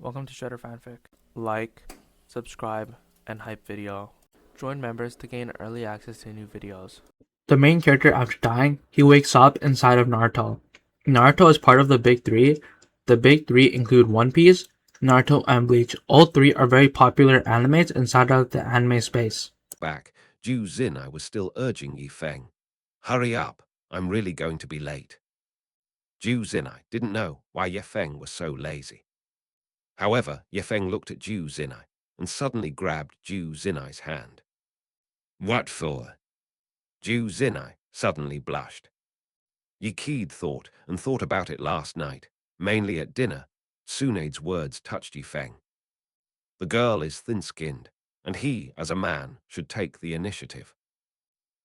Welcome to Shredder Fanfic. Like, subscribe, and hype video. Join members to gain early access to new videos. The main character, after dying, he wakes up inside of Naruto. Naruto is part of the Big Three. The Big Three include One Piece, Naruto, and Bleach. All three are very popular animes inside of the anime space. Back, Ju Zinai was still urging Yi Feng. Hurry up, I'm really going to be late. Ju Zinai didn't know why Ye Feng was so lazy. However, Ye Feng looked at Ju Zinai and suddenly grabbed Ju Zinai's hand. What for? Ju Zinai suddenly blushed. Yi Keed thought about it last night, mainly at dinner. Tsunade's words touched Yi Feng. The girl is thin-skinned, and he, as a man, should take the initiative.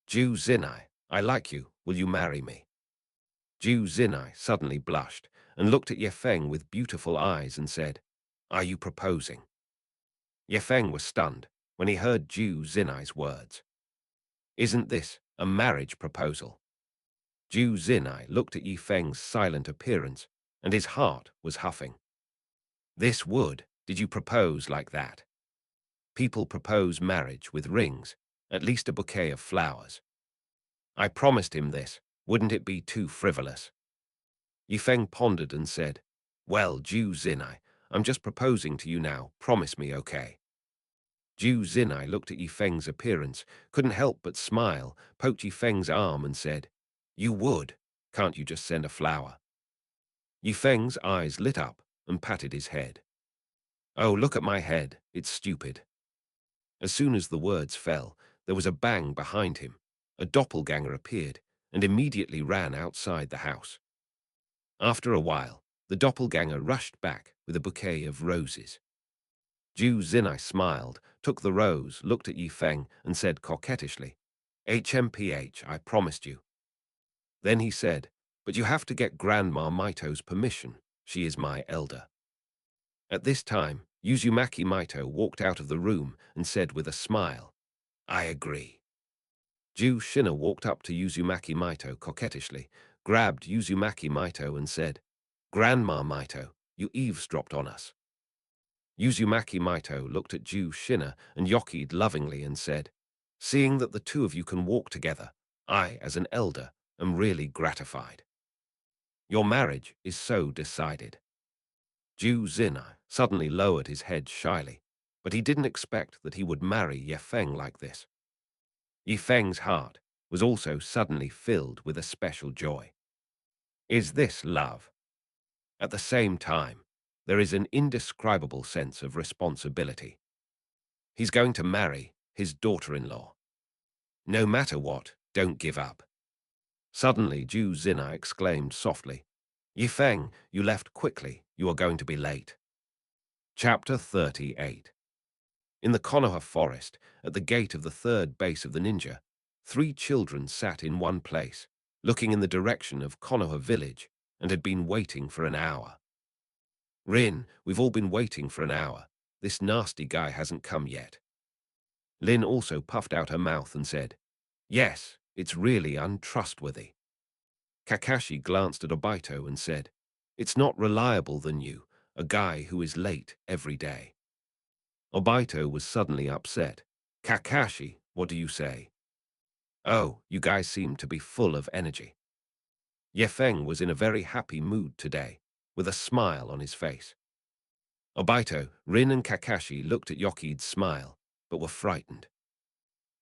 Ju Zinai, I like you, will you marry me? Ju Zinai suddenly blushed and looked at Ye Feng with beautiful eyes and said, Are you proposing? Ye Feng was stunned when he heard Ju Zinai's words. Isn't this a marriage proposal? Ju Zinai looked at Ye Feng's silent appearance, and his heart was huffing. This would, did you propose like that? People propose marriage with rings, at least a bouquet of flowers. I promised him this, wouldn't it be too frivolous? Yi Feng pondered and said, Well, Ju Zinai, I'm just proposing to you now, promise me, okay? Ju Zinai looked at Yi Feng's appearance, couldn't help but smile, poked Yi Feng's arm and said, You would, can't you just send a flower? Yi Feng's eyes lit up and patted his head. Oh, look at my head, it's stupid. As soon as the words fell, there was a bang behind him. A doppelganger appeared and immediately ran outside the house. After a while, the doppelganger rushed back with a bouquet of roses. Ju Zinai smiled, took the rose, looked at Yi Feng, and said coquettishly, HMPH, I promised you. Then he said, But you have to get Grandma Maito's permission. She is my elder. At this time, Uzumaki Maito walked out of the room and said with a smile, I agree. Ju Shina walked up to Uzumaki Maito coquettishly, grabbed Uzumaki Maito and said, Grandma Maito, you eavesdropped on us. Uzumaki Maito looked at Ju Shina and Yokied lovingly and said, Seeing that the two of you can walk together, I, as an elder, am really gratified. Your marriage is so decided. Ju Zinai suddenly lowered his head shyly, but he didn't expect that he would marry Ye Feng like this. Ye Feng's heart was also suddenly filled with a special joy. Is this love? At the same time, there is an indescribable sense of responsibility. He's going to marry his daughter-in-law. No matter what, don't give up. Suddenly, Ju Zinai exclaimed softly, Yi Feng, you left quickly. You are going to be late. Chapter 38. In the Konoha forest, at the gate of the third base of the ninja, 3 children sat in one place, looking in the direction of Konoha village, and had been waiting for an hour. Rin, we've all been waiting for an hour. This nasty guy hasn't come yet. Lin also puffed out her mouth and said, Yes, it's really untrustworthy. Kakashi glanced at Obito and said, It's not reliable than you, a guy who is late every day. Obito was suddenly upset. Kakashi, what do you say? Oh, you guys seem to be full of energy. Ye Feng was in a very happy mood today, with a smile on his face. Obito, Rin and Kakashi looked at Yoki's smile, but were frightened.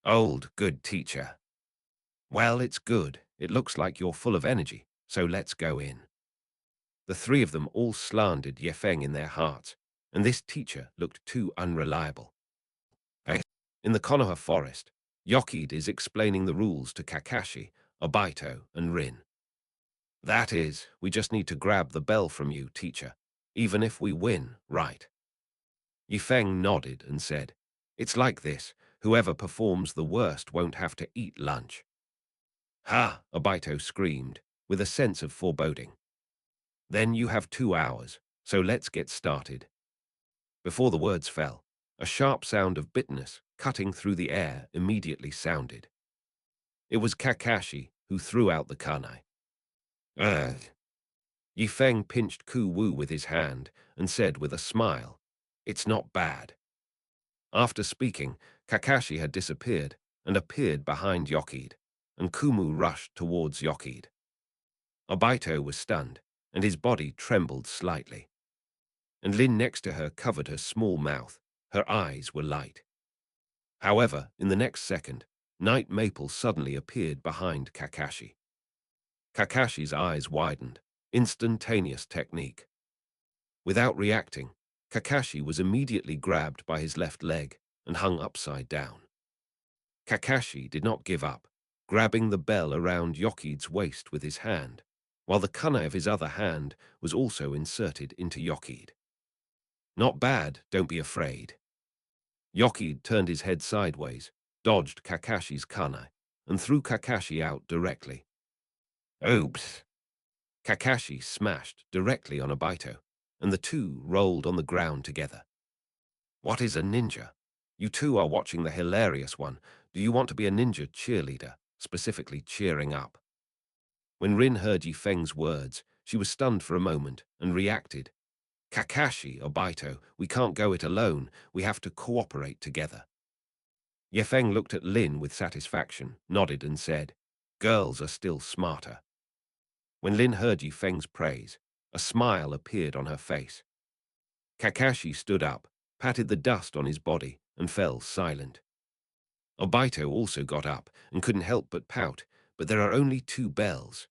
Old, good teacher. Well, it's good. It looks like you're full of energy, so let's go in. The 3 of them all slandered Ye Feng in their hearts, and this teacher looked too unreliable. In the Konoha forest, Yokied is explaining the rules to Kakashi, Obito, and Rin. That is, we just need to grab the bell from you, teacher, even if we win, right? Yi Feng nodded and said, It's like this, whoever performs the worst won't have to eat lunch. Ha! Obito screamed, with a sense of foreboding. Then you have 2 hours, so let's get started. Before the words fell, a sharp sound of bitterness cutting through the air immediately sounded. It was Kakashi who threw out the kunai. Ugh. Yifeng pinched Ku Wu with his hand and said with a smile, "It's not bad." After speaking, Kakashi had disappeared and appeared behind Yokid, and Kumu rushed towards Yokid. Obito was stunned, and his body trembled slightly. And Lin next to her covered her small mouth. Her eyes were light. However, in the next second, Night Maple suddenly appeared behind Kakashi. Kakashi's eyes widened. Instantaneous technique. Without reacting, Kakashi was immediately grabbed by his left leg and hung upside down. Kakashi did not give up, grabbing the bell around Yokid's waist with his hand, while the kunai of his other hand was also inserted into Yokid. "Not bad, don't be afraid." Yokid turned his head sideways, dodged Kakashi's kunai, and threw Kakashi out directly. Oops! Kakashi smashed directly on Obito, and the two rolled on the ground together. What is a ninja? You two are watching the hilarious one. Do you want to be a ninja cheerleader, specifically cheering up? When Rin heard Yifeng's words, she was stunned for a moment and reacted. Kakashi, Obito, we can't go it alone. We have to cooperate together. Yifeng looked at Lin with satisfaction, nodded and said, "Girls are still smarter." When Lin heard Yifeng's praise, a smile appeared on her face. Kakashi stood up, patted the dust on his body, and fell silent. Obito also got up and couldn't help but pout, "But there are only 2 bells.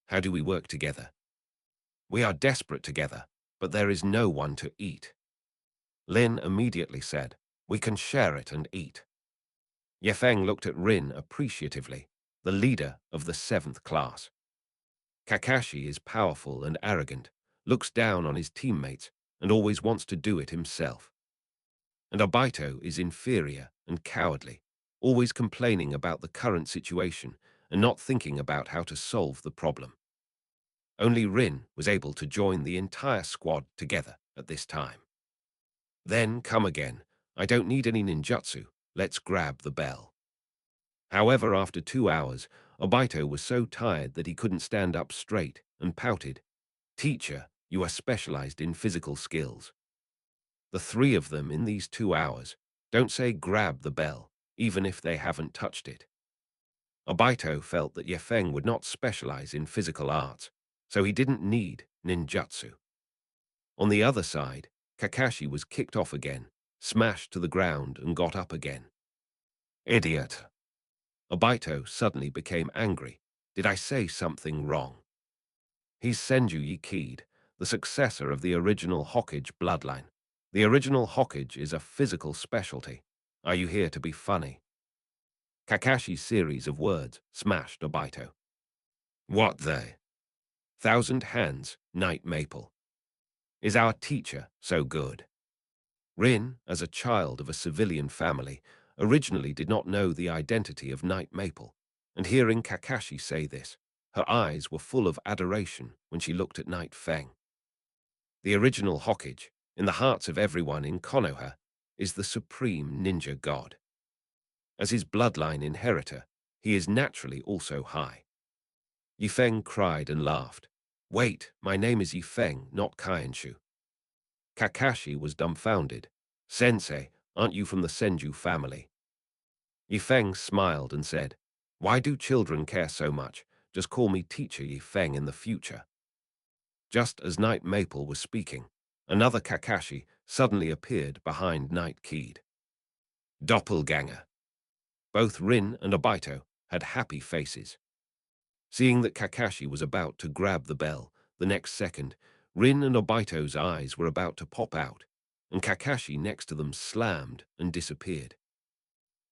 How do we work together?" "We are desperate together, but there is no one to eat." Lin immediately said, "We can share it and eat." Yefeng looked at Rin appreciatively, the leader of the 7th class. Kakashi is powerful and arrogant, looks down on his teammates, and always wants to do it himself. And Obito is inferior and cowardly, always complaining about the current situation and not thinking about how to solve the problem. Only Rin was able to join the entire squad together at this time. "Then come again. I don't need any ninjutsu. Let's grab the bell." However, after 2 hours, Obito was so tired that he couldn't stand up straight and pouted, "Teacher, you are specialized in physical skills. The 3 of them in these 2 hours. Don't say grab the bell, even if they haven't touched it." Obito felt that Yefeng would not specialize in physical arts, so he didn't need ninjutsu. On the other side, Kakashi was kicked off again, smashed to the ground and got up again. "Idiot!" Obito suddenly became angry. "Did I say something wrong?" He's Senju Yikid, the successor of the original Hokage bloodline. The original Hokage is a physical specialty. Are you here to be funny? Kakashi's series of words smashed Obito. "What the? Thousand Hands, Night Maple. Is our teacher so good?" Rin, as a child of a civilian family, originally did not know the identity of Night Maple, and hearing Kakashi say this, her eyes were full of adoration when she looked at Night Feng. The original Hokage, in the hearts of everyone in Konoha, is the supreme ninja god. As his bloodline inheritor, he is naturally also high. Yifeng cried and laughed. "Wait, my name is Yifeng, not Kaienshu." Kakashi was dumbfounded. "Sensei, aren't you from the Senju family?" Yifeng smiled and said, "Why do children care so much? Just call me Teacher Yifeng in the future." Just as Night Maple was speaking, another Kakashi suddenly appeared behind Night Kid. Doppelganger. Both Rin and Obito had happy faces. Seeing that Kakashi was about to grab the bell, the next second, Rin and Obito's eyes were about to pop out, and Kakashi next to them slammed and disappeared.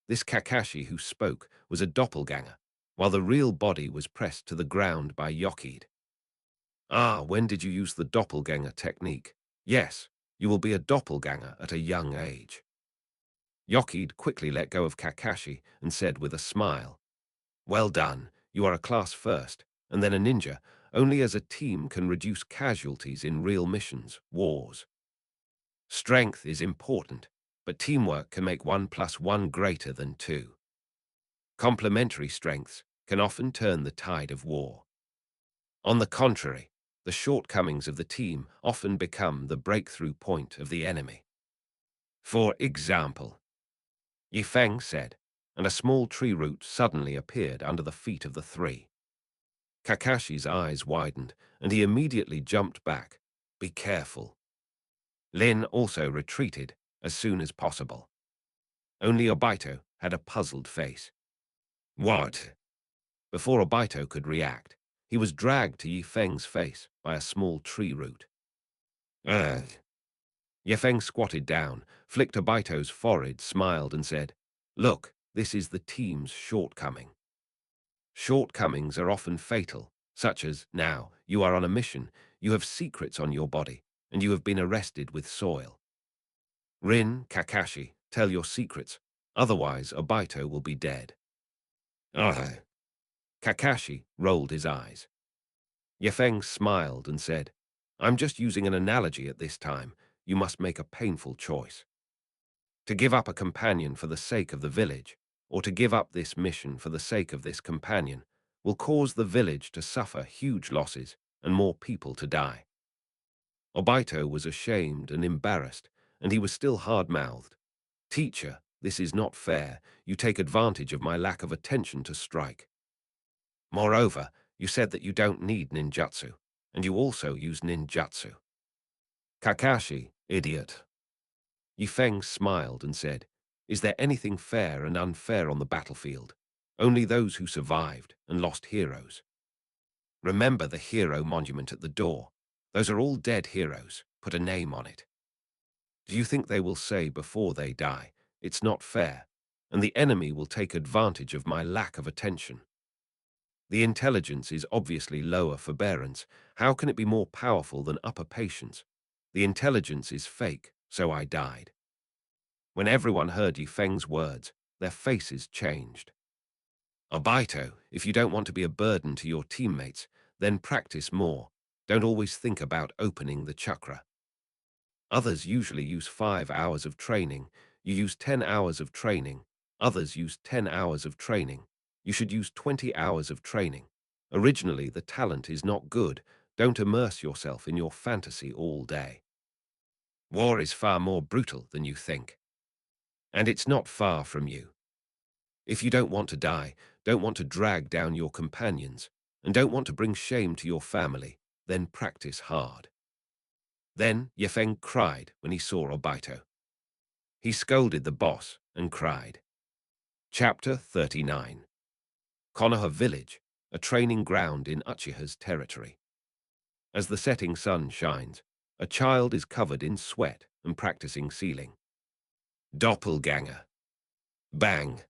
This Kakashi who spoke was a doppelganger, while the real body was pressed to the ground by Yokid. "Ah, when did you use the doppelganger technique? Yes, you will be a doppelganger at a young age." Yokid quickly let go of Kakashi and said with a smile, "Well done, you are a class first, and then a ninja. Only as a team can reduce casualties in real missions, wars. Strength is important, but teamwork can make 1 + 1 greater than 2. Complementary strengths can often turn the tide of war. On the contrary, the shortcomings of the team often become the breakthrough point of the enemy. For example, Yifeng said, and a small tree root suddenly appeared under the feet of the three. Kakashi's eyes widened, and he immediately jumped back. Be careful. Lin also retreated as soon as possible. Only Obito had a puzzled face. What? Before Obito could react, he was dragged to Yifeng's face by a small tree root. Ugh. Yifeng squatted down, flicked Obito's forehead, smiled, and said, Look, this is the team's shortcoming. Shortcomings are often fatal, such as, now, you are on a mission, you have secrets on your body, and you have been arrested with soil. Rin, Kakashi, tell your secrets, otherwise Obito will be dead. Ugh. Kakashi rolled his eyes. Yefeng smiled and said, I'm just using an analogy at this time. You must make a painful choice. To give up a companion for the sake of the village, or to give up this mission for the sake of this companion, will cause the village to suffer huge losses and more people to die. Obito was ashamed and embarrassed, and he was still hard-mouthed. Teacher, this is not fair. You take advantage of my lack of attention to strike. Moreover, you said that you don't need ninjutsu, and you also use ninjutsu. Kakashi, idiot. Yifeng smiled and said, Is there anything fair and unfair on the battlefield? Only those who survived and lost heroes. Remember the hero monument at the door. Those are all dead heroes. Put a name on it. Do you think they will say before they die, it's not fair, and the enemy will take advantage of my lack of attention? The intelligence is obviously lower forbearance. How can it be more powerful than upper patience? The intelligence is fake, so I died. When everyone heard Yifeng's words, their faces changed. Obito, if you don't want to be a burden to your teammates, then practice more. Don't always think about opening the chakra. Others usually use 5 hours of training. You use 10 hours of training. Others use 10 hours of training. You should use 20 hours of training. Originally, the talent is not good. Don't immerse yourself in your fantasy all day. War is far more brutal than you think. And it's not far from you. If you don't want to die, don't want to drag down your companions, and don't want to bring shame to your family, then practice hard. Then Yefeng cried when he saw Obito. He scolded the boss and cried. Chapter 39. Konoha Village, a training ground in Uchiha's territory. As the setting sun shines, a child is covered in sweat and practicing sealing. Doppelganger. Bang.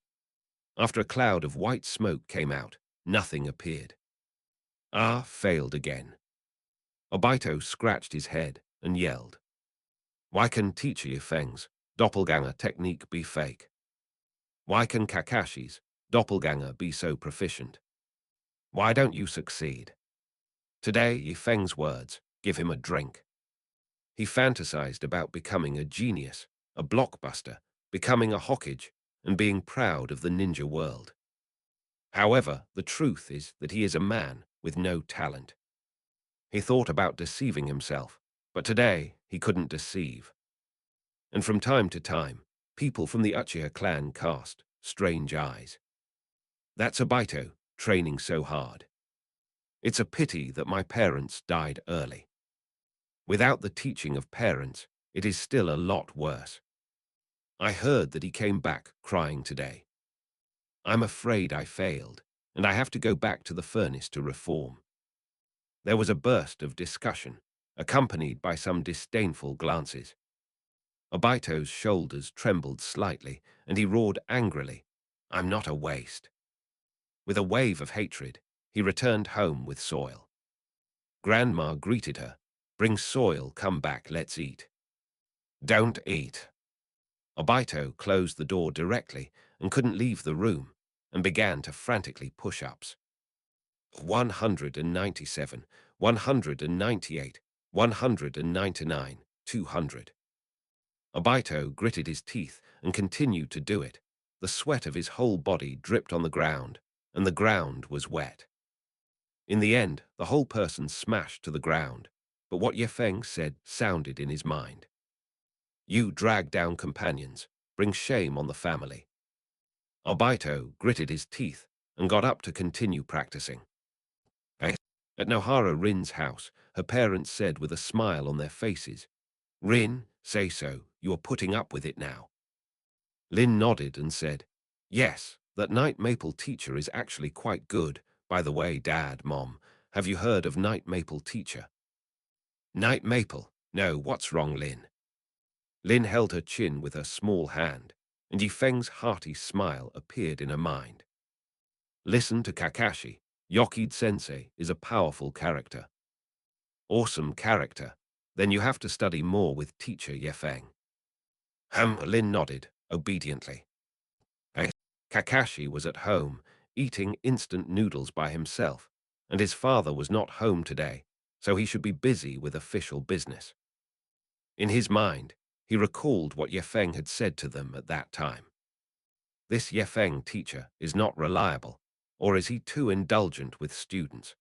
After a cloud of white smoke came out, nothing appeared. Ah failed again. Obito scratched his head and yelled. Why can Teacher Yifeng's doppelganger technique be fake? Why can Kakashi's doppelganger be so proficient? Why don't you succeed? Today, Yifeng's words give him a drink. He fantasized about becoming a genius, a blockbuster, becoming a Hokage, and being proud of the ninja world. However, the truth is that he is a man with no talent. He thought about deceiving himself, but today he couldn't deceive. And from time to time, people from the Uchiha clan cast strange eyes. That's Obito training so hard. It's a pity that my parents died early. Without the teaching of parents, it is still a lot worse. I heard that he came back crying today. I'm afraid I failed, and I have to go back to the furnace to reform. There was a burst of discussion, accompanied by some disdainful glances. Obito's shoulders trembled slightly, and he roared angrily, I'm not a waste. With a wave of hatred, he returned home with soil. Grandma greeted her, Bring soil, come back, let's eat. Don't eat. Obito closed the door directly and couldn't leave the room, and began to frantically push-ups. 197, 198, 199, 200. Obito gritted his teeth and continued to do it. The sweat of his whole body dripped on the ground, and the ground was wet. In the end, the whole person smashed to the ground, but what Ye Feng said sounded in his mind. You drag down companions, bring shame on the family. Obito gritted his teeth and got up to continue practicing. At Nohara Rin's house, her parents said with a smile on their faces, Rin, say so, you are putting up with it now. Lin nodded and said, yes, that Night Maple teacher is actually quite good. By the way, Dad, Mom, have you heard of Night Maple teacher? Night Maple? No, what's wrong, Lin? Lin held her chin with her small hand, and Yi Feng's hearty smile appeared in her mind. Listen to Kakashi. Yokide-sensei is a powerful character. Awesome character. Then you have to study more with teacher Ye Feng. Lin nodded, obediently. Kakashi was at home, eating instant noodles by himself, and his father was not home today, so he should be busy with official business. In his mind, he recalled what Ye Feng had said to them at that time. This Ye Feng teacher is not reliable, or is he too indulgent with students?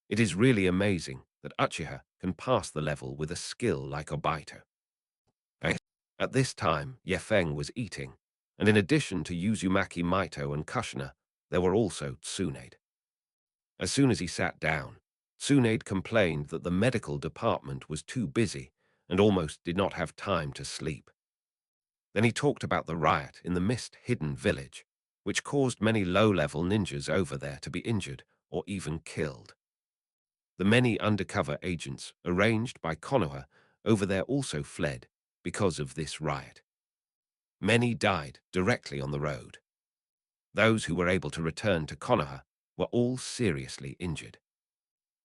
It is really amazing that Uchiha can pass the level with a skill like Obito. At this time, Ye Feng was eating, and in addition to Uzumaki Maito and Kushina, there were also Tsunade. As soon as he sat down, Tsunade complained that the medical department was too busy and almost did not have time to sleep. Then he talked about the riot in the mist-hidden village, which caused many low-level ninjas over there to be injured or even killed. The many undercover agents arranged by Konoha over there also fled because of this riot. Many died directly on the road. Those who were able to return to Konoha were all seriously injured.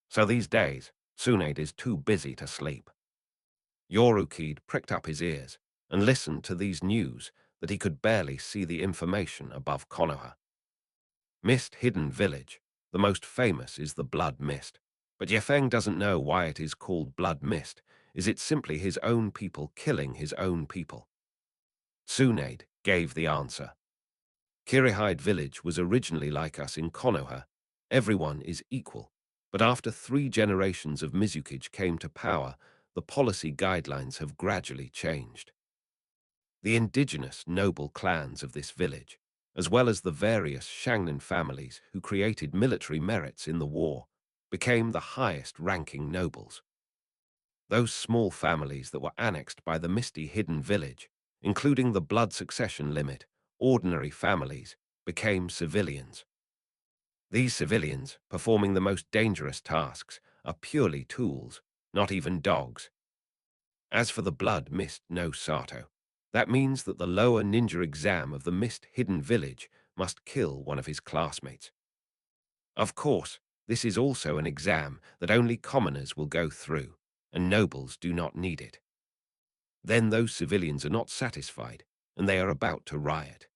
So these days, Tsunade is too busy to sleep. Yorukide pricked up his ears and listened to these news that he could barely see the information above Konoha. Mist-hidden village, the most famous is the Blood Mist, but Ye Feng doesn't know why it is called Blood Mist. Is it simply his own people killing his own people? Tsunade gave the answer. Kirihide village was originally like us in Konoha. Everyone is equal, but after 3 generations of Mizukage came to power, the policy guidelines have gradually changed. The indigenous noble clans of this village, as well as the various Shangnan families who created military merits in the war, became the highest-ranking nobles. Those small families that were annexed by the misty hidden village, including the blood succession limit, ordinary families, became civilians. These civilians, performing the most dangerous tasks, are purely tools, not even dogs. As for the Blood Mist no Sato, that means that the lower ninja exam of the mist-hidden village must kill one of his classmates. Of course, this is also an exam that only commoners will go through, and nobles do not need it. Then those civilians are not satisfied, and they are about to riot.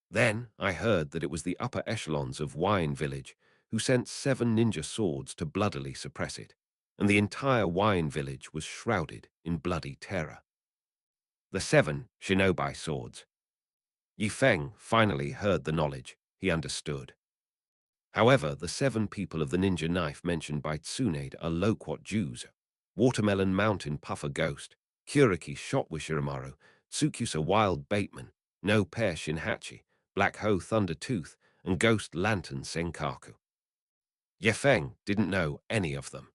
Then I heard that it was the upper echelons of Wine Village who sent 7 ninja swords to bloodily suppress it, and the entire Wine Village was shrouded in bloody terror. The 7 shinobi swords. Yi Feng finally heard the knowledge. He understood. However, the 7 people of the ninja knife mentioned by Tsunade are Loquat Jews, Watermelon Mountain Puffer Ghost, Kuriki Shotwishirimaru, Tsukusa Wild Bateman, No Pair Shinhachi, Black Hoe Thunder Tooth, and Ghost Lantern Senkaku. Ye Feng didn't know any of them.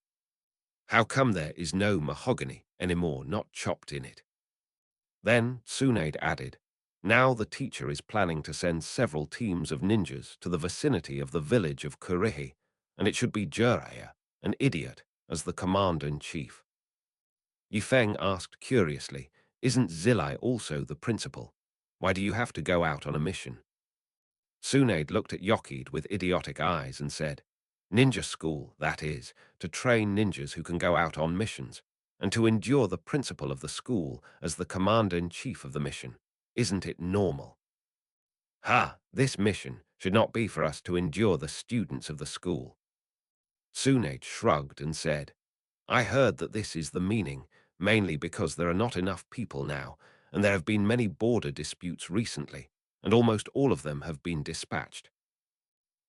How come there is no mahogany anymore not chopped in it? Then Tsunade added, now the teacher is planning to send several teams of ninjas to the vicinity of the village of Kurihi, and it should be Jiraiya, an idiot, as the commander-in-chief. Yi Feng asked curiously, isn't Zilai also the principal? Why do you have to go out on a mission? Tsunade looked at Yokide with idiotic eyes and said, ninja school, that is, to train ninjas who can go out on missions, and to endure the principal of the school as the commander-in-chief of the mission. Isn't it normal? This mission should not be for us to endure the students of the school. Tsunade shrugged and said, I heard that this is the meaning, mainly because there are not enough people now, and there have been many border disputes recently, and almost all of them have been dispatched.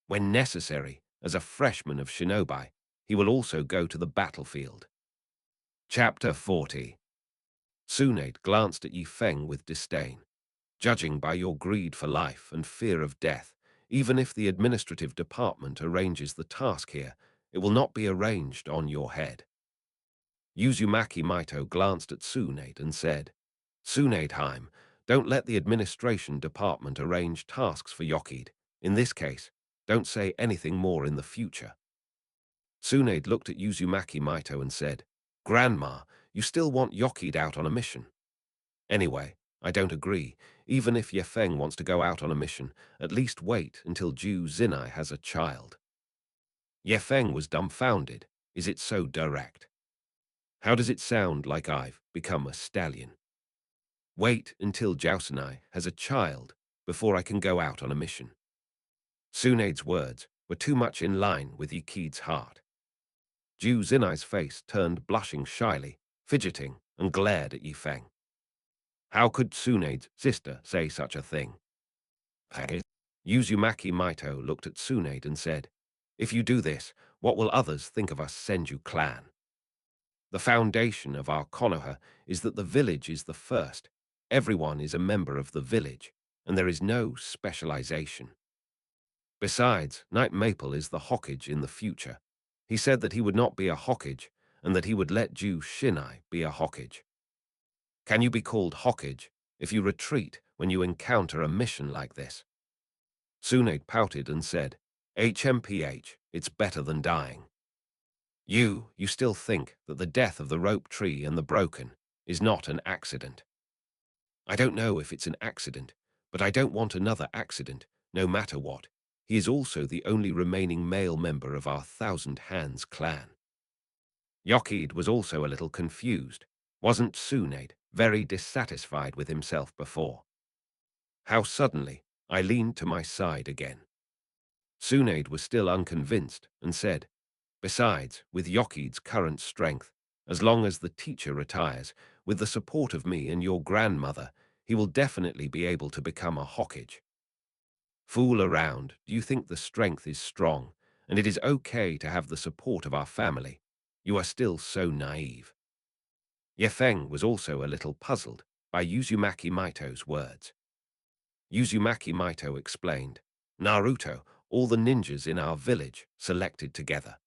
When necessary, as a freshman of Shinobi, he will also go to the battlefield. Chapter 40. Tsunade glanced at Yi Feng with disdain. Judging by your greed for life and fear of death, even if the administrative department arranges the task here, it will not be arranged on your head. Uzumaki Maito glanced at Tsunade and said, Tsunade-heim, don't let the administration department arrange tasks for Yokid. In this case, don't say anything more in the future. Tsunade looked at Uzumaki Maito and said, Grandma, you still want Yokid out on a mission. Anyway, I don't agree. Even if Ye Feng wants to go out on a mission, at least wait until Ju Zinai has a child. Ye Feng was dumbfounded. Is it so direct? How does it sound like I've become a stallion? Wait until Jiaosanai has a child before I can go out on a mission. Tsunade's words were too much in line with Yukid's heart. Ju Zinai's face turned blushing shyly, fidgeting, and glared at Yi Feng. How could Tsunade's sister say such a thing? Uzumaki Maito looked at Tsunade and said, If you do this, what will others think of us Senju clan? The foundation of our Konoha is that the village is the first. Everyone is a member of the village, and there is no specialization. Besides, Night Maple is the Hokage in the future. He said that he would not be a Hokage, and that he would let Ju Shinai be a Hokage. Can you be called Hokage if you retreat when you encounter a mission like this? Tsunade pouted and said, HMPH, it's better than dying. You still think that the death of the rope tree and the broken is not an accident. I don't know if it's an accident, but I don't want another accident, no matter what. He is also the only remaining male member of our Thousand Hands clan. Yokid was also a little confused. Wasn't Tsunade very dissatisfied with himself before? How suddenly I leaned to my side again. Tsunade was still unconvinced and said, Besides, with Yokid's current strength, as long as the teacher retires, with the support of me and your grandmother, he will definitely be able to become a Hokage. Fool around, do you think the strength is strong, and it is okay to have the support of our family? You are still so naive. Ye Feng was also a little puzzled by Uzumaki Maito's words. Uzumaki Maito explained, Naruto, all the ninjas in our village selected together.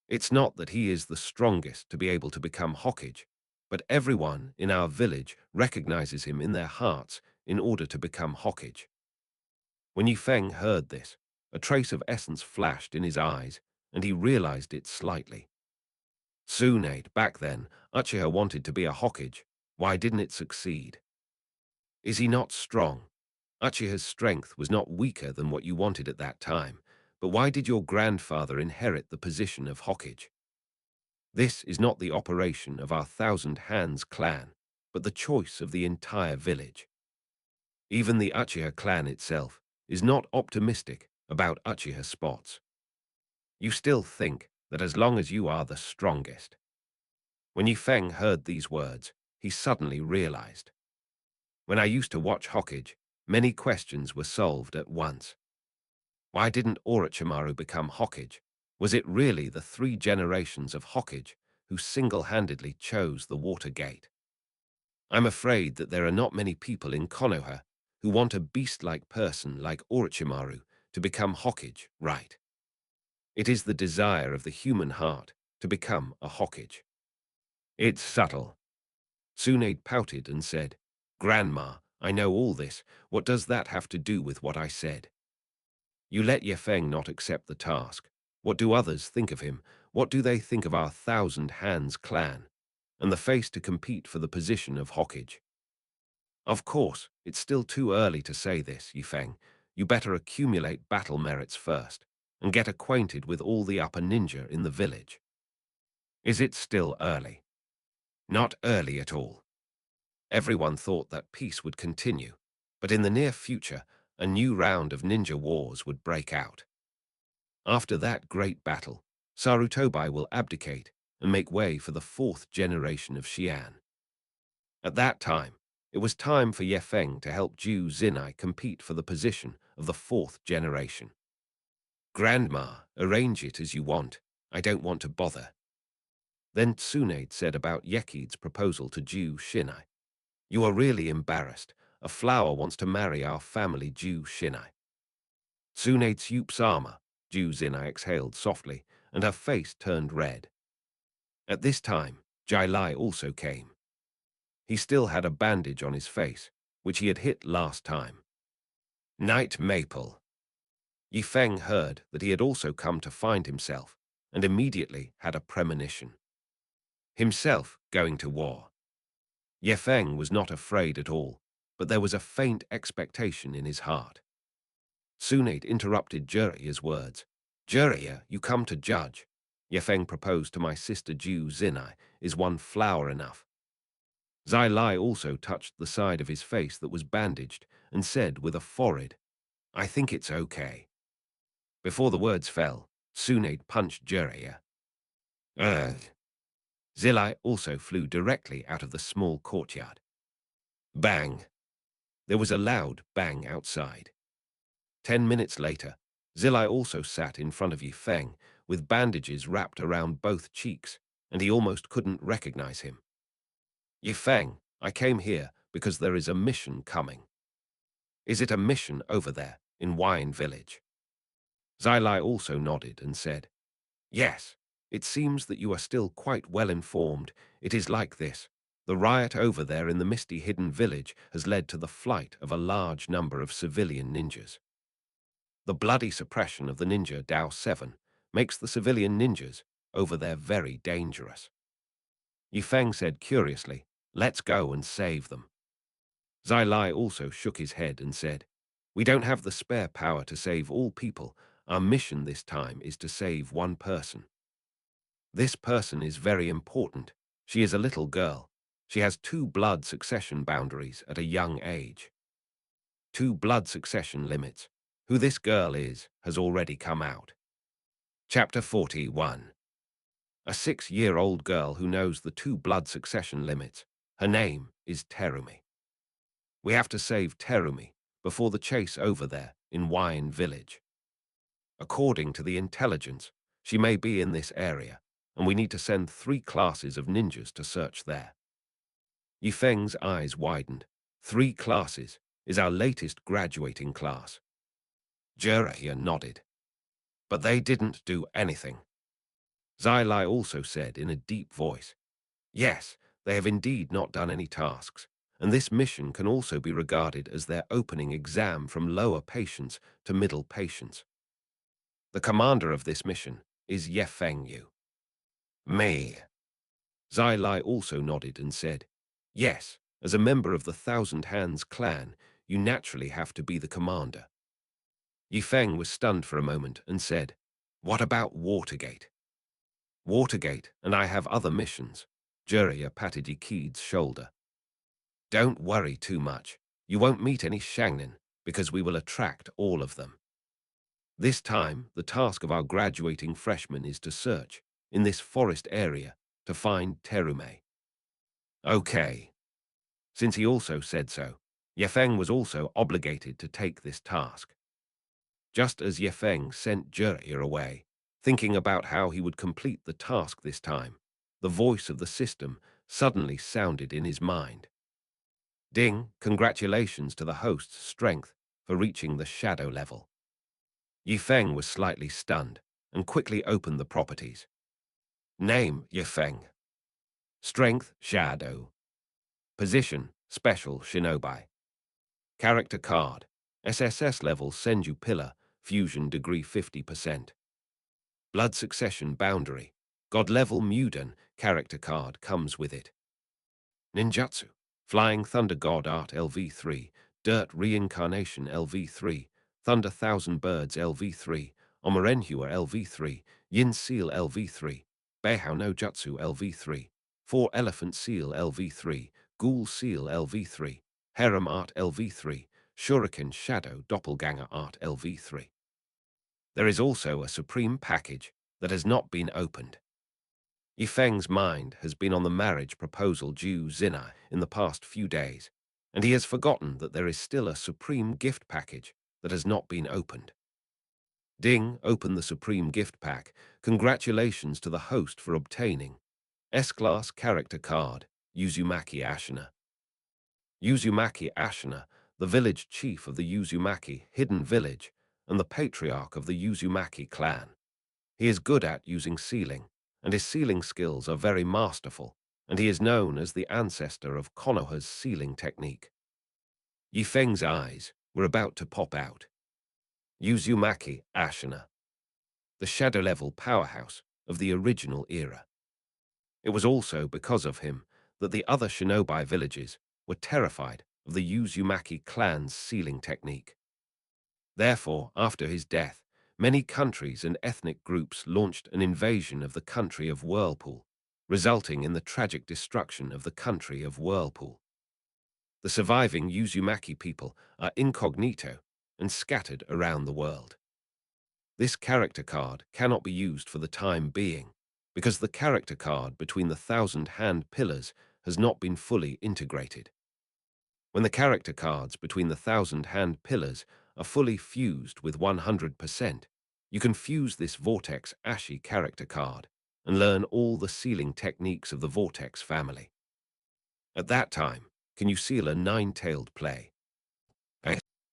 It's not that he is the strongest to be able to become Hokage, but everyone in our village recognizes him in their hearts in order to become Hokage. When Yi Feng heard this, a trace of essence flashed in his eyes, and he realized it slightly. Tsunade, back then, Uchiha wanted to be a Hokage. Why didn't it succeed? Is he not strong? Uchiha's strength was not weaker than what you wanted at that time, but why did your grandfather inherit the position of Hokage? This is not the operation of our Thousand Hands clan, but the choice of the entire village. Even the Uchiha clan itself is not optimistic about Uchiha spots. You still think that as long as you are the strongest. When Yi Feng heard these words, he suddenly realized. When I used to watch Hokage, many questions were solved at once. Why didn't Orochimaru become Hokage? Was it really the 3 generations of Hokage who single-handedly chose the Water Gate? I'm afraid that there are not many people in Konoha who want a beast-like person like Orochimaru to become Hokage, right? It is the desire of the human heart to become a Hokage. It's subtle. Tsunade pouted and said, Grandma, I know all this. What does that have to do with what I said? You let Ye Feng not accept the task. What do others think of him? What do they think of our Thousand Hands clan? And the face to compete for the position of Hokage? Of course, it's still too early to say this, Yi Feng. You better accumulate battle merits first, and get acquainted with all the upper ninja in the village. Is it still early? Not early at all. Everyone thought that peace would continue, but in the near future, a new round of ninja wars would break out. After that great battle, Sarutobi will abdicate and make way for the 4th generation of Xian. At that time, it was time for Ye Feng to help Ju Zinai compete for the position of the 4th generation. Grandma, arrange it as you want. I don't want to bother. Then Tsunade said about Yekid's proposal to Jew Shinai. You are really embarrassed. A flower wants to marry our family Jew Shinai. Tsunade Supes armor, Jew Zinai exhaled softly, and her face turned red. At this time, Jai Lai also came. He still had a bandage on his face, which he had hit last time. Night Maple. Yifeng heard that he had also come to find himself, and immediately had a premonition. Himself going to war. Yifeng was not afraid at all, but there was a faint expectation in his heart. Tsunade interrupted Juria's words. Juria, you come to judge. Yifeng proposed to my sister Ju Zinai. Is one flower enough? Zai Lai also touched the side of his face that was bandaged and said with a forehead, I think it's okay. Before the words fell, Tsunade punched Juria. Ugh. Zilai also flew directly out of the small courtyard. Bang! There was a loud bang outside. 10 minutes later, Zilai also sat in front of Yifeng with bandages wrapped around both cheeks, and he almost couldn't recognize him. Yifeng, I came here because there is a mission coming. Is it a mission over there in Wine Village? Zilai also nodded and said, Yes, it seems that you are still quite well informed. It is like this. The riot over there in the misty hidden village has led to the flight of a large number of civilian ninjas. The bloody suppression of the ninja Dao 7 makes the civilian ninjas over there very dangerous. Yifeng said curiously, Let's go and save them. Zai Lai also shook his head and said, We don't have the spare power to save all people. Our mission this time is to save one person. This person is very important. She is a little girl. She has 2 blood succession boundaries at a young age. 2 blood succession limits. Who this girl is has already come out. Chapter 41. A 6-year-old girl who knows the 2 blood succession limits. Her name is Terumi. We have to save Terumi before the chase over there in Wine Village. According to the intelligence, she may be in this area, and we need to send 3 classes of ninjas to search there. Yifeng's eyes widened. 3 classes is our latest graduating class. Jiraiya nodded. But they didn't do anything. Zai Lai also said in a deep voice, Yes, they have indeed not done any tasks, and this mission can also be regarded as their opening exam from lower patients to middle patients. The commander of this mission is Ye Fengyu. Me. Zai Lai also nodded and said, Yes, as a member of the Thousand Hands clan, you naturally have to be the commander. Yifeng was stunned for a moment and said, What about Watergate? Watergate, and I have other missions. Jiraiya patted Yikid's shoulder. Don't worry too much. You won't meet any Shangnin, because we will attract all of them. This time, the task of our graduating freshmen is to search, in this forest area, to find Terume. Okay. Since he also said so, Yefeng was also obligated to take this task. Just as Yefeng sent Jiraiya away, thinking about how he would complete the task this time, the voice of the system suddenly sounded in his mind. Ding, congratulations to the host's strength for reaching the shadow level. Yifeng was slightly stunned and quickly opened the properties. Name, Yifeng. Strength, Shadow. Position, Special Shinobi. Character card, SSS level Senju Pillar, Fusion degree 50%. Blood succession boundary, God level Muden, character card comes with it. Ninjutsu, Flying Thunder God Art LV3, Dirt Reincarnation LV3, Thunder Thousand Birds LV3, Omorenhua LV3, Yin Seal LV3, Beihao no Jutsu LV3, 4 Elephant Seal LV3, Ghoul Seal LV3, Harem Art LV3, Shuriken Shadow Doppelganger Art LV3. There is also a Supreme package that has not been opened. Yifeng's mind has been on the marriage proposal due Zina in the past few days, and he has forgotten that there is still a Supreme gift package that has not been opened. Ding opened the Supreme Gift Pack. Congratulations to the host for obtaining S-Class Character Card, Uzumaki Ashina. Uzumaki Ashina, the village chief of the Uzumaki Hidden Village and the patriarch of the Uzumaki clan. He is good at using sealing, and his sealing skills are very masterful, and he is known as the ancestor of Konoha's sealing technique. Yifeng's eyes were about to pop out. Uzumaki Ashina, the shadow-level powerhouse of the original era. It was also because of him that the other shinobi villages were terrified of the Uzumaki clan's sealing technique. Therefore, after his death, many countries and ethnic groups launched an invasion of the country of Whirlpool, resulting in the tragic destruction of the country of Whirlpool. The surviving Uzumaki people are incognito and scattered around the world. This character card cannot be used for the time being, because the character card between the 1,000-hand pillars has not been fully integrated. When the character cards between the 1,000-hand pillars are fully fused with 100%, you can fuse this Vortex Ashi character card and learn all the sealing techniques of the Vortex family. At that time, can you seal a 9-tailed play?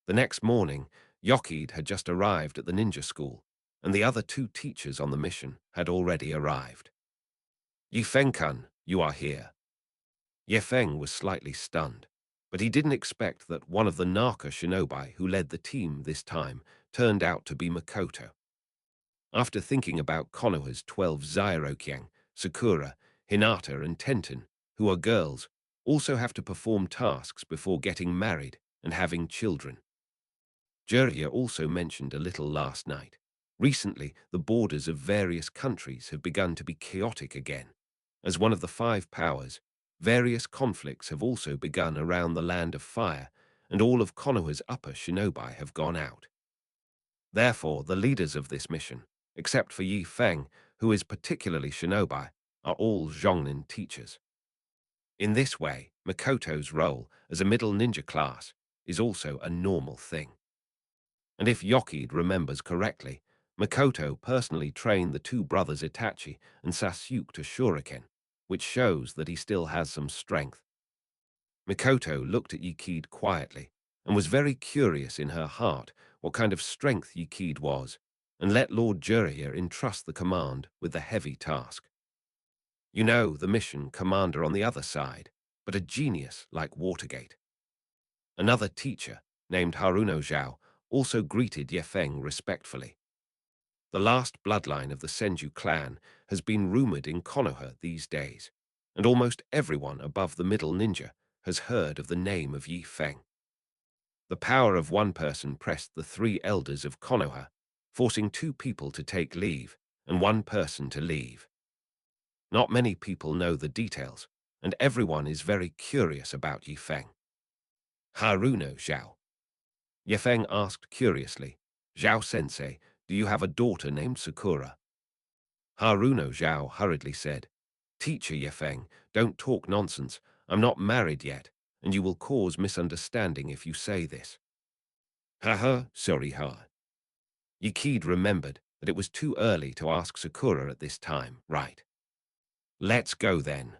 The next morning, Yokid had just arrived at the ninja school, and the other 2 teachers on the mission had already arrived. Yifeng-kun, you are here. Yifeng was slightly stunned, but he didn't expect that one of the Naka shinobi who led the team this time turned out to be Makoto. After thinking about Konoha's 12 Zyrokyang, Sakura, Hinata, and Tenten, who are girls, also have to perform tasks before getting married and having children. Jiraiya also mentioned a little last night. Recently, the borders of various countries have begun to be chaotic again. As one of the 5 powers, various conflicts have also begun around the Land of Fire, and all of Konoha's upper shinobi have gone out. Therefore, the leaders of this mission, except for Yi Feng, who is particularly shinobi, are all Zhongnin teachers. In this way, Makoto's role as a middle ninja class is also a normal thing. And if Yokid remembers correctly, Makoto personally trained the 2 brothers Itachi and Sasuke to Shuriken, which shows that he still has some strength. Makoto looked at Yokid quietly and was very curious in her heart what kind of strength Yokid was, and let Lord Jiraiya entrust the command with the heavy task. You know, the mission commander on the other side, but a genius like Watergate. Another teacher, named Haruno Zhao, also greeted Yefeng respectfully. The last bloodline of the Senju clan has been rumored in Konoha these days, and almost everyone above the middle ninja has heard of the name of Yi Feng. The power of one person pressed the 3 elders of Konoha, forcing 2 people to take leave and 1 person to leave. Not many people know the details, and everyone is very curious about Yi Feng. Haruno Zhao. Yefeng asked curiously, Zhao-sensei, do you have a daughter named Sakura? Haruno Zhao hurriedly said, Teacher Yefeng, don't talk nonsense. I'm not married yet, and you will cause misunderstanding if you say this. Haha, sorry ha. Yokid remembered that it was too early to ask Sakura at this time, right? Let's go then.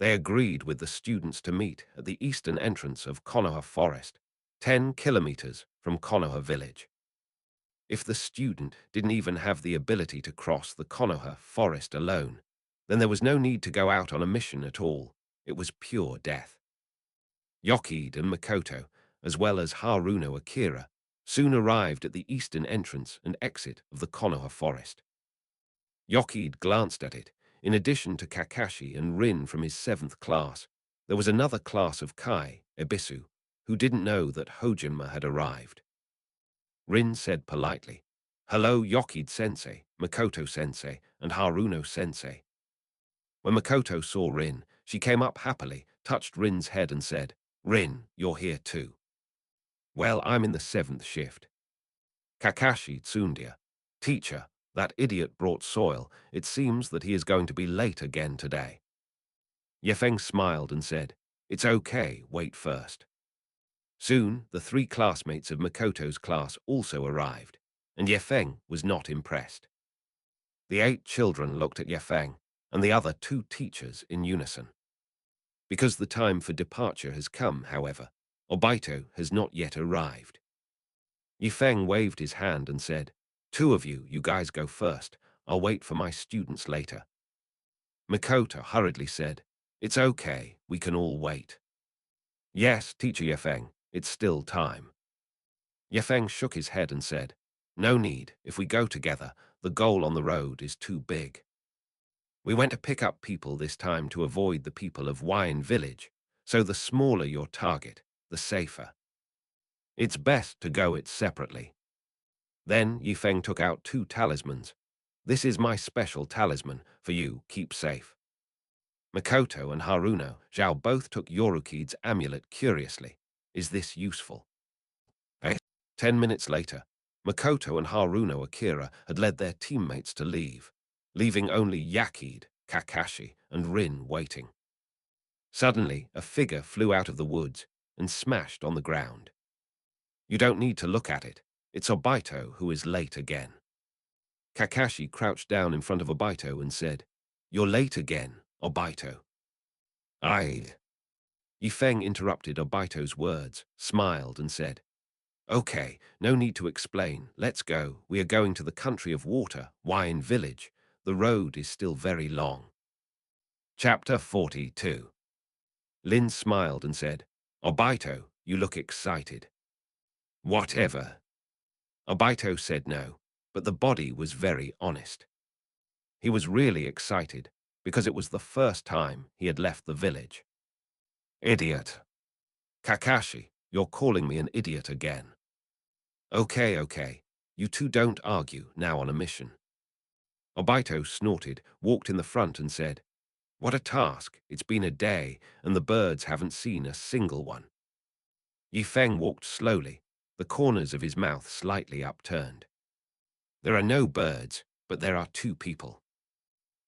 They agreed with the students to meet at the eastern entrance of Konoha Forest, 10 kilometers from Konoha village. If the student didn't even have the ability to cross the Konoha Forest alone, then there was no need to go out on a mission at all. It was pure death. Yokid and Makoto, as well as Haruno Akira, soon arrived at the eastern entrance and exit of the Konoha Forest. Yokid glanced at it. In addition to Kakashi and Rin from his 7th class, there was another class of Kai, Ebisu, who didn't know that Hojinma had arrived. Rin said politely, Hello Yokid-sensei, Makoto-sensei, and Haruno-sensei. When Makoto saw Rin, she came up happily, touched Rin's head and said, Rin, you're here too. Well, I'm in the 7th shift. Kakashi Tsundia. Teacher, that idiot brought soil. It seems that he is going to be late again today. Yefeng smiled and said, It's okay, wait first. Soon, the 3 classmates of Makoto's class also arrived. and Ye Feng was not impressed. The 8 children looked at Ye Feng and the other 2 teachers in unison. Because the time for departure has come, however, Obito has not yet arrived. Ye Feng waved his hand and said, "2 of you, you guys go first. I'll wait for my students later." Makoto hurriedly said, "It's okay, we can all wait." "Yes, Teacher Ye Feng, it's still time." Ye Feng shook his head and said, "No need, if we go together, the goal on the road is too big. We went to pick up people this time to avoid the people of Wine Village, so the smaller your target, the safer. It's best to go it separately." Then Ye Feng took out 2 talismans. "This is my special talisman, for you, keep safe." Makoto and Haruno Zhao both took Yoruki's amulet curiously. "Is this useful?" Eh? 10 minutes later, Makoto and Haruno Akira had led their teammates to leave, leaving only Yakid, Kakashi, and Rin waiting. Suddenly, a figure flew out of the woods and smashed on the ground. You don't need to look at it. It's Obito who is late again. Kakashi crouched down in front of Obito and said, "You're late again, Obito." "Aye." Yifeng interrupted Obito's words, smiled, and said, "Okay, no need to explain. Let's go. We are going to the country of water, Wine Village. The road is still very long." Chapter 42. Lin smiled and said, "Obito, you look excited." "Whatever." Obito said no, but the body was very honest. He was really excited because it was the first time he had left the village. "Idiot." "Kakashi, you're calling me an idiot again." Okay. You two don't argue, now on a mission." Obito snorted, walked in the front and said, "What a task. It's been a day, and the birds haven't seen a single one." Yifeng walked slowly, the corners of his mouth slightly upturned. "There are no birds, but there are 2 people.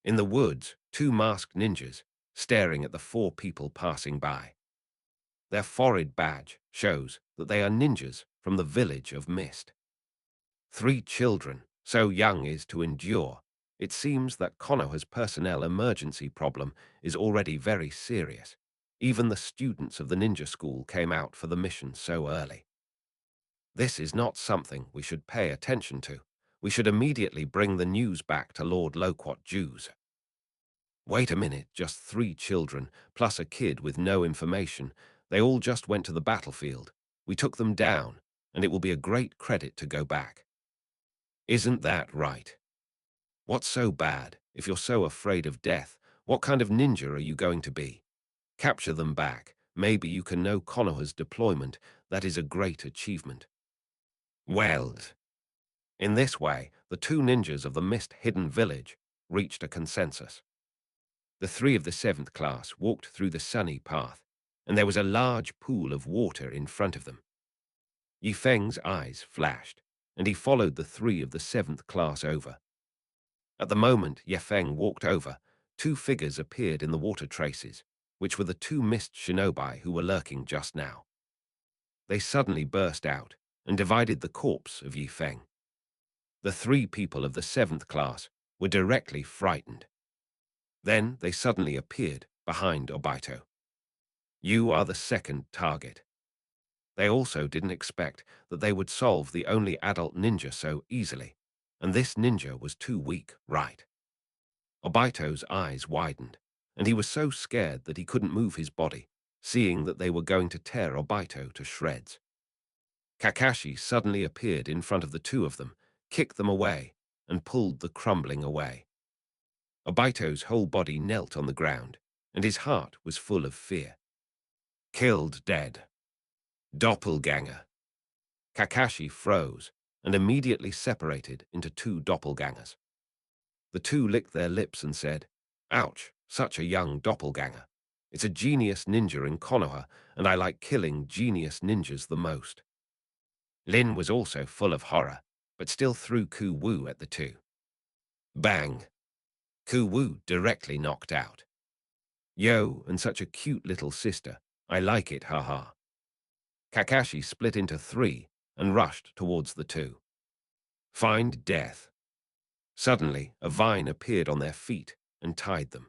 In the woods, 2 masked ninjas, staring at the 4 people passing by. Their forehead badge shows that they are ninjas from the village of Mist. 3 children, so young is to endure. It seems that Konoha's personnel emergency problem is already very serious. Even the students of the ninja school came out for the mission so early. This is not something we should pay attention to. We should immediately bring the news back to Lord Loquat Jews." "Wait a minute, just 3 children, plus a kid with no information. They all just went to the battlefield. We took them down, and it will be a great credit to go back." "Isn't that right? What's so bad? If you're so afraid of death, what kind of ninja are you going to be? Capture them back. Maybe you can know Konoha's deployment. That is a great achievement." Well, in this way, the 2 ninjas of the Mist-hidden village reached a consensus. The 3 of the 7th class walked through the sunny path, and there was a large pool of water in front of them. Yifeng's eyes flashed, and he followed the 3 of the 7th class over. At the moment Yifeng walked over, 2 figures appeared in the water traces, which were the 2 Mist shinobi who were lurking just now. They suddenly burst out and divided the corpse of Yifeng. The 3 people of the 7th class were directly frightened. Then they suddenly appeared behind Obito. "You are the second target." They also didn't expect that they would solve the only adult ninja so easily, and this ninja was too weak, right? Obito's eyes widened, and he was so scared that he couldn't move his body, seeing that they were going to tear Obito to shreds. Kakashi suddenly appeared in front of the 2 of them, kicked them away, and pulled the crumbling away. Obito's whole body knelt on the ground, and his heart was full of fear. "Killed dead. Doppelganger." Kakashi froze and immediately separated into 2 doppelgangers. The 2 licked their lips and said, "Ouch, such a young doppelganger. It's a genius ninja in Konoha, and I like killing genius ninjas the most." Lin was also full of horror, but still threw Ku-Wu at the 2. Bang! Ku-Wu directly knocked out. "Yo, and such a cute little sister. I like it, haha." Kakashi split into 3 and rushed towards the 2. Find death. Suddenly, a vine appeared on their feet and tied them.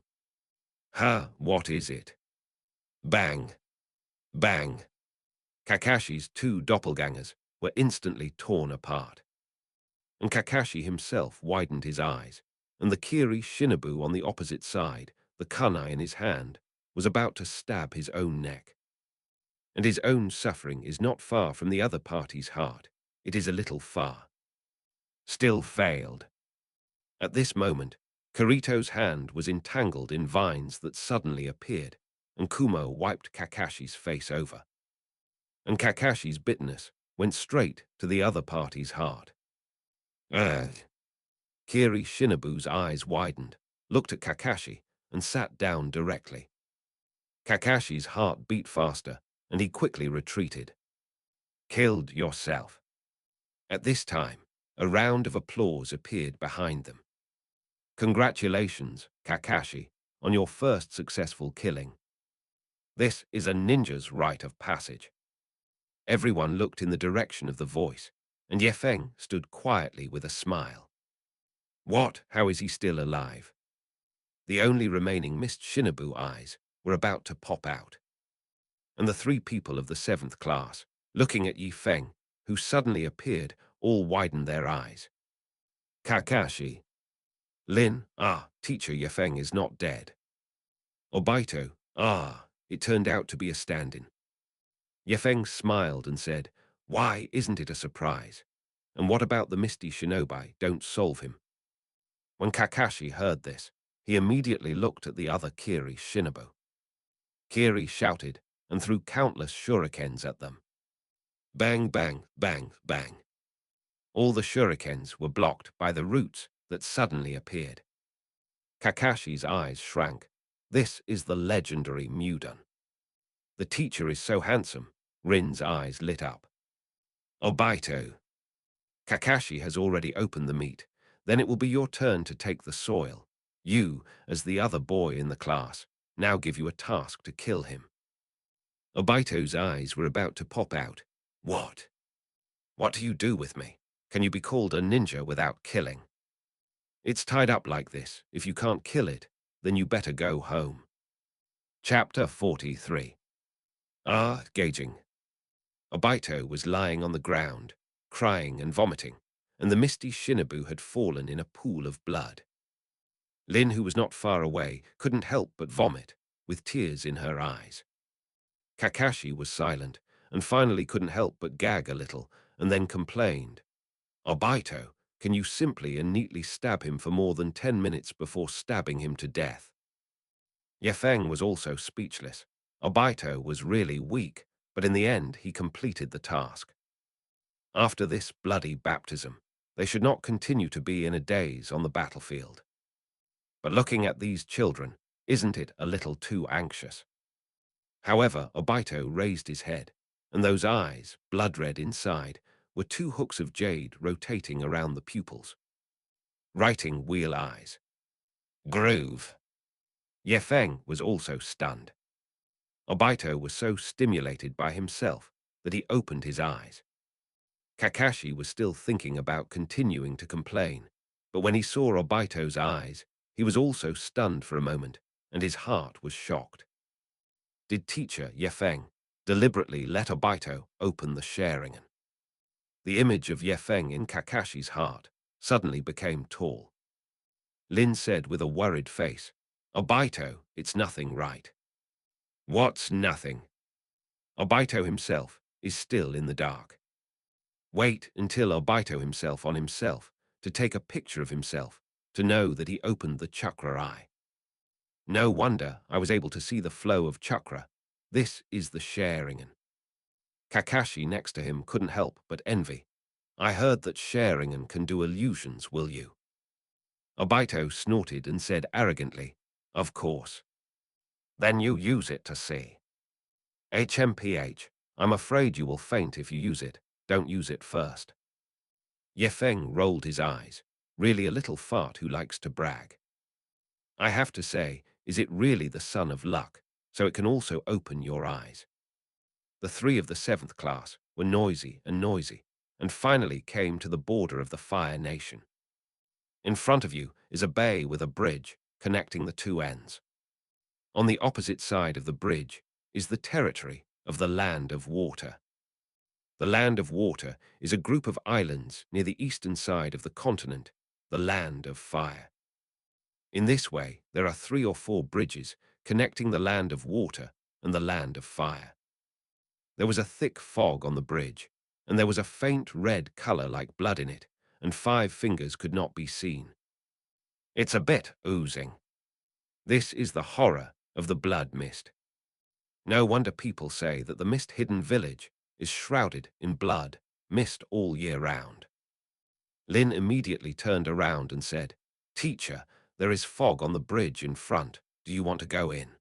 Ha, what is it? Bang! Bang! Kakashi's two doppelgangers were instantly torn apart. And Kakashi himself widened his eyes, and the Kiri Shinobu on the opposite side, the kunai in his hand, was about to stab his own neck. And his own suffering is not far from the other party's heart. It is a little far. Still failed. At this moment, Kirito's hand was entangled in vines that suddenly appeared, and Kumo wiped Kakashi's face over. And Kakashi's bitterness went straight to the other party's heart. Ugh. Kiri Shinobu's eyes widened, looked at Kakashi, and sat down directly. Kakashi's heart beat faster, and he quickly retreated. Killed yourself. At this time, a round of applause appeared behind them. Congratulations, Kakashi, on your first successful killing. This is a ninja's rite of passage. Everyone looked in the direction of the voice, and Yefeng stood quietly with a smile. What? How is he still alive? The only remaining Mist Shinobu eyes were about to pop out. And the three people of the 7th class, looking at Yifeng, who suddenly appeared, all widened their eyes. Kakashi. Lin, teacher Yefeng is not dead. Obito, it turned out to be a stand-in. Yefeng smiled and said, why isn't it a surprise? And what about the Misty Shinobi? Don't solve him. When Kakashi heard this, he immediately looked at the other Kiri Shinobu. Kiri shouted and threw countless shurikens at them. Bang, bang, bang, bang. All the shurikens were blocked by the roots that suddenly appeared. Kakashi's eyes shrank. This is the legendary Mudon. The teacher is so handsome. Rin's eyes lit up. Obito. Kakashi has already opened the meat. Then it will be your turn to take the soil. You, as the other boy in the class, now give you a task to kill him. Obito's eyes were about to pop out. What? What do you do with me? Can you be called a ninja without killing? It's tied up like this. If you can't kill it, then you better go home. Chapter 43. Gauging. Obito was lying on the ground, crying and vomiting, and the Misty Shinobu had fallen in a pool of blood. Lin, who was not far away, couldn't help but vomit, with tears in her eyes. Kakashi was silent, and finally couldn't help but gag a little, and then complained. Obito, can you simply and neatly stab him for more than 10 minutes before stabbing him to death? Yefeng was also speechless. Obito was really weak, but in the end he completed the task. After this bloody baptism, they should not continue to be in a daze on the battlefield. But looking at these children, isn't it a little too anxious? However, Obito raised his head, and those eyes, blood-red inside, were two hooks of jade rotating around the pupils. Writing wheel eyes. Groove. Yefeng was also stunned. Obito was so stimulated by himself that he opened his eyes. Kakashi was still thinking about continuing to complain, but when he saw Obito's eyes, he was also stunned for a moment, and his heart was shocked. Did teacher Yefeng deliberately let Obito open the Sharingan? The image of Yefeng in Kakashi's heart suddenly became tall. Lin said with a worried face, Obito, it's nothing, right? What's nothing? Obito himself is still in the dark. Wait until Obito himself on himself to take a picture of himself to know that he opened the chakra eye. No wonder I was able to see the flow of chakra. This is the Sharingan. Kakashi next to him couldn't help but envy. I heard that Sharingan can do illusions, will you? Obito snorted and said arrogantly, of course. Then you use it to see. HMPH, I'm afraid you will faint if you use it. Don't use it first. Yefeng rolled his eyes, really a little fart who likes to brag. I have to say, is it really the son of luck, so it can also open your eyes? The three of the 7th class were noisy and noisy, and finally came to the border of the Fire Nation. In front of you is a bay with a bridge connecting the two ends. On the opposite side of the bridge is the territory of the Land of Water. The Land of Water is a group of islands near the eastern side of the continent, the Land of Fire. In this way, there are 3 or 4 bridges connecting the Land of Water and the Land of Fire. There was a thick fog on the bridge, and there was a faint red color like blood in it, and 5 fingers could not be seen. It's a bit oozing. This is the horror of the blood mist. No wonder people say that the mist-hidden village is shrouded in blood, mist all year round. Lin immediately turned around and said, "Teacher, there is fog on the bridge in front. Do you want to go in?"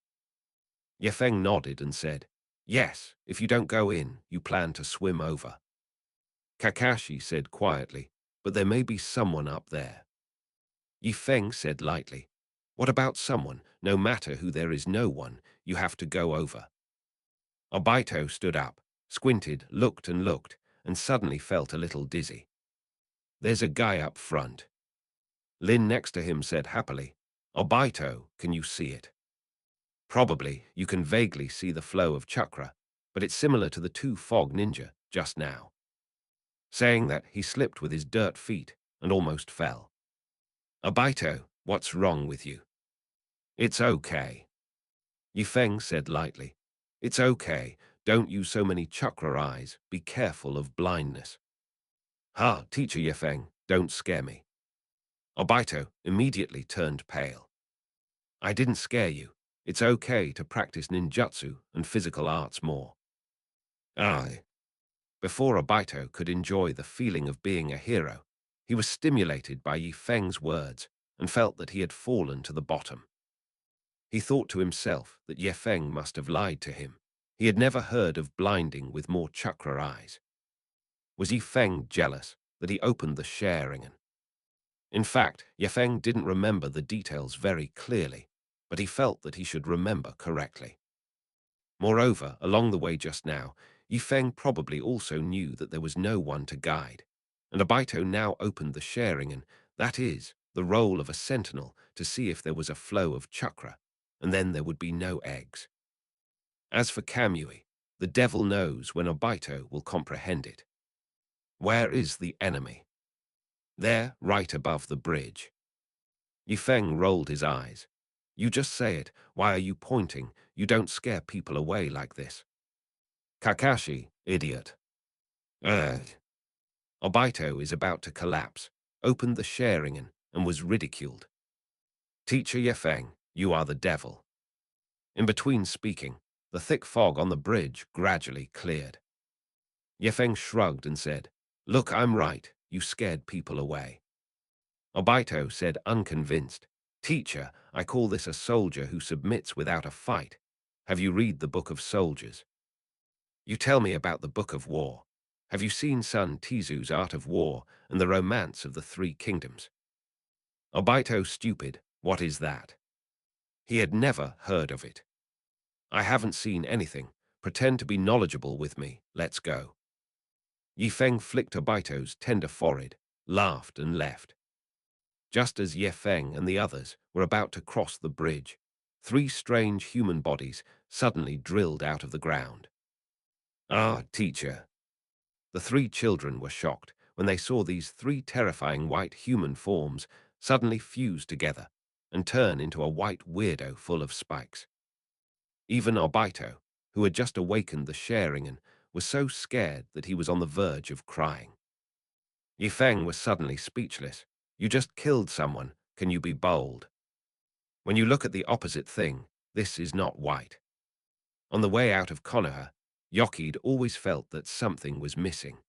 Yefeng nodded and said, "Yes, if you don't go in, you plan to swim over." Kakashi said quietly, "But there may be someone up there." Yifeng said lightly, "What about someone? No matter who, there is no one. You have to go over." Obito stood up, squinted, looked, and suddenly felt a little dizzy. "There's a guy up front." Lin next to him said happily, "Obito, can you see it?" "Probably, you can vaguely see the flow of chakra, but it's similar to the 2 fog ninja just now." Saying that, he slipped with his dirt feet and almost fell. "Obito, what's wrong with you?" "It's okay." Yifeng said lightly, "It's okay. Don't use so many chakra eyes. Be careful of blindness." "Ha, Teacher Yifeng, don't scare me." Obito immediately turned pale. "I didn't scare you. It's okay to practice ninjutsu and physical arts more." "Aye." Before Obito could enjoy the feeling of being a hero, he was stimulated by Yifeng's words and felt that he had fallen to the bottom. He thought to himself that Yifeng must have lied to him. He had never heard of blinding with more chakra eyes. Was Yifeng jealous that he opened the Sharingan? In fact, Yifeng didn't remember the details very clearly, but he felt that he should remember correctly. Moreover, along the way just now, Yifeng probably also knew that there was no one to guide, and Obito now opened the Sharingan, that is, the role of a sentinel, to see if there was a flow of chakra, and then there would be no eggs. As for Kamui, the devil knows when Obito will comprehend it. Where is the enemy? There, right above the bridge. Yifeng rolled his eyes. "You just say it. Why are you pointing? You don't scare people away like this." "Kakashi, idiot." Ugh. Obito is about to collapse, opened the Sharingan, and was ridiculed. "Teacher Yefeng, you are the devil." In between speaking, the thick fog on the bridge gradually cleared. Yefeng shrugged and said, "Look, I'm right. You scared people away." Obito said unconvinced, "Teacher, I call this a soldier who submits without a fight. Have you read the Book of Soldiers?" "You tell me about the Book of War. Have you seen Sun Tzu's Art of War and the Romance of the Three Kingdoms?" Obito stupid, what is that? He had never heard of it. "I haven't seen anything. Pretend to be knowledgeable with me. Let's go." Yifeng flicked Obito's tender forehead, laughed and left. Just as Yefeng and the others were about to cross the bridge, 3 strange human bodies suddenly drilled out of the ground. "Ah, teacher." The 3 children were shocked when they saw these 3 terrifying white human forms suddenly fuse together and turn into a white weirdo full of spikes. Even Obito, who had just awakened the Sharingan, was so scared that he was on the verge of crying. Yifeng was suddenly speechless. "You just killed someone. Can you be bold? When you look at the opposite thing, this is not white." On the way out of Konoha, Yoki'd always felt that something was missing.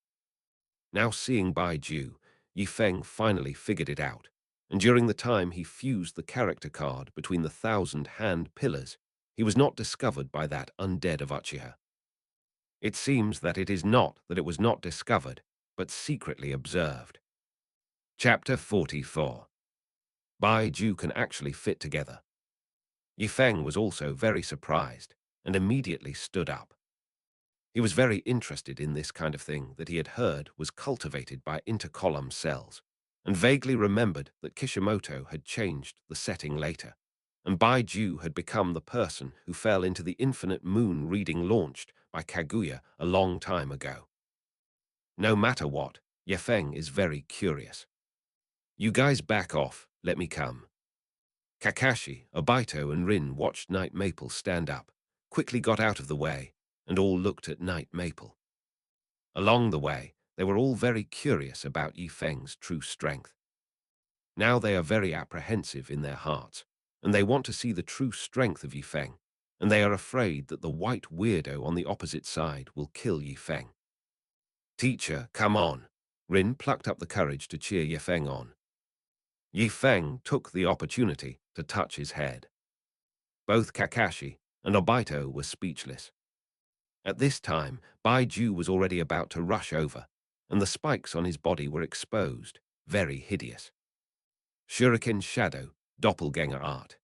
Now seeing Baiju, Yifeng finally figured it out, and during the time he fused the character card between the 1,000-hand pillars, he was not discovered by that undead of Uchiha. It seems that it is not that it was not discovered, but secretly observed. Chapter 44. Baiju can actually fit together. Yifeng was also very surprised and immediately stood up. He was very interested in this kind of thing that he had heard was cultivated by intercolumn cells, and vaguely remembered that Kishimoto had changed the setting later, and Baiju had become the person who fell into the infinite moon reading launched by Kaguya a long time ago. No matter what, Yefeng is very curious. You guys back off, let me come. Kakashi, Obito, and Rin watched Night Maple stand up, quickly got out of the way, and all looked at Night Maple. Along the way, they were all very curious about Yifeng's true strength. Now they are very apprehensive in their hearts, and they want to see the true strength of Yifeng, and they are afraid that the white weirdo on the opposite side will kill Yifeng. Teacher, come on. Rin plucked up the courage to cheer Yifeng on. Yifeng took the opportunity to touch his head. Both Kakashi and Obito were speechless. At this time, Baiju was already about to rush over, and the spikes on his body were exposed, very hideous. Shuriken Shadow, Doppelganger Art.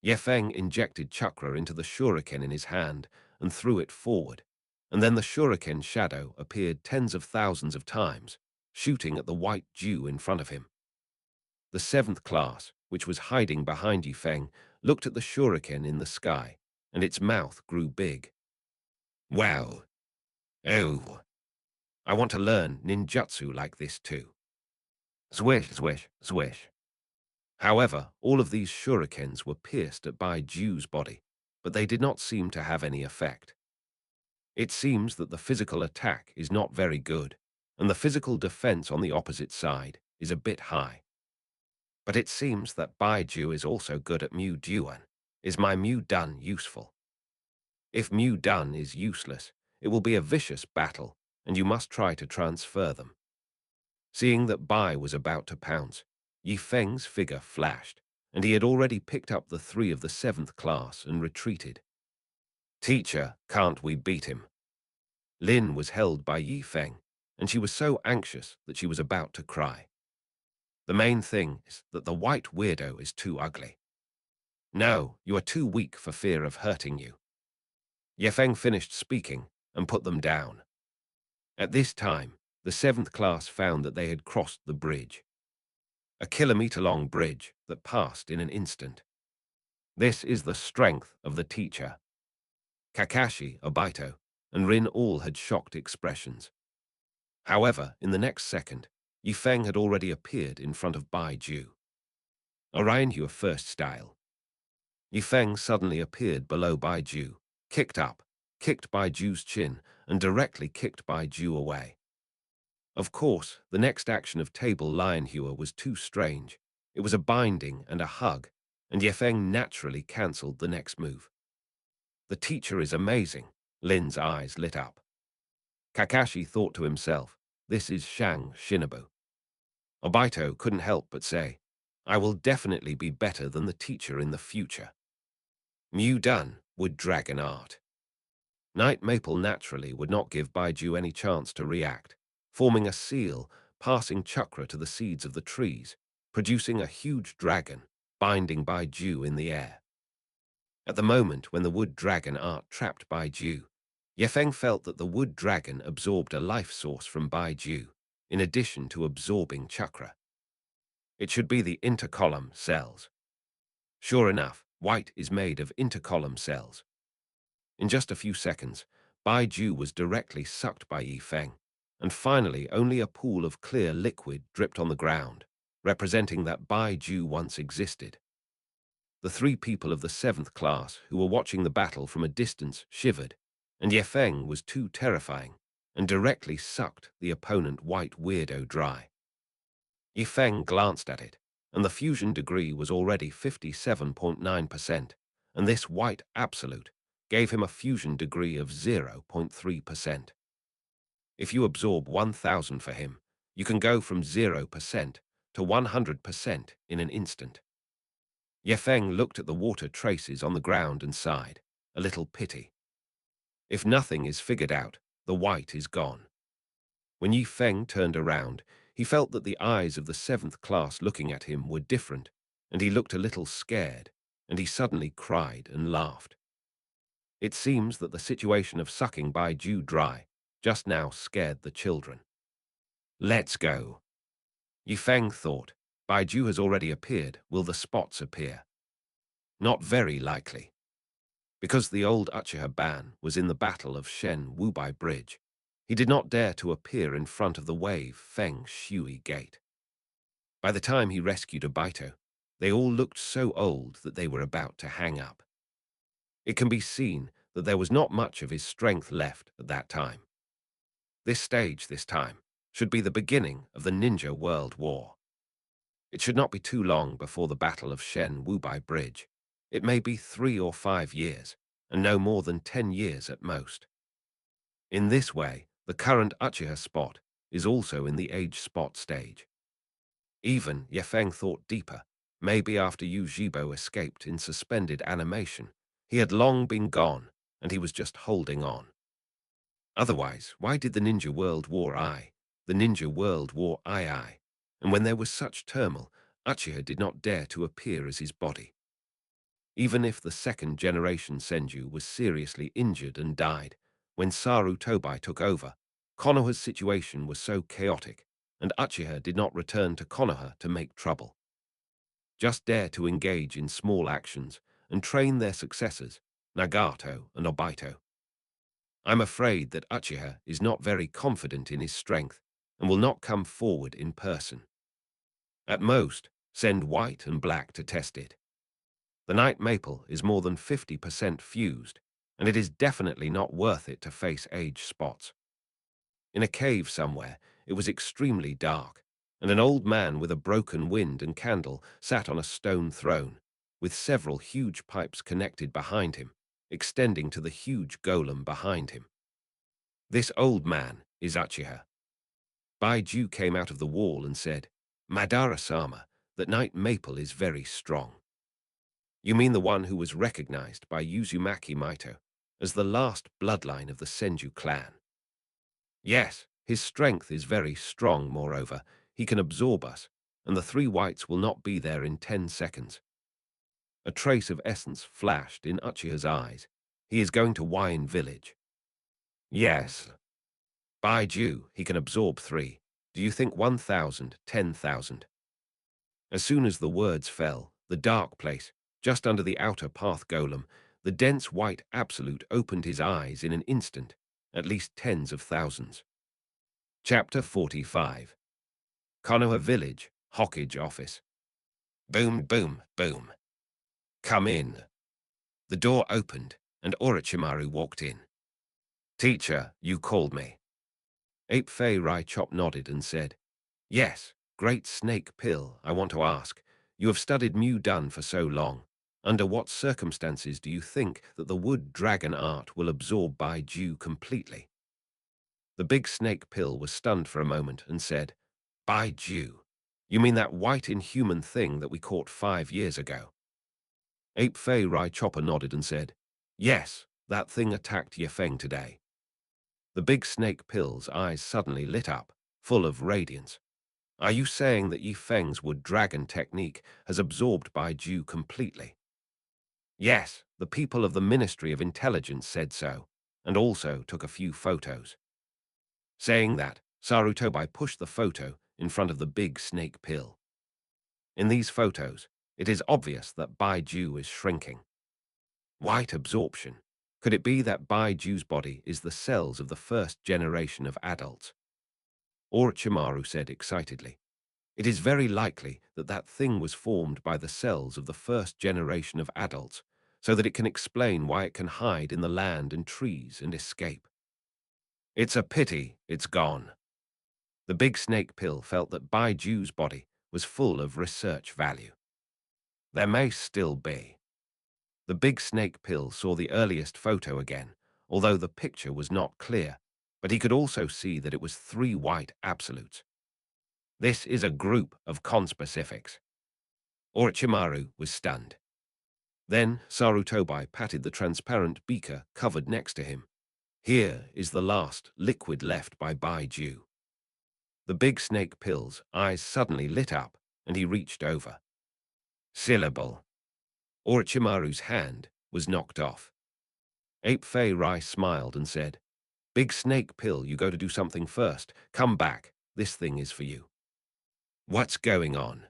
Yefeng injected chakra into the shuriken in his hand and threw it forward, and then the shuriken shadow appeared tens of thousands of times, shooting at the white Jew in front of him. The seventh class, which was hiding behind Yifeng, looked at the shuriken in the sky, and its mouth grew big. Wow. Oh. I want to learn ninjutsu like this too. Swish, swish, swish. However, all of these shurikens were pierced at Baiju's body, but they did not seem to have any effect. It seems that the physical attack is not very good, and the physical defense on the opposite side is a bit high. But it seems that Baiju is also good at Mu Duan. Is my Mu Dun useful? If Mu Dun is useless, it will be a vicious battle, and you must try to transfer them. Seeing that Bai was about to pounce, Yifeng's figure flashed, and he had already picked up the three of the seventh class and retreated. Teacher, can't we beat him? Lin was held by Yifeng, and she was so anxious that she was about to cry. The main thing is that the white weirdo is too ugly. No, you are too weak for fear of hurting you. Yefeng finished speaking and put them down. At this time, the seventh class found that they had crossed the bridge. A kilometer-long bridge that passed in an instant. This is the strength of the teacher. Kakashi, Obito, and Rin all had shocked expressions. However, in the next second, Yifeng had already appeared in front of Baiju. Orion, your first style. Yifeng suddenly appeared below Baiju, kicked up, kicked Baiju's chin, and directly kicked Baiju away. Of course, the next action of Table Lion Hewer was too strange. It was a binding and a hug, and Yefeng naturally cancelled the next move. The teacher is amazing. Lin's eyes lit up. Kakashi thought to himself, this is Shang Shinobu. Obito couldn't help but say, I will definitely be better than the teacher in the future. Mu Dun, Wood Dragon Art. Night Maple naturally would not give Baiju any chance to react, forming a seal, passing chakra to the seeds of the trees, producing a huge dragon, binding Baiju in the air. At the moment when the wood dragon art trapped Baiju, Yefeng felt that the wood dragon absorbed a life source from Baiju, in addition to absorbing chakra. It should be the intercolumn cells. Sure enough, white is made of intercolumn cells. In just a few seconds, Baiju was directly sucked by Yifeng, and finally only a pool of clear liquid dripped on the ground, representing that Baiju once existed. The three people of the seventh class who were watching the battle from a distance shivered, and Yefeng was too terrifying, and directly sucked the opponent white weirdo dry. Yifeng glanced at it, and the fusion degree was already 57.9%, and this white absolute gave him a fusion degree of 0.3%. If you absorb 1,000 for him, you can go from 0% to 100% in an instant. Yefeng looked at the water traces on the ground and sighed, a little pity. If nothing is figured out, the white is gone. When Yifeng turned around, he felt that the eyes of the seventh class looking at him were different, and he looked a little scared, and he suddenly cried and laughed. It seems that the situation of sucking Baiju dry just now scared the children. Let's go. Yifeng thought, Baiju has already appeared, will the spots appear? Not very likely. Because the old Uchiha Ban was in the Battle of Shen Wubai Bridge, he did not dare to appear in front of the Wave Feng Shui Gate. By the time he rescued Obito, they all looked so old that they were about to hang up. It can be seen that there was not much of his strength left at that time. This stage, this time, should be the beginning of the Ninja World War. It should not be too long before the Battle of Shen Wubai Bridge. It may be 3 or 5 years, and no more than 10 years at most. In this way, the current Uchiha spot is also in the age spot stage. Even Yefeng thought deeper. Maybe after Yu Jibo escaped in suspended animation, he had long been gone, and he was just holding on. Otherwise, why did the Ninja World War the Ninja World War II, and when there was such turmoil, Uchiha did not dare to appear as his body? Even if the second-generation Senju was seriously injured and died, when Saru Tobai took over, Konoha's situation was so chaotic, and Uchiha did not return to Konoha to make trouble. Just dare to engage in small actions and train their successors, Nagato and Obito. I'm afraid that Uchiha is not very confident in his strength and will not come forward in person. At most, send White and Black to test it. The Night Maple is more than 50% fused, and it is definitely not worth it to face age spots. In a cave somewhere, it was extremely dark, and an old man with a broken wind and candle sat on a stone throne, with several huge pipes connected behind him, extending to the huge golem behind him. This old man is Uchiha. Baiju came out of the wall and said, Madara-sama, that Night Maple is very strong. You mean the one who was recognized by Uzumaki Maito as the last bloodline of the Senju clan? Yes, his strength is very strong, moreover, he can absorb us, and the 3 whites will not be there in 10 seconds. A trace of essence flashed in Uchiha's eyes. He is going to Wine Village. Yes. Baiju, he can absorb 3. Do you think 1,000, 10,000? As soon as the words fell, the dark place, just under the outer path golem, the dense white absolute opened his eyes in an instant, at least tens of thousands. Chapter 45. Konoha Village, Hokage Office. Boom, boom, boom. Come in. The door opened, and Orochimaru walked in. Teacher, you called me. Ape Fei Rai Chop nodded and said, Yes, Great Snake Pill, I want to ask. You have studied Mu Dun for so long. Under what circumstances do you think that the wood dragon art will absorb Baiju completely? The big snake pill was stunned for a moment and said, Baiju? You mean that white inhuman thing that we caught 5 years ago? Ape Fei Rai Chopper nodded and said, Yes, that thing attacked Yefeng today. The big snake pill's eyes suddenly lit up, full of radiance. Are you saying that Yifeng's wood dragon technique has absorbed Baiju completely? Yes, the people of the Ministry of Intelligence said so, and also took a few photos. Saying that, Sarutobi pushed the photo in front of the big snake pill. In these photos, it is obvious that Baiju is shrinking. White absorption. Could it be that Baiju's body is the cells of the first generation of adults? Orochimaru said excitedly. It is very likely that that thing was formed by the cells of the first generation of adults, so that it can explain why it can hide in the land and trees and escape. It's a pity it's gone. The big snake pill felt that Baiju's body was full of research value. There may still be. The big snake pill saw the earliest photo again, although the picture was not clear, but he could also see that it was 3 white absolutes. This is a group of conspecifics. Orochimaru was stunned. Then Sarutobi patted the transparent beaker covered next to him. Here is the last liquid left by Baiju. The big snake pill's eyes suddenly lit up, and he reached over. Syllable. Orochimaru's hand was knocked off. Ape Fei Rai smiled and said, "Big snake pill, you go to do something first. Come back. This thing is for you." "What's going on?"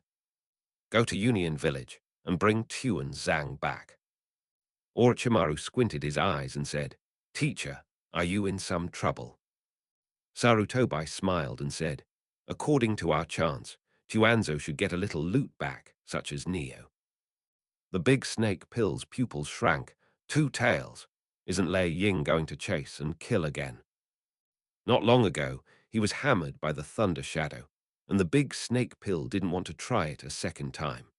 "Go to Union Village and bring Tuan Zhang back." Orochimaru squinted his eyes and said, "Teacher, are you in some trouble?" Sarutobi smiled and said, "According to our chants, Tuanzo should get a little loot back, such as Neo." The big snake pill's pupils shrank. Two tails. Isn't Lei Ying going to chase and kill again? Not long ago, he was hammered by the thunder shadow, and the big snake pill didn't want to try it a second time.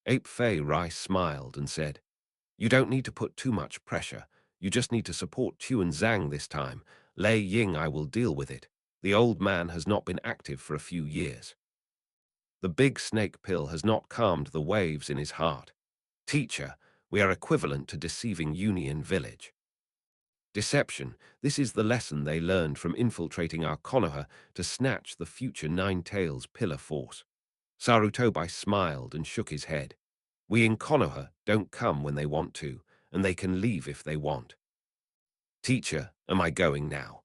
Ape Fei Rai smiled and said, "You don't need to put too much pressure. You just need to support Tuan Zhang this time. Lei Ying, I will deal with it. The old man has not been active for a few years." The big snake pill has not calmed the waves in his heart. "Teacher, we are equivalent to deceiving Union Village." Deception, this is the lesson they learned from infiltrating our Konoha to snatch the future Nine Tails pillar force. Sarutobi smiled and shook his head. "We in Konoha don't come when they want to, and they can leave if they want." "Teacher, am I going now?"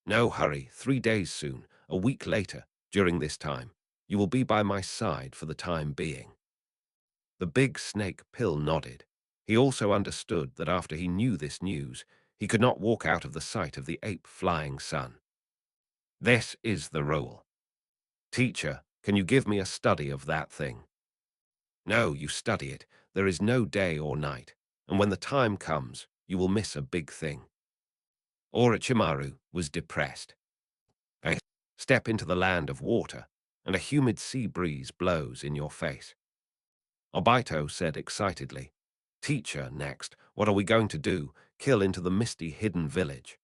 "No hurry, 3 days soon, a week later, during this time. You will be by my side for the time being." The big snake pill nodded. He also understood that after he knew this news, he could not walk out of the sight of the ape flying sun. "This is the rule. Teacher, can you give me a study of that thing?" "No, you study it. There is no day or night, and when the time comes, you will miss a big thing." Orochimaru was depressed. "I step into the land of water, and a humid sea breeze blows in your face." Obito said excitedly, "Teacher, next, what are we going to do? Kill into the misty hidden village?"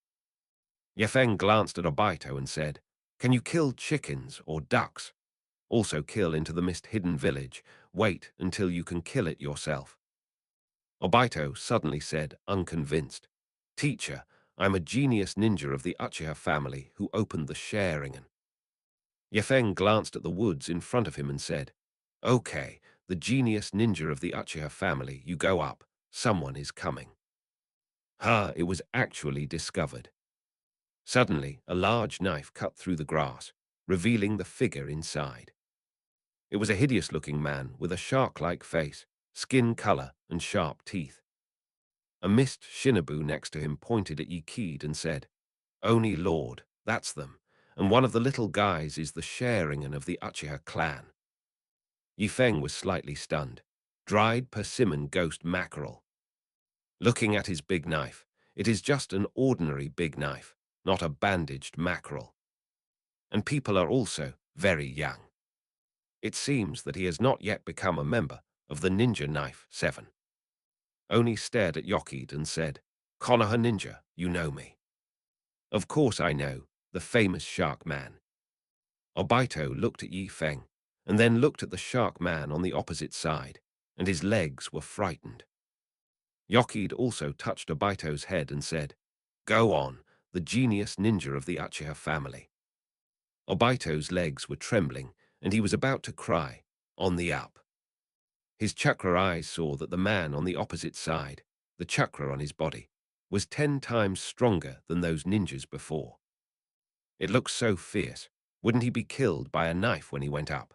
Yefeng glanced at Obito and said, "Can you kill chickens or ducks? Also kill into the mist hidden village. Wait until you can kill it yourself." Obito suddenly said, unconvinced, "Teacher, I'm a genius ninja of the Uchiha family who opened the Sharingan." Yefeng glanced at the woods in front of him and said, "Okay, the genius ninja of the Uchiha family, you go up. Someone is coming." It was actually discovered. Suddenly, a large knife cut through the grass, revealing the figure inside. It was a hideous-looking man with a shark-like face, skin color, and sharp teeth. A mist shinobu next to him pointed at Yikid and said, "Oni Lord, that's them, and one of the little guys is the Sharingan of the Uchiha clan." Yifeng was slightly stunned. Dried persimmon ghost mackerel. Looking at his big knife, it is just an ordinary big knife, not a bandaged mackerel. And people are also very young. It seems that he has not yet become a member of the Ninja Knife 7. Oni stared at Yokid and said, "Konoha Ninja, you know me." "Of course I know, the famous Shark Man." Obito looked at Yi Feng, and then looked at the Shark Man on the opposite side, and his legs were frightened. Yokid also touched Obito's head and said, "Go on, the genius ninja of the Uchiha family." Obito's legs were trembling, and he was about to cry, "On the up." His chakra eyes saw that the man on the opposite side, the chakra on his body, was 10 times stronger than those ninjas before. It looked so fierce. Wouldn't he be killed by a knife when he went up?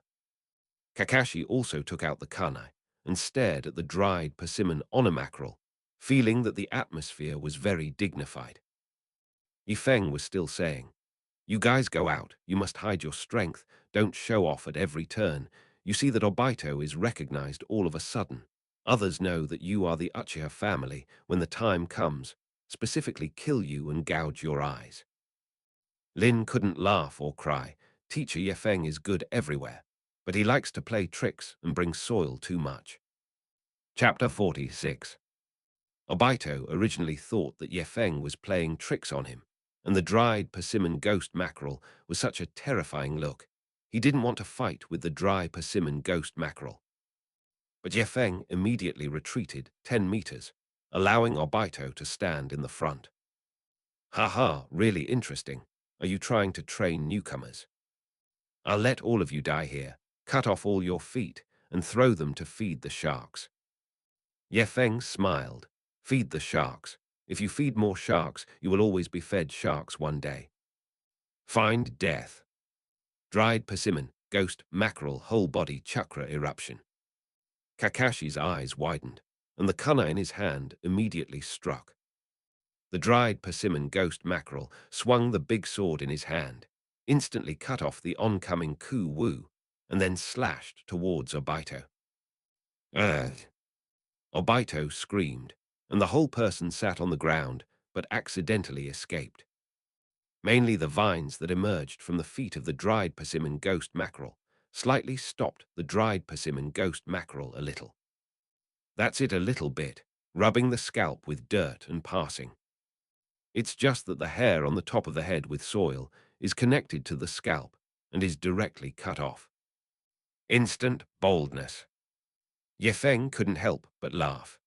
Kakashi also took out the kunai and stared at the dried persimmon mackerel, feeling that the atmosphere was very dignified. Yifeng was still saying, "You guys go out, you must hide your strength, don't show off at every turn. You see that Obito is recognized all of a sudden. Others know that you are the Uchiha family when the time comes, specifically kill you and gouge your eyes." Lin couldn't laugh or cry. Teacher Yefeng is good everywhere, but he likes to play tricks and bring soil too much. Chapter 46. Obito originally thought that Yefeng was playing tricks on him, and the dried persimmon ghost mackerel was such a terrifying look. He didn't want to fight with the dry persimmon ghost mackerel. But Yefeng immediately retreated 10 meters, allowing Obito to stand in the front. "Haha, really interesting. Are you trying to train newcomers? I'll let all of you die here, cut off all your feet, and throw them to feed the sharks." Yefeng smiled. "Feed the sharks. If you feed more sharks, you will always be fed sharks one day. Find death. Dried persimmon, ghost mackerel, whole body chakra eruption. Kakashi's eyes widened, and the kunai in his hand immediately struck. The dried persimmon ghost mackerel swung the big sword in his hand, instantly cut off the oncoming ku-wu, and then slashed towards Obito. Ugh! Obito screamed, and the whole person sat on the ground, but accidentally escaped. Mainly the vines that emerged from the feet of the dried persimmon ghost mackerel slightly stopped the dried persimmon ghost mackerel a little. That's it, a little bit, rubbing the scalp with dirt and passing. It's just that the hair on the top of the head with soil is connected to the scalp and is directly cut off. Instant boldness. Yefeng couldn't help but laugh.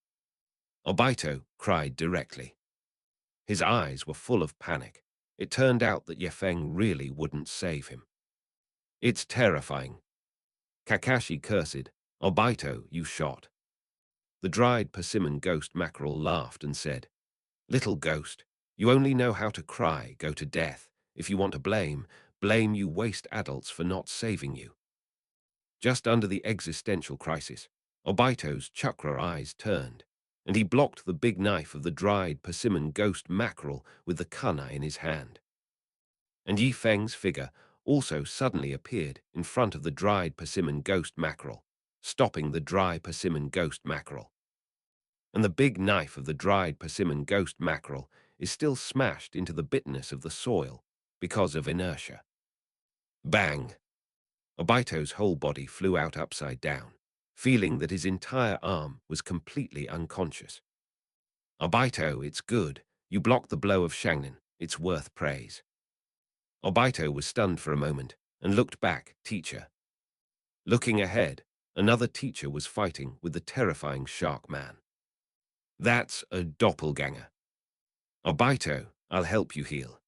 Obito cried directly. His eyes were full of panic. It turned out that Yefeng really wouldn't save him. It's terrifying. Kakashi cursed. Obito, you shot. The dried persimmon ghost mackerel laughed and said, Little ghost, you only know how to cry, go to death. If you want to blame, blame you waste adults for not saving you. Just under the existential crisis, Obito's chakra eyes turned, and he blocked the big knife of the dried persimmon ghost mackerel with the kunai in his hand. And Yi Feng's figure also suddenly appeared in front of the dried persimmon ghost mackerel, stopping the dry persimmon ghost mackerel. And the big knife of the dried persimmon ghost mackerel is still smashed into the bitterness of the soil because of inertia. Bang! Obito's whole body flew out upside down, feeling that his entire arm was completely unconscious. Obito, it's good. You blocked the blow of Shangnan. It's worth praise. Obito was stunned for a moment and looked back, teacher. Looking ahead, another teacher was fighting with the terrifying Shark Man. That's a doppelganger. Obito, I'll help you heal.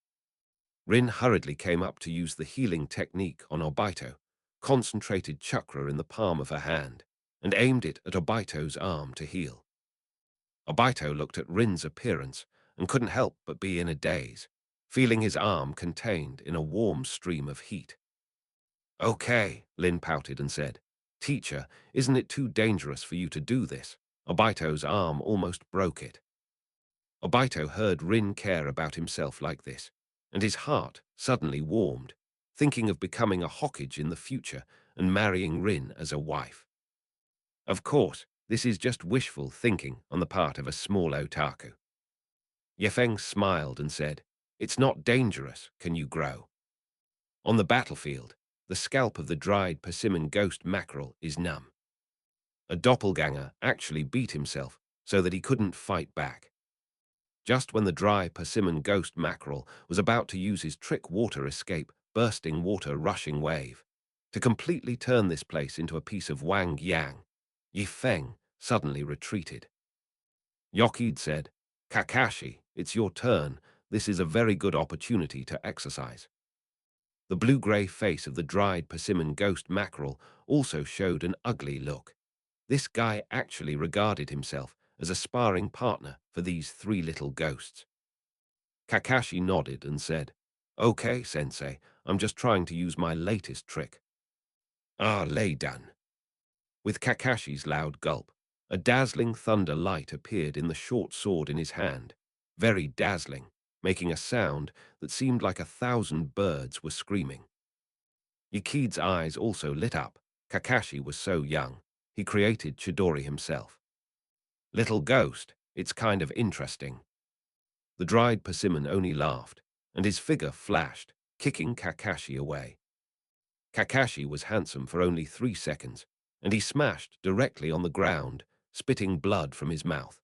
Rin hurriedly came up to use the healing technique on Obito, concentrated chakra in the palm of her hand, and aimed it at Obito's arm to heal. Obito looked at Rin's appearance and couldn't help but be in a daze, feeling his arm contained in a warm stream of heat. Okay, Lin pouted and said, Teacher, isn't it too dangerous for you to do this? Obito's arm almost broke it. Obito heard Rin care about himself like this, and his heart suddenly warmed, thinking of becoming a Hokage in the future and marrying Rin as a wife. Of course, this is just wishful thinking on the part of a small otaku. Yefeng smiled and said, It's not dangerous, can you grow? On the battlefield, the scalp of the dried persimmon ghost mackerel is numb. A doppelganger actually beat himself so that he couldn't fight back. Just when the dry persimmon ghost mackerel was about to use his trick water escape, bursting water rushing wave, to completely turn this place into a piece of Wang Yang, Yi Feng suddenly retreated. Yokid said, Kakashi, it's your turn. This is a very good opportunity to exercise. The blue-gray face of the dried persimmon ghost mackerel also showed an ugly look. This guy actually regarded himself as a sparring partner for these three little ghosts. Kakashi nodded and said, Okay, sensei, I'm just trying to use my latest trick. Ah, lay done. With Kakashi's loud gulp, a dazzling thunder light appeared in the short sword in his hand, very dazzling, making a sound that seemed like 1,000 birds were screaming. Yukid's eyes also lit up. Kakashi was so young, he created Chidori himself. Little ghost, it's kind of interesting. The dried persimmon only laughed, and his figure flashed, kicking Kakashi away. Kakashi was handsome for only 3 seconds, and he smashed directly on the ground, spitting blood from his mouth.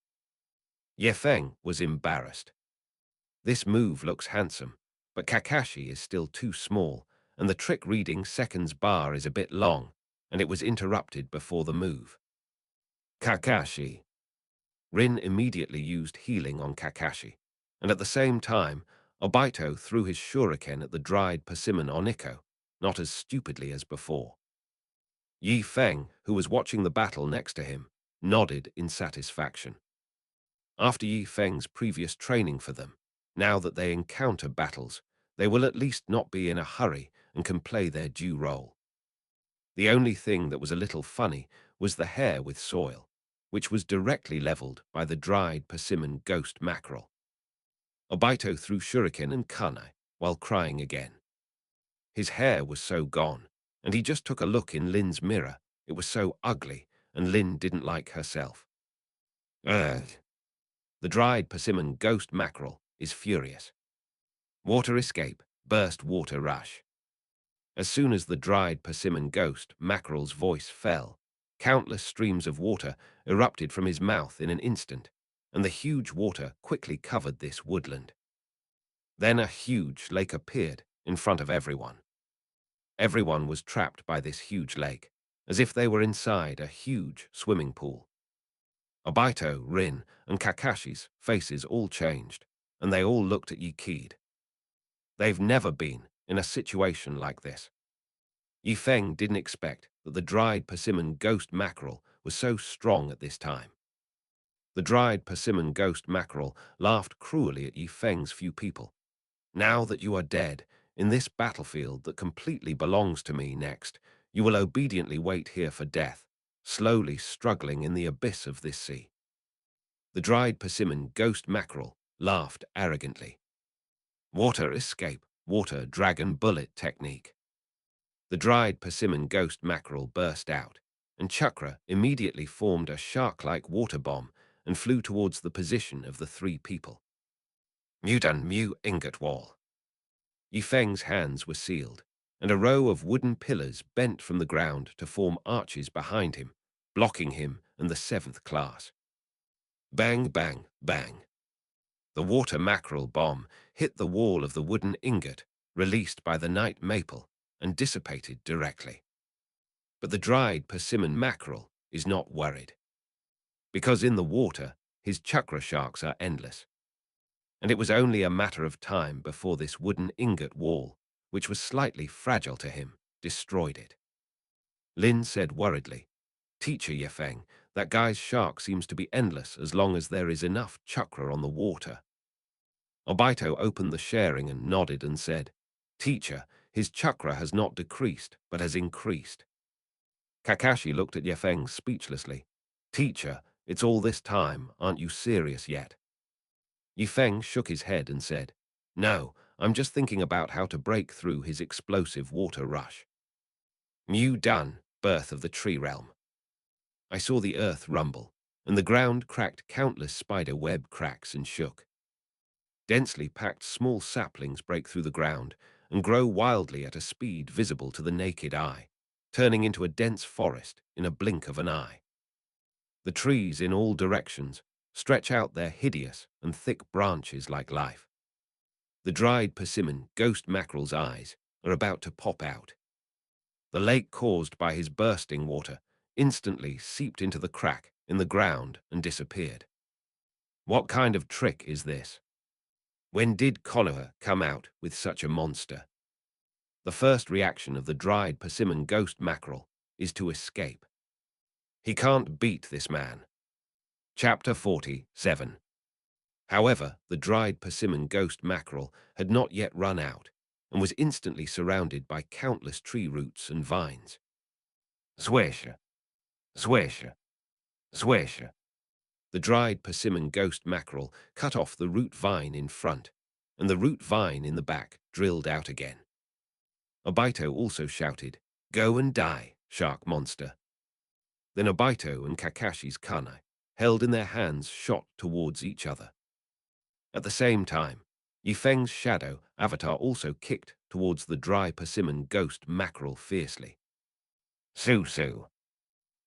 Yefeng was embarrassed. This move looks handsome, but Kakashi is still too small, and the trick reading seconds bar is a bit long, and it was interrupted before the move. Kakashi. Rin immediately used healing on Kakashi, and at the same time, Obito threw his shuriken at the dried persimmon on Ikko, not as stupidly as before. Yi Feng, who was watching the battle next to him, nodded in satisfaction. After Yi Feng's previous training for them, now that they encounter battles, they will at least not be in a hurry and can play their due role. The only thing that was a little funny was the hair with soil, which was directly leveled by the dried persimmon ghost mackerel. Obito threw shuriken and kunai while crying again. His hair was so gone, and he just took a look in Lin's mirror. It was so ugly, and Lin didn't like herself. Ugh. The dried persimmon ghost mackerel is furious. Water escape, burst water rush. As soon as the dried persimmon ghost mackerel's voice fell, countless streams of water erupted from his mouth in an instant, and the huge water quickly covered this woodland. Then a huge lake appeared in front of everyone. Everyone was trapped by this huge lake, as if they were inside a huge swimming pool. Obito, Rin, and Kakashi's faces all changed, and they all looked at Yikide. They've never been in a situation like this. Yi Feng didn't expect that the dried persimmon ghost mackerel was so strong at this time. The dried persimmon ghost mackerel laughed cruelly at Yi Feng's few people. Now that you are dead, in this battlefield that completely belongs to me next, you will obediently wait here for death, slowly struggling in the abyss of this sea. The dried persimmon ghost mackerel laughed arrogantly. Water escape, water dragon bullet technique. The dried persimmon ghost mackerel burst out, and Chakra immediately formed a shark-like water bomb and flew towards the position of the three people. Mudan Mu ingot wall. Yi Feng's hands were sealed, and a row of wooden pillars bent from the ground to form arches behind him, blocking him and the 7th class. Bang, bang, bang. The water mackerel bomb hit the wall of the wooden ingot released by the night maple and dissipated directly. But the dried persimmon mackerel is not worried, because in the water his chakra sharks are endless. And it was only a matter of time before this wooden ingot wall, which was slightly fragile to him, destroyed it. Lin said worriedly, "Teacher Yefeng, that guy's shark seems to be endless as long as there is enough chakra on the water." Obito opened the sharing and nodded and said, "Teacher, his chakra has not decreased, but has increased." Kakashi looked at Yefeng speechlessly. "Teacher, it's all this time, aren't you serious yet?" Yifeng shook his head and said, "No, I'm just thinking about how to break through his explosive water rush." Mu done, birth of the tree realm. I saw the earth rumble, and the ground cracked countless spider web cracks and shook. Densely packed small saplings break through the ground and grow wildly at a speed visible to the naked eye, turning into a dense forest in a blink of an eye. The trees in all directions stretch out their hideous and thick branches like life. The dried persimmon ghost mackerel's eyes are about to pop out. The lake caused by his bursting water instantly seeped into the crack in the ground and disappeared. What kind of trick is this? When did Konoha come out with such a monster? The first reaction of the dried persimmon ghost mackerel is to escape. He can't beat this man. Chapter 47. However, the dried persimmon ghost mackerel had not yet run out and was instantly surrounded by countless tree roots and vines. Swish, swish, swish. The dried persimmon ghost mackerel cut off the root vine in front, and the root vine in the back drilled out again. Obito also shouted, "Go and die, shark monster." Then Obito and Kakashi's kunai, held in their hands, shot towards each other. At the same time, Yifeng's shadow avatar also kicked towards the dry persimmon ghost mackerel fiercely. Su-su.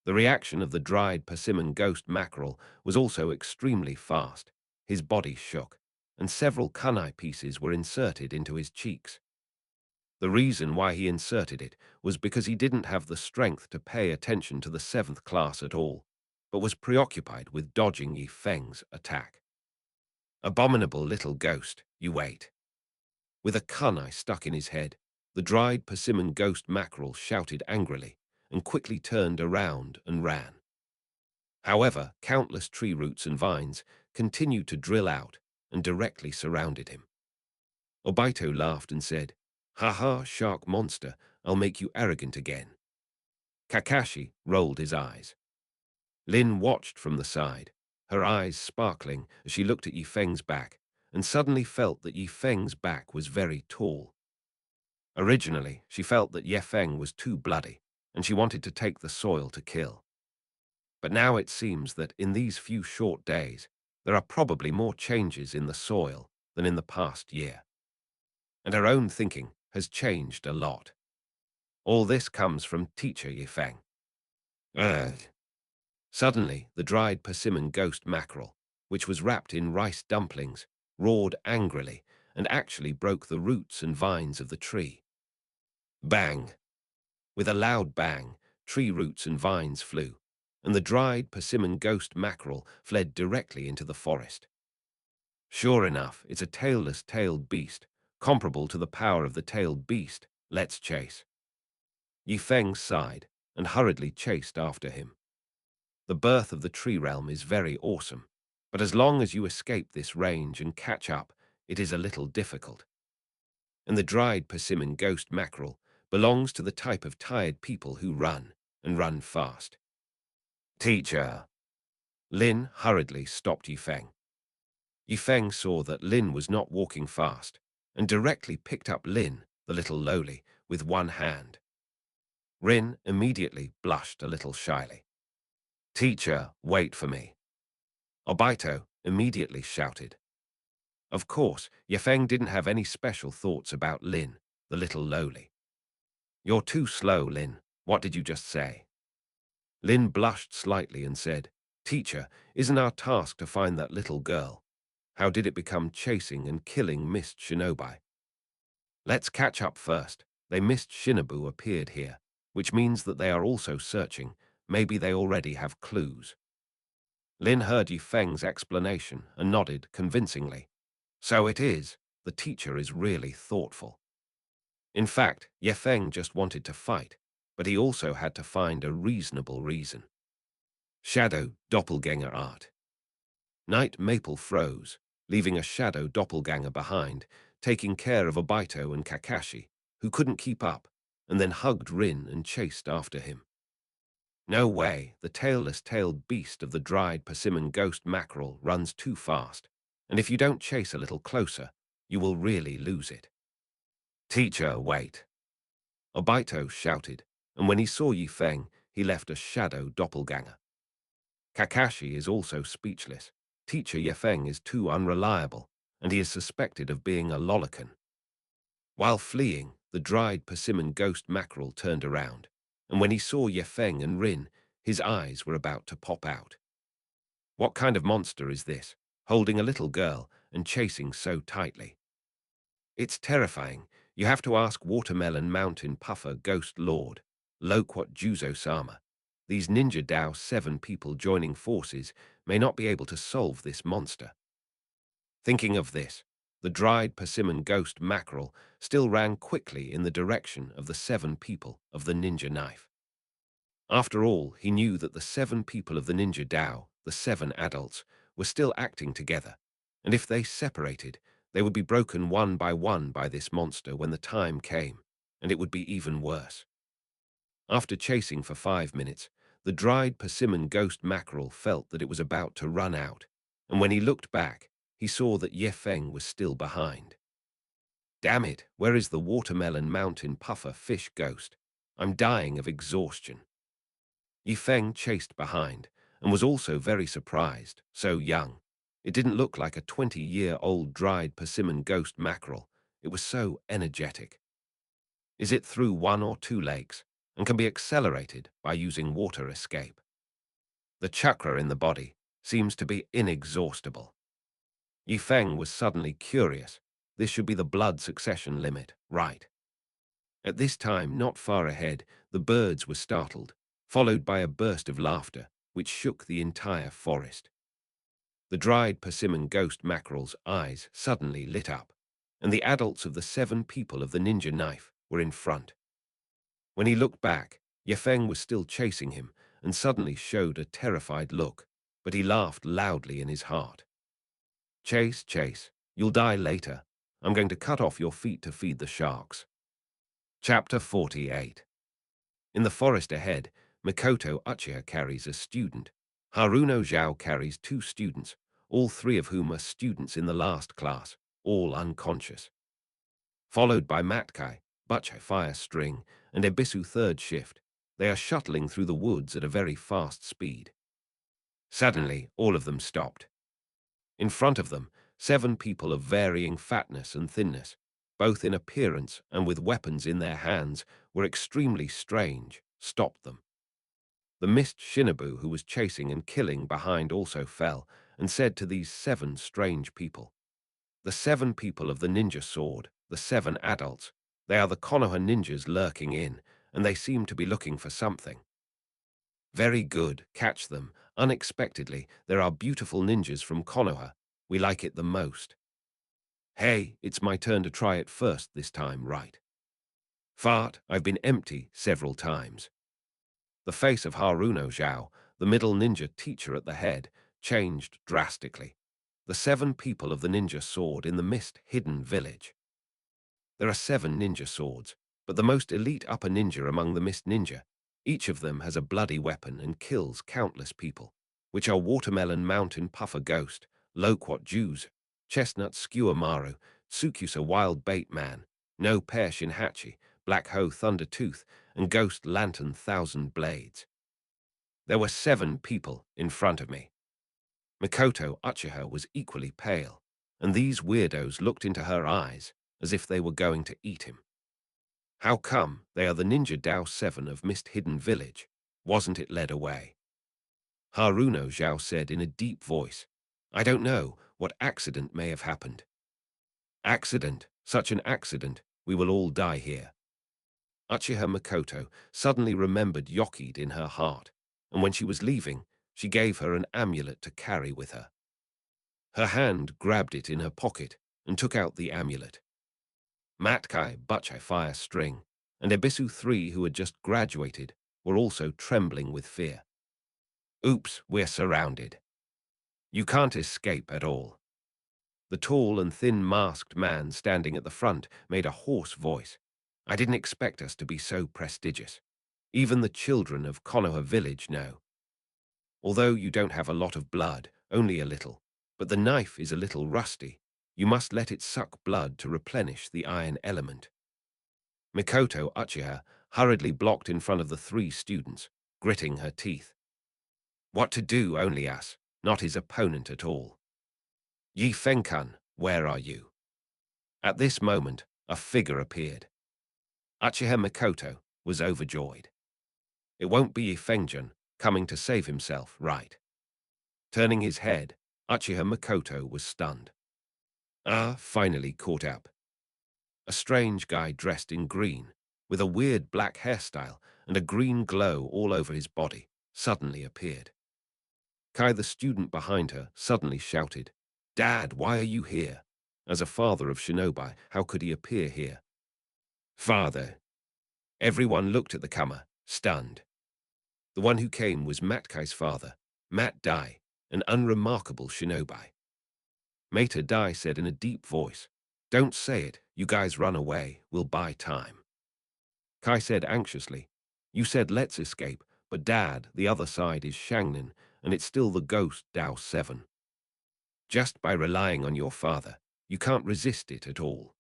The reaction of the dried persimmon ghost mackerel was also extremely fast. His body shook, and several kunai pieces were inserted into his cheeks. The reason why he inserted it was because he didn't have the strength to pay attention to the 7th class at all, but was preoccupied with dodging Yi Feng's attack. Abominable little ghost, you wait. With a kunai stuck in his head, the dried persimmon ghost mackerel shouted angrily and quickly turned around and ran. However, countless tree roots and vines continued to drill out and directly surrounded him. Obito laughed and said, "Ha ha, shark monster, I'll make you arrogant again." Kakashi rolled his eyes. Lin watched from the side, her eyes sparkling as she looked at Yi Feng's back, and suddenly felt that Yi Feng's back was very tall. Originally, she felt that Ye Feng was too bloody, and she wanted to take the soil to kill. But now it seems that in these few short days, there are probably more changes in the soil than in the past year. And her own thinking has changed a lot. All this comes from teacher Ye Feng. Ugh. Suddenly, the dried persimmon ghost mackerel, which was wrapped in rice dumplings, roared angrily and actually broke the roots and vines of the tree. Bang! With a loud bang, tree roots and vines flew, and the dried persimmon ghost mackerel fled directly into the forest. Sure enough, it's a tailless tailed beast, comparable to the power of the tailed beast. Let's chase. Yi Feng sighed and hurriedly chased after him. The birth of the tree realm is very awesome, but as long as you escape this range and catch up, it is a little difficult. And the dried persimmon ghost mackerel belongs to the type of tired people who run, and run fast. Teacher! Lin hurriedly stopped Yi Feng. Yi Feng saw that Lin was not walking fast, and directly picked up Lin, the little lowly, with one hand. Rin immediately blushed a little shyly. Teacher, wait for me. Obito immediately shouted. Of course, Ye Feng didn't have any special thoughts about Lin, the little lowly. You're too slow, Lin. What did you just say? Lin blushed slightly and said, Teacher, isn't our task to find that little girl? How did it become chasing and killing Mist Shinobi? Let's catch up first. They Mist Shinobu appeared here, which means that they are also searching. Maybe they already have clues. Lin heard Yi Feng's explanation and nodded convincingly. So it is. The teacher is really thoughtful. In fact, Ye Feng just wanted to fight, but he also had to find a reasonable reason. Shadow doppelganger art. Night Maple froze, leaving a shadow doppelganger behind, taking care of Obito and Kakashi, who couldn't keep up, and then hugged Rin and chased after him. No way, the tailless tailed beast of the dried persimmon ghost mackerel runs too fast, and if you don't chase a little closer, you will really lose it. Teacher, wait. Obito shouted, and when he saw Yi Feng, he left a shadow doppelganger. Kakashi is also speechless. Teacher Ye Feng is too unreliable, and he is suspected of being a lolicon. While fleeing, the dried persimmon ghost mackerel turned around, and when he saw Ye Feng and Rin, his eyes were about to pop out. What kind of monster is this, holding a little girl and chasing so tightly? It's terrifying. You have to ask Watermelon Mountain Puffer Ghost Lord, Loquat Juzo-sama. These Ninja Dao 7 people joining forces may not be able to solve this monster. Thinking of this, the dried persimmon ghost mackerel still ran quickly in the direction of the 7 people of the ninja knife. After all, he knew that the 7 people of the Ninja Dao, the 7 adults, were still acting together, and if they separated, they would be broken one by this monster when the time came, and it would be even worse. After chasing for 5 minutes, the dried persimmon ghost mackerel felt that it was about to run out, and when he looked back, he saw that Ye Feng was still behind. Damn it, where is the Watermelon Mountain Puffer fish ghost? I'm dying of exhaustion. Yi Feng chased behind, and was also very surprised, so young. It didn't look like a 20-year-old dried persimmon ghost mackerel. It was so energetic. Is it through 1 or 2 lakes, and can be accelerated by using water escape? The chakra in the body seems to be inexhaustible. Yi Feng was suddenly curious. This should be the blood succession limit, right? At this time, not far ahead, the birds were startled, followed by a burst of laughter, which shook the entire forest. The dried persimmon ghost mackerel's eyes suddenly lit up, and the adults of the 7 people of the ninja knife were in front. When he looked back, Ye Feng was still chasing him and suddenly showed a terrified look, but he laughed loudly in his heart. Chase, chase. You'll die later. I'm going to cut off your feet to feed the sharks. Chapter 48. In the forest ahead, Mikoto Uchiha carries a student. Haruno Zhao carries 2 students, all 3 of whom are students in the last class, all unconscious. Followed by Matkai, Butcher Fire String, and Ebisu third shift. They are shuttling through the woods at a very fast speed. Suddenly, all of them stopped. In front of them, 7 people of varying fatness and thinness, both in appearance and with weapons in their hands, were extremely strange, stopped them. The mist Shinobu who was chasing and killing behind also fell, and said to these 7 strange people, "The 7 people of the ninja sword, the 7 adults, they are the Konoha ninjas lurking in, and they seem to be looking for something. Very good, catch them. Unexpectedly, there are beautiful ninjas from Konoha. We like it the most. Hey, it's my turn to try it first this time, right? Fart, I've been empty several times." The face of Haruno Zhao, the middle ninja teacher at the head, changed drastically. The 7 people of the ninja sword in the mist-hidden village. There are 7 ninja swords, but the most elite upper ninja among the mist ninja. Each of them has a bloody weapon and kills countless people, which are Watermelon Mountain Puffer Ghost, Loquat Jews, Chestnut Skewer Maru, Tsukusa Wild Bait Man, No Pear Shinhachi, Black Hoe Thunder Tooth, and Ghost Lantern Thousand Blades. There were 7 people in front of me. Mikoto Uchiha was equally pale, and these weirdos looked into her eyes as if they were going to eat him. How come they are the Ninja Dao 7 of Mist-Hidden Village? Wasn't it led away? Haruno Zhao said in a deep voice, "I don't know what accident may have happened." "Accident, such an accident, we will all die here." Uchiha Mikoto suddenly remembered Yokid in her heart, and when she was leaving, she gave her an amulet to carry with her. Her hand grabbed it in her pocket and took out the amulet. Matkai, Butchai Fire String, and Ebisu 3, who had just graduated, were also trembling with fear. "Oops, we're surrounded. You can't escape at all." The tall and thin masked man standing at the front made a hoarse voice. "I didn't expect us to be so prestigious. Even the children of Konoha village know. Although you don't have a lot of blood, only a little, but the knife is a little rusty. You must let it suck blood to replenish the iron element." Mikoto Uchiha hurriedly blocked in front of the 3 students, gritting her teeth. What to do only us, not his opponent at all. "Yi Fengkun, where are you?" At this moment, a figure appeared. Uchiha Mikoto was overjoyed. It won't be Yi Fengjun coming to save himself, right? Turning his head, Uchiha Mikoto was stunned. Finally caught up. A strange guy dressed in green, with a weird black hairstyle and a green glow all over his body, suddenly appeared. Kai, the student behind her, suddenly shouted, "Dad, why are you here?" As a father of shinobi, how could he appear here? "Father." Everyone looked at the comer, stunned. The one who came was Matkai's father, Mat Dai, an unremarkable shinobi. Mater Dai said in a deep voice, "Don't say it, you guys run away, we'll buy time." Kai said anxiously, "You said let's escape, but Dad, the other side is Shangnan, and it's still the ghost Dao 7. Just by relying on your father, you can't resist it at all.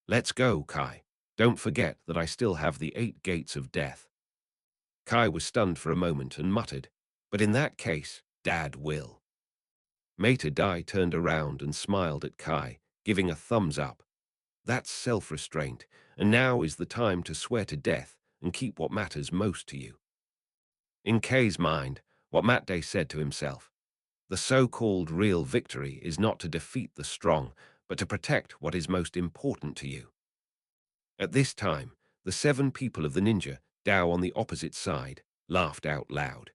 Let's go, Kai. Don't forget that I still have the 8 gates of death." Kai was stunned for a moment and muttered, "But in that case, Dad will." Mater Dai turned around and smiled at Kai, giving a thumbs up. That's self-restraint, and now is the time to swear to death and keep what matters most to you. In Kai's mind, what Mat Day said to himself, the so-called real victory is not to defeat the strong, but to protect what is most important to you. At this time, the 7 people of the ninja, Dao on the opposite side, laughed out loud.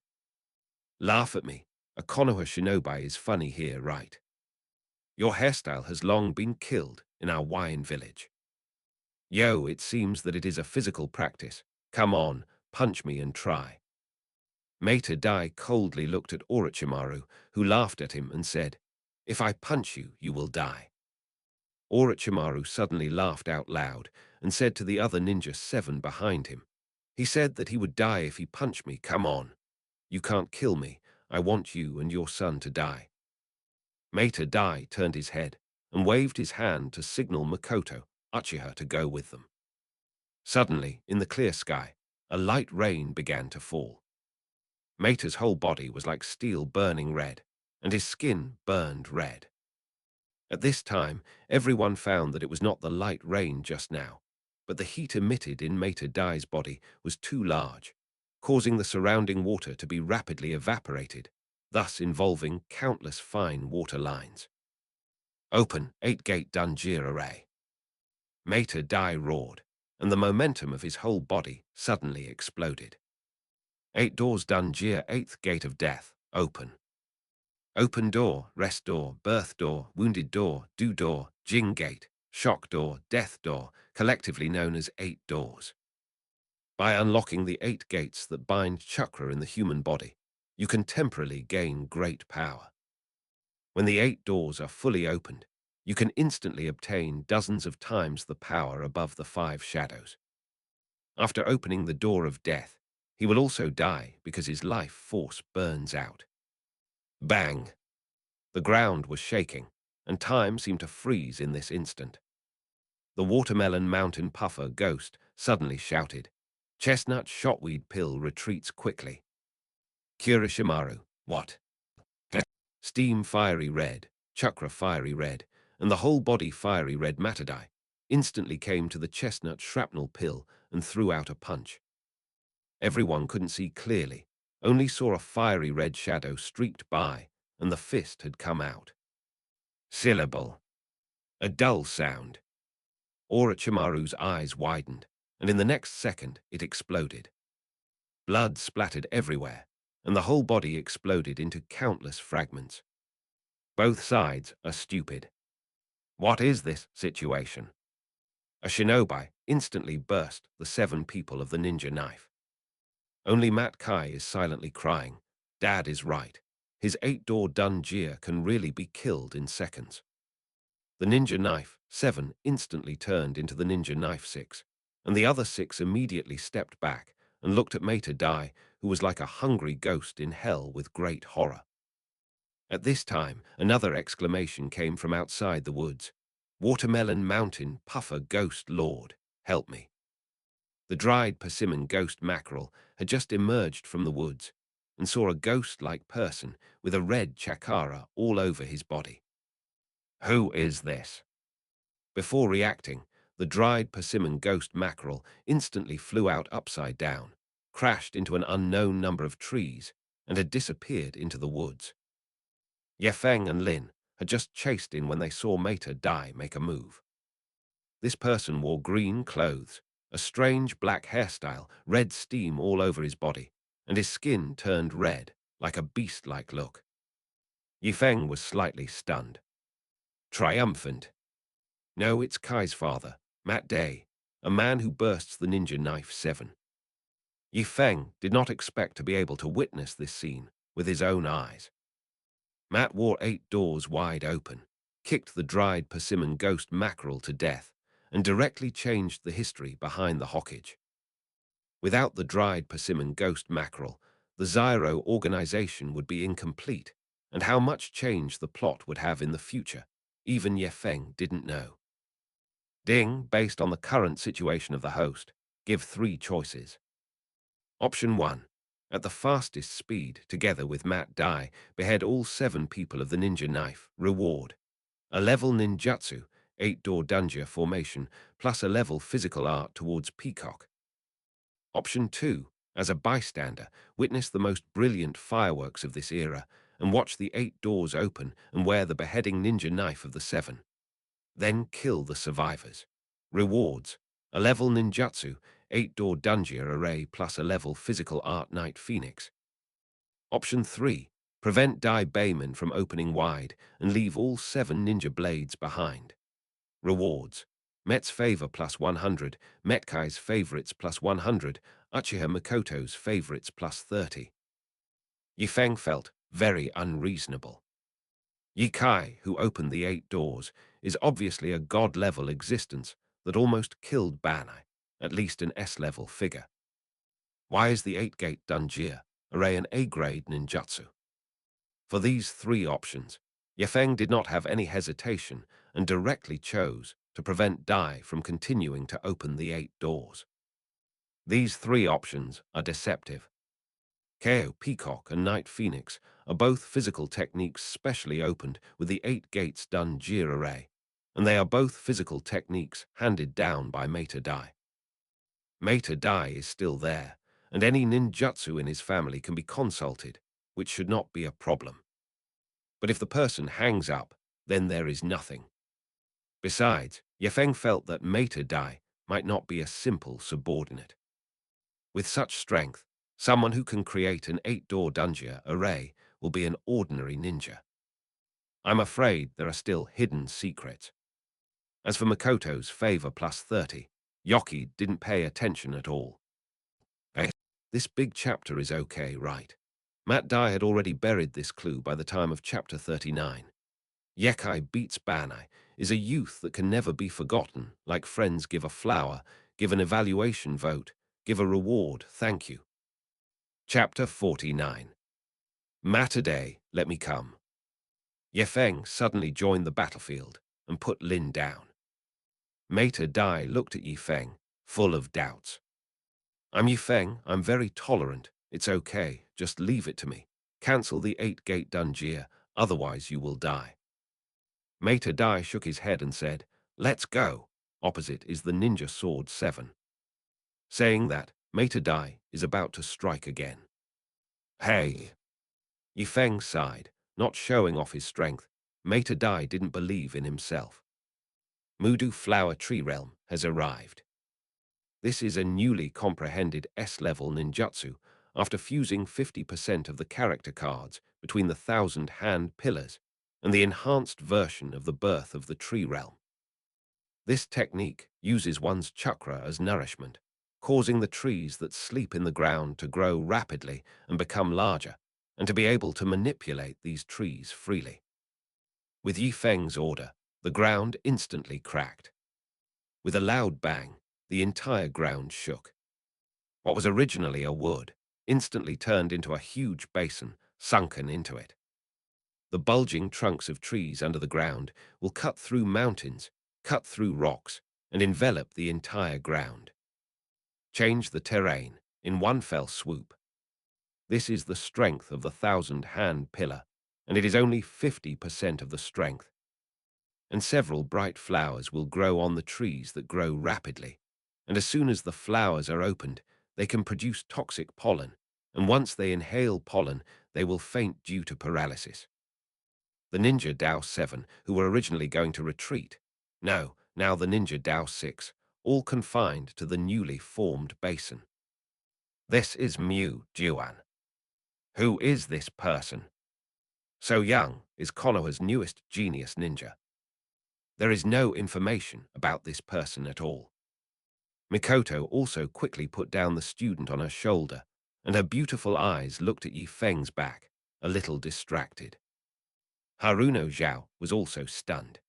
"Laugh at me. A Konoha shinobi is funny here, right? Your hairstyle has long been killed in our wine village. Yo, it seems that it is a physical practice. Come on, punch me and try." Mater Dai coldly looked at Orochimaru, who laughed at him and said, If I punch you, you will die. Orochimaru suddenly laughed out loud and said to the other ninja 7 behind him. He said that he would die if he punched me. Come on. You can't kill me. I want you and your son to die. Mata Dai turned his head and waved his hand to signal Makoto, Uchiha, to go with them. Suddenly, in the clear sky, a light rain began to fall. Mata's whole body was like steel burning red, and his skin burned red. At this time, everyone found that it was not the light rain just now, but the heat emitted in Mata Dai's body was too large, causing the surrounding water to be rapidly evaporated, thus involving countless fine water lines. Open 8-gate Dungeon array. Mata Dai roared, and the momentum of his whole body suddenly exploded. 8 doors Dungeon 8th gate of death, open. Open door, rest door, birth door, wounded door, do door, Jing gate, shock door, death door, collectively known as 8 doors. By unlocking the 8 gates that bind chakra in the human body, you can temporarily gain great power. When the 8 doors are fully opened, you can instantly obtain dozens of times the power above the 5 shadows. After opening the door of death, he will also die because his life force burns out. Bang! The ground was shaking, and time seemed to freeze in this instant. The Watermelon Mountain Puffer ghost suddenly shouted, "Chestnut shotweed pill retreats quickly." Kirishimaru, what? Steam fiery red, chakra fiery red, and the whole body fiery red Matadai instantly came to the chestnut shrapnel pill and threw out a punch. Everyone couldn't see clearly, only saw a fiery red shadow streaked by, and the fist had come out. Syllable. A dull sound. Orochimaru's eyes widened, and in the next second it exploded. Blood splattered everywhere, and the whole body exploded into countless fragments. Both sides are stupid. What is this situation? A shinobi instantly burst the 7 people of the ninja knife. Only Matt Kai is silently crying. Dad is right. His 8-door Dunjia can really be killed in seconds. The ninja knife 7 instantly turned into the ninja knife 6, and the other 6 immediately stepped back and looked at Mata Dai, who was like a hungry ghost in hell with great horror. At this time, another exclamation came from outside the woods. Watermelon Mountain Puffer Ghost Lord, help me. The dried persimmon ghost mackerel had just emerged from the woods and saw a ghost-like person with a red chakra all over his body. Who is this? Before reacting, the dried persimmon ghost mackerel instantly flew out upside down, crashed into an unknown number of trees, and had disappeared into the woods. Yefeng and Lin had just chased in when they saw Mata Dai make a move. This person wore green clothes, a strange black hairstyle, red steam all over his body, and his skin turned red, like a beast-like look. Yifeng was slightly stunned. Triumphant. No, it's Kai's father, Matt Day, a man who bursts the ninja knife 7. Yifeng did not expect to be able to witness this scene with his own eyes. Matt wore 8 doors wide open, kicked the dried persimmon ghost mackerel to death, and directly changed the history behind the Hokage. Without the dried persimmon ghost mackerel, the Zyro organization would be incomplete, and how much change the plot would have in the future, even Yefeng didn't know. Ding, based on the current situation of the host, give 3 choices. Option 1. At the fastest speed, together with Matt Dai, behead all 7 people of the ninja knife. Reward. A level ninjutsu, 8-door dungeon formation, plus a level physical art towards Peacock. Option 2. As a bystander, witness the most brilliant fireworks of this era, and watch the 8 doors open and wear the beheading ninja knife of the 7. Then kill the survivors. Rewards. A level ninjutsu, 8-door dungeon array plus a level physical art Night Phoenix. Option 3. Prevent Dai Bayman from opening wide and leave all 7 ninja blades behind. Rewards. Met's favor plus 100, Metkai's favorites plus 100, Uchiha Makoto's favorites plus 30. Yifeng felt very unreasonable. Yi Kai, who opened the 8 doors, is obviously a god-level existence that almost killed Banai, at least an S-level figure. Why is the 8-gate Dunjia array an A-grade ninjutsu? For these 3 options, Yefeng did not have any hesitation and directly chose to prevent Dai from continuing to open the 8 doors. These 3 options are deceptive. KO Peacock and Night Phoenix are both physical techniques specially opened with the 8 gates Dunjia array, and they are both physical techniques handed down by Meta Dai. Meta Dai is still there, and any ninjutsu in his family can be consulted, which should not be a problem. But if the person hangs up, then there is nothing. Besides, Yefeng felt that Meta Dai might not be a simple subordinate. With such strength, someone who can create an 8-door Dunjia array will be an ordinary ninja. I'm afraid there are still hidden secrets. As for Makoto's favor plus 30, Yoki didn't pay attention at all. Hey, this big chapter is okay, right? Matt Dai had already buried this clue by the time of chapter 39. Yekai beats Banai is a youth that can never be forgotten, like friends give a flower, give an evaluation vote, give a reward, thank you. Chapter 49. Mataday, let me come. Yefeng suddenly joined the battlefield and put Lin down. Meta Dai looked at Yifeng, full of doubts. I'm Yifeng, I'm very tolerant. It's okay, just leave it to me. Cancel the 8-gate Dunjia, otherwise you will die. Meta Dai shook his head and said, let's go. Opposite is the ninja sword 7. Saying that, Meta Dai is about to strike again. Hey! Yifeng sighed, not showing off his strength. Meta Dai didn't believe in himself. Mudu Flower Tree Realm has arrived. This is a newly comprehended S-level ninjutsu after fusing 50% of the character cards between the 1,000-hand pillars and the enhanced version of the Birth of the Tree Realm. This technique uses one's chakra as nourishment, causing the trees that sleep in the ground to grow rapidly and become larger, and to be able to manipulate these trees freely. With Yifeng's order, the ground instantly cracked. With a loud bang, the entire ground shook. What was originally a wood instantly turned into a huge basin sunken into it. The bulging trunks of trees under the ground will cut through mountains, cut through rocks, and envelop the entire ground. Change the terrain in one fell swoop. This is the strength of the 1,000-hand pillar, and it is only 50% of the strength. And several bright flowers will grow on the trees that grow rapidly, and as soon as the flowers are opened, they can produce toxic pollen, and once they inhale pollen, they will faint due to paralysis. The Ninja Dao 7, who were originally going to retreat, now the Ninja Dao 6, all confined to the newly formed basin. This is Mu Juan. Who is this person? So young is Konoha's newest genius ninja. There is no information about this person at all. Mikoto also quickly put down the student on her shoulder, and her beautiful eyes looked at Yifeng's back, a little distracted. Haruno Zhao was also stunned.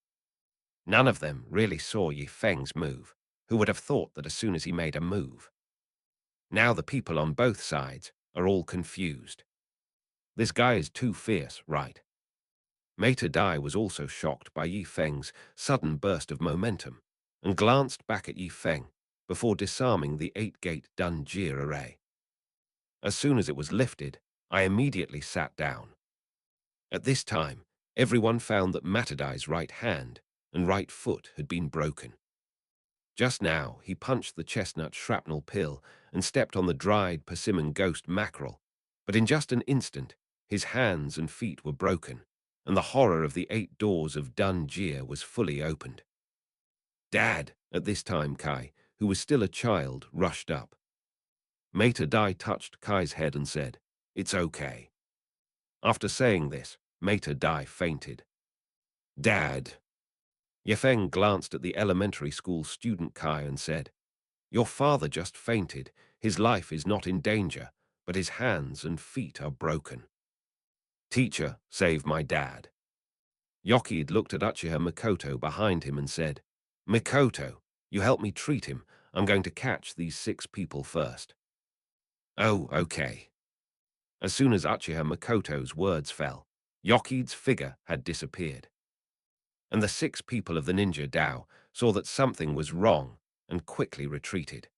None of them really saw Yifeng's move, who would have thought that as soon as he made a move. Now the people on both sides are all confused. This guy is too fierce, right? Meta Dai was also shocked by Yifeng's sudden burst of momentum and glanced back at Yifeng before disarming the 8-gate Dunjia array. As soon as it was lifted, I immediately sat down. At this time, everyone found that Matadai's right hand and right foot had been broken. Just now, he punched the chestnut shrapnel pill and stepped on the dried persimmon ghost mackerel, but in just an instant, his hands and feet were broken, and the horror of the 8 doors of Dunjia was fully opened. Dad, at this time Kai, who was still a child, rushed up. Meta Dai touched Kai's head and said, "It's okay." After saying this, Meta Dai fainted. Dad. Yefeng glanced at the elementary school student Kai and said, "Your father just fainted. His life is not in danger, but his hands and feet are broken." Teacher, save my dad. Yokid looked at Uchiha Mikoto behind him and said, "Mikoto, you help me treat him. I'm going to catch these 6 people first." "Oh, okay." As soon as Uchiha Mikoto's words fell, Yokid's figure had disappeared. And the 6 people of the ninja Dao saw that something was wrong and quickly retreated.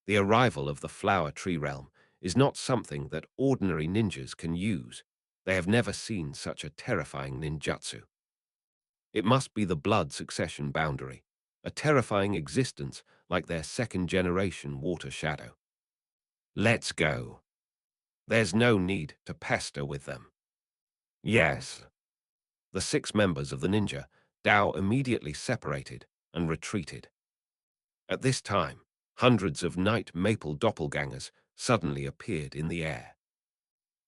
The arrival of the flower tree realm is not something that ordinary ninjas can use. They have never seen such a terrifying ninjutsu. It must be the blood succession boundary, a terrifying existence like their second-generation water shadow. Let's go. There's no need to pester with them. Yes. The 6 members of the ninja Dao immediately separated and retreated. At this time, hundreds of night maple doppelgangers suddenly appeared in the air.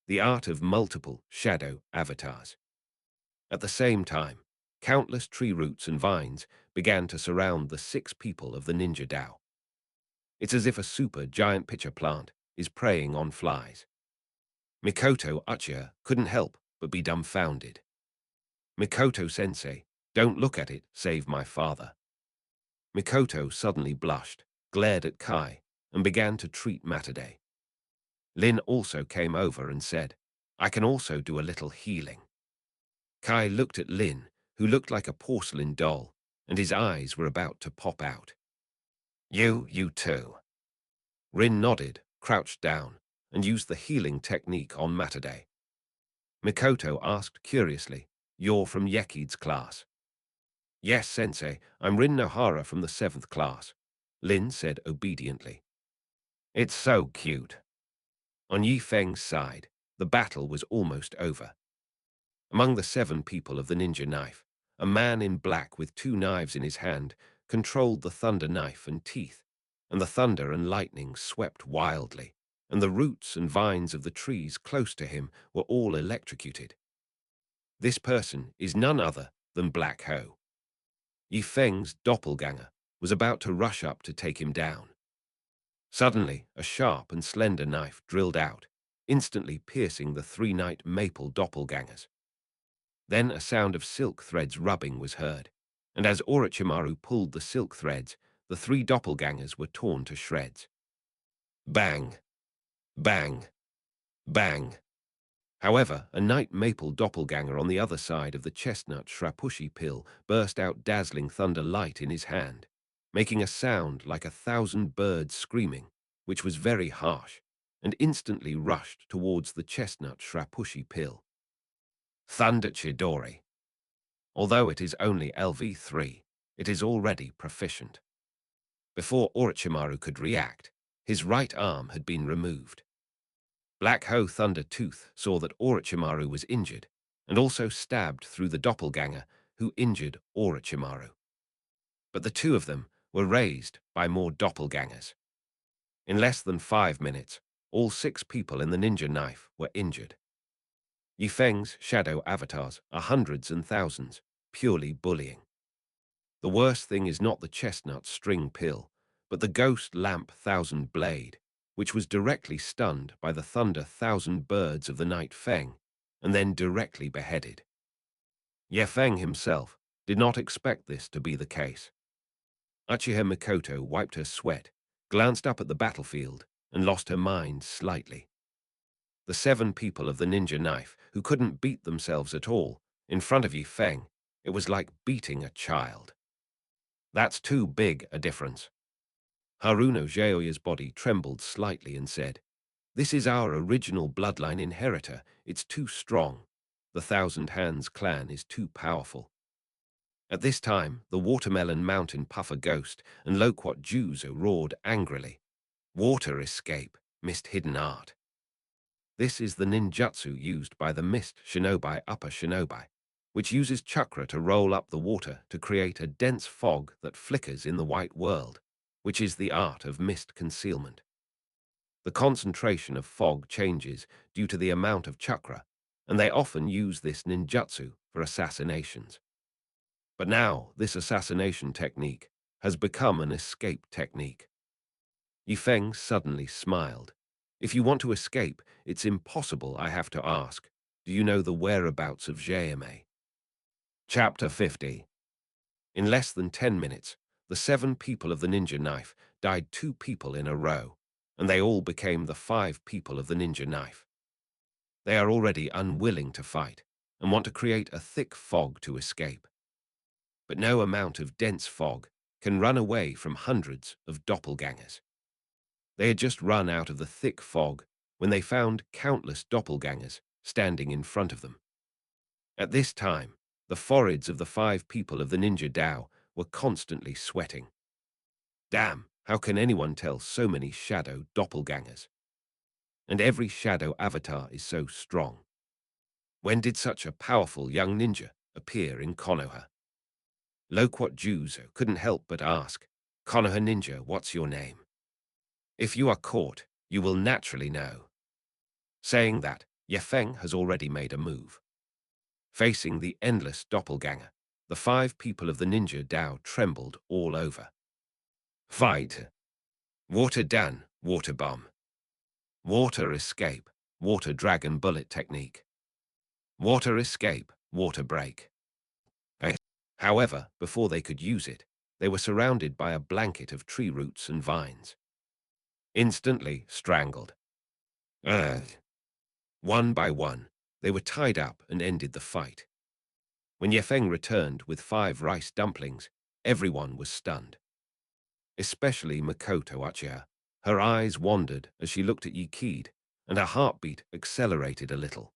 The art of multiple shadow avatars. At the same time, countless tree roots and vines began to surround the 6 people of the ninja Dao. It's as if a super giant pitcher plant is preying on flies. Mikoto Uchiha couldn't help but be dumbfounded. "Mikoto-sensei, don't look at it, save my father." Mikoto suddenly blushed, glared at Kai, and began to treat Matade. Lin also came over and said, "I can also do a little healing." Kai looked at Lin, who looked like a porcelain doll, and his eyes were about to pop out. You too." Rin nodded, crouched down, and used the healing technique on Matade. Mikoto asked curiously, "You're from Yekid's class?" "Yes, sensei, I'm Rin Nohara from the 7th class," Lin said obediently. "It's so cute." On Yi Feng's side, the battle was almost over. Among the 7 people of the ninja knife, a man in black with 2 knives in his hand controlled the thunder knife and teeth, and the thunder and lightning swept wildly, and the roots and vines of the trees close to him were all electrocuted. This person is none other than Black Ho. Yi Feng's doppelganger was about to rush up to take him down. Suddenly, a sharp and slender knife drilled out, instantly piercing the 3 night maple doppelgangers. Then a sound of silk threads rubbing was heard, and as Orochimaru pulled the silk threads, the 3 doppelgangers were torn to shreds. Bang! Bang! Bang! However, a night maple doppelganger on the other side of the chestnut shrapushi pill burst out dazzling thunder light in his hand, making a sound like 1,000 birds screaming, which was very harsh, and instantly rushed towards the chestnut shrapushi pill. Thunder Chidori. Although it is only LV3, it is already proficient. Before Orochimaru could react, his right arm had been removed. Black Ho Thunder Tooth saw that Orochimaru was injured, and also stabbed through the doppelganger who injured Orochimaru. But the 2 of them were raised by more doppelgangers. In less than 5 minutes, all 6 people in the ninja knife were injured. Yi Feng's shadow avatars are hundreds and thousands, purely bullying. The worst thing is not the chestnut string pill, but the ghost lamp thousand blade, which was directly stunned by the thunder thousand birds of the night Feng, and then directly beheaded. Ye Feng himself did not expect this to be the case. Uchiha Mikoto wiped her sweat, glanced up at the battlefield, and lost her mind slightly. The 7 people of the ninja knife who couldn't beat themselves at all, in front of Yi Feng, it was like beating a child. That's too big a difference. Haruno Jaoya's body trembled slightly and said, "This is our original bloodline inheritor. It's too strong. The Thousand Hands clan is too powerful." At this time, the Watermelon Mountain Puffer Ghost and Loquat Juzo roared angrily. "Water escape, mist hidden art." This is the ninjutsu used by the mist shinobi upper shinobi, which uses chakra to roll up the water to create a dense fog that flickers in the white world, which is the art of mist concealment. The concentration of fog changes due to the amount of chakra, and they often use this ninjutsu for assassinations. But now, this assassination technique has become an escape technique. Yi Feng suddenly smiled. "If you want to escape, it's impossible, I have to ask. Do you know the whereabouts of JMA?" Chapter 50. In less than 10 minutes, the 7 people of the ninja knife died 2 people in a row, and they all became the 5 people of the ninja knife. They are already unwilling to fight and want to create a thick fog to escape. But no amount of dense fog can run away from hundreds of doppelgangers. They had just run out of the thick fog when they found countless doppelgangers standing in front of them. At this time, the foreheads of the 5 people of the ninja Dao were constantly sweating. Damn, how can anyone tell so many shadow doppelgangers? And every shadow avatar is so strong. When did such a powerful young ninja appear in Konoha? Loquat Juzo couldn't help but ask, Konoha ninja, what's your name? If you are caught, you will naturally know. Saying that, Yefeng has already made a move. Facing the endless doppelganger, the 5 people of the ninja Dao trembled all over. Fight. Water Dan, water bomb. Water escape, water dragon bullet technique. Water escape, water break. However, before they could use it, they were surrounded by a blanket of tree roots and vines. Instantly strangled. Ugh. One by one, they were tied up and ended the fight. When Yefeng returned with 5 rice dumplings, everyone was stunned. Especially Makoto Uchiha. Her eyes wandered as she looked at Yikid, and her heartbeat accelerated a little.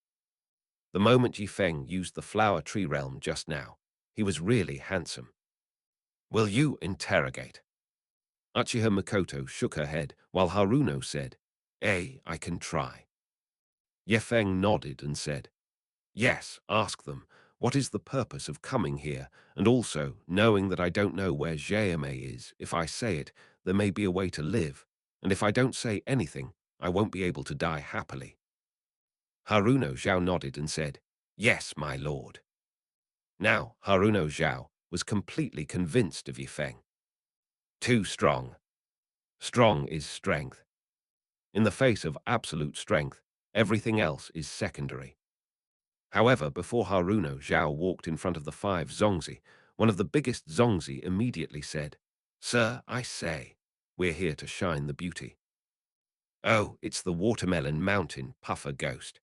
The moment Yifeng used the flower tree realm just now, he was really handsome. Will you interrogate? Uchiha Makoto shook her head, while Haruno said, I can try. Yefeng nodded and said, Yes, ask them. What is the purpose of coming here? And also, knowing that I don't know where Jame is, if I say it, there may be a way to live, and if I don't say anything, I won't be able to die happily. Haruno Zhao nodded and said, Yes, my lord. Now, Haruno Zhao was completely convinced of Yifeng. Too strong. Strong is strength. In the face of absolute strength, everything else is secondary. However, before Haruno Zhao walked in front of the 5 Zongzi, one of the biggest Zongzi immediately said, Sir, I say, we're here to shine the beauty. Oh, it's the Watermelon Mountain Puffer Ghost.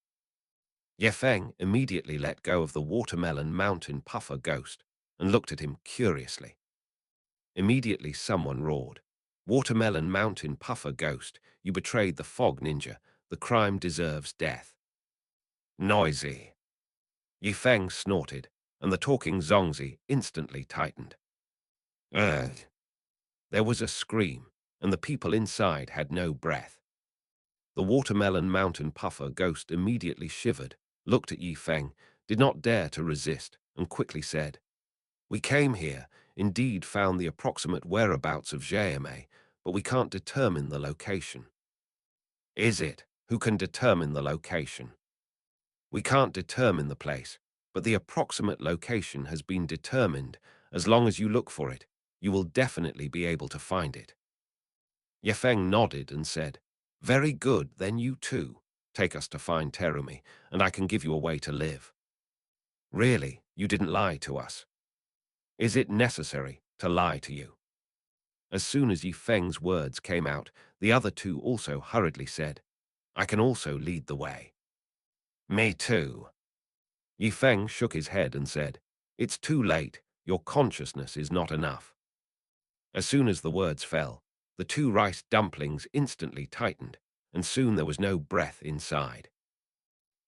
Yefeng immediately let go of the Watermelon Mountain Puffer Ghost and looked at him curiously. Immediately someone roared, Watermelon Mountain Puffer Ghost, you betrayed the Fog Ninja. The crime deserves death. Noisy. Yifeng snorted, and the talking Zongzi instantly tightened. Ugh. There was a scream, and the people inside had no breath. The Watermelon Mountain Puffer Ghost immediately shivered, looked at Yifeng, did not dare to resist, and quickly said, We came here, indeed found the approximate whereabouts of Jame, but we can't determine the location. Is it? Who can determine the location? We can't determine the place, but the approximate location has been determined. As long as you look for it, you will definitely be able to find it. Yefeng nodded and said, Very good, then you too. Take us to find Terumi, and I can give you a way to live. Really, you didn't lie to us. Is it necessary to lie to you? As soon as Yifeng's words came out, the other 2 also hurriedly said, I can also lead the way. Me too. Yifeng shook his head and said, It's too late, your consciousness is not enough. As soon as the words fell, the 2 rice dumplings instantly tightened, and soon there was no breath inside.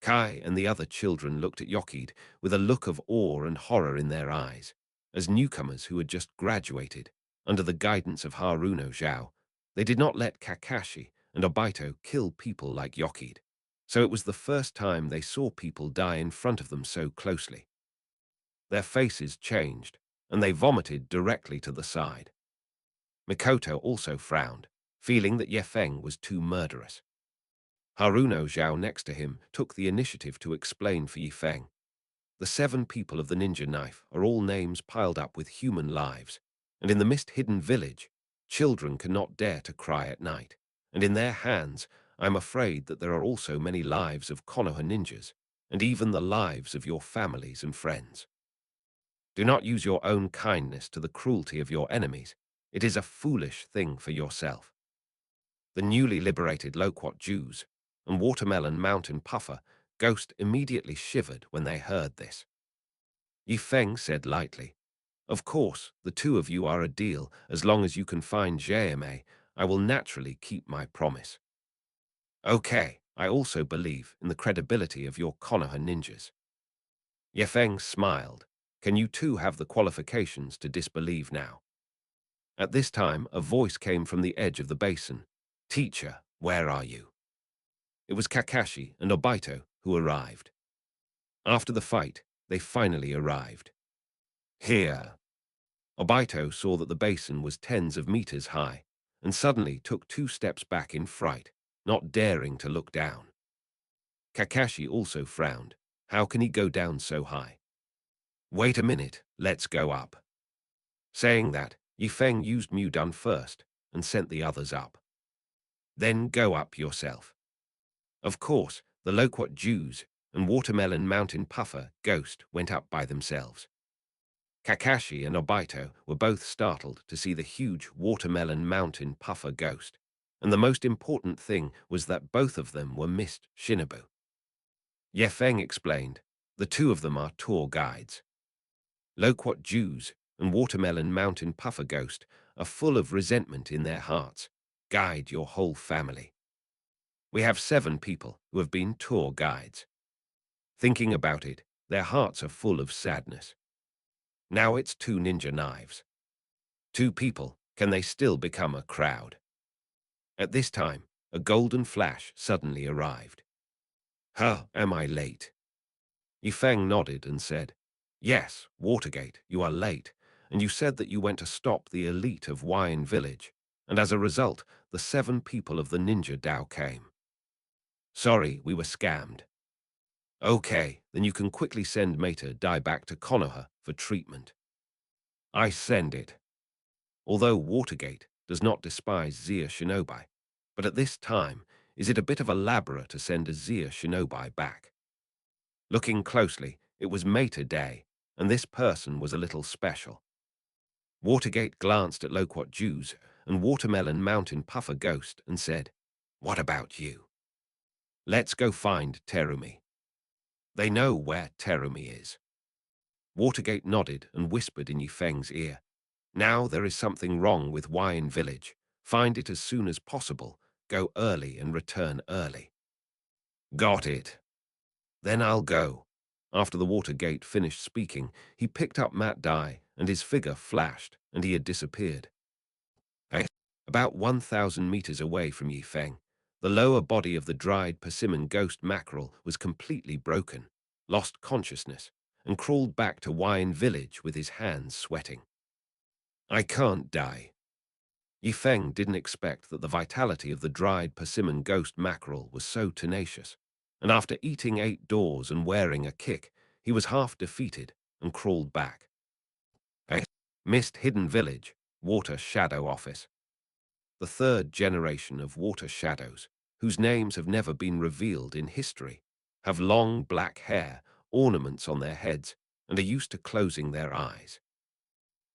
Kai and the other children looked at Yokid with a look of awe and horror in their eyes, as newcomers who had just graduated, under the guidance of Haruno Zhao. They did not let Kakashi and Obito kill people like Yokid, so it was the first time they saw people die in front of them so closely. Their faces changed, and they vomited directly to the side. Mikoto also frowned, feeling that Yefeng was too murderous. Haruno Zhao next to him took the initiative to explain for Yifeng. The 7 people of the ninja knife are all names piled up with human lives, and in the mist-hidden village, children cannot dare to cry at night, and in their hands, I'm afraid that there are also many lives of Konoha ninjas, and even the lives of your families and friends. Do not use your own kindness to the cruelty of your enemies. It is a foolish thing for yourself. The newly liberated Loquat Jews and Watermelon Mountain Puffer Ghost immediately shivered when they heard this. Yi Feng said lightly, "Of course, the two of you are a deal. As long as you can find JMA, I will naturally keep my promise. Okay, I also believe in the credibility of your Konoha ninjas." Ye Feng smiled. "Can you two have the qualifications to disbelieve now?" At this time, a voice came from the edge of the basin. "Teacher, where are you?" It was Kakashi and Obito who arrived. After the fight, they finally arrived. Here. Obito saw that the basin was tens of meters high, and suddenly took 2 steps back in fright, not daring to look down. Kakashi also frowned. How can he go down so high? Wait a minute, let's go up. Saying that, Yi Feng used Mudun first, and sent the others up. Then go up yourself. Of course, the Loquat Jews and Watermelon Mountain Puffer Ghost went up by themselves. Kakashi and Obito were both startled to see the huge Watermelon Mountain Puffer Ghost, and the most important thing was that both of them were Mist Shinobu. Ye Feng explained, "The two of them are tour guides. Loquat Jews and Watermelon Mountain Puffer Ghost are full of resentment in their hearts. Guide your whole family. We have 7 people who have been tour guides. Thinking about it, their hearts are full of sadness. Now it's 2 ninja knives. 2 people, can they still become a crowd?" At this time, a golden flash suddenly arrived. "Huh, am I late?" Yi Feng nodded and said, "Yes, Watergate, you are late, and you said that you went to stop the elite of Wine Village, and as a result, the 7 people of the Ninja Dao came. Sorry, we were scammed. Okay, then you can quickly send Mater Dai back to Konoha for treatment." I send it. Although Watergate does not despise Zia Shinobi, but at this time, is it a bit of a labra to send a Zia Shinobi back? Looking closely, it was Mater Day, and this person was a little special. Watergate glanced at Loquat Jews and Watermelon Mountain Puffer Ghost and said, "What about you? Let's go find Terumi." They know where Terumi is. Watergate nodded and whispered in Yi Feng's ear, "Now there is something wrong with Wine Village. Find it as soon as possible. Go early and return early." Got it. Then I'll go. After the Watergate finished speaking, he picked up Matt Dai, and his figure flashed, and he had disappeared. About 1,000 meters away from Yi Feng, the lower body of the dried persimmon ghost mackerel was completely broken, lost consciousness, and crawled back to Wine Village with his hands sweating. I can't die. Yi Feng didn't expect that the vitality of the dried persimmon ghost mackerel was so tenacious, and after eating 8 doors and wearing a kick, he was half defeated and crawled back. Mist Hidden Village, Water Shadow Office. The 3rd generation of water shadows, whose names have never been revealed in history, have long black hair, ornaments on their heads, and are used to closing their eyes.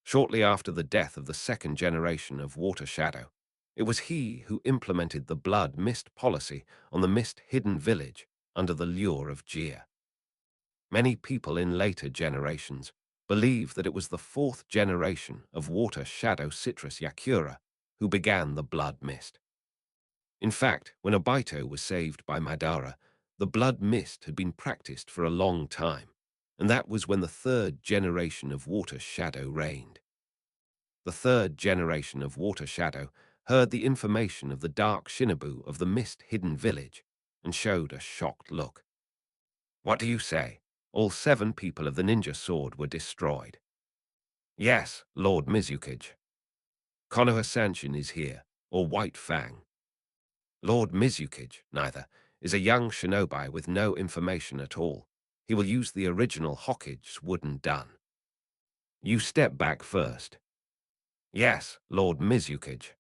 Shortly after the death of the 2nd generation of Water Shadow, it was he who implemented the blood mist policy on the Mist Hidden Village under the lure of Jia. Many people in later generations believe that it was the 4th generation of Water Shadow Citrus Yakura who began the blood mist. In fact, when Obito was saved by Madara, the blood mist had been practiced for a long time, and that was when the 3rd generation of Water Shadow reigned. The 3rd generation of Water Shadow heard the information of the dark Shinobu of the Mist Hidden Village and showed a shocked look. What do you say? All 7 people of the ninja sword were destroyed. Yes, Lord Mizukage. Konoha Sanshin is here, or White Fang. Lord Mizukage, neither, is a young shinobi with no information at all. He will use the original Hokage's wooden dun. You step back first. Yes, Lord Mizukage.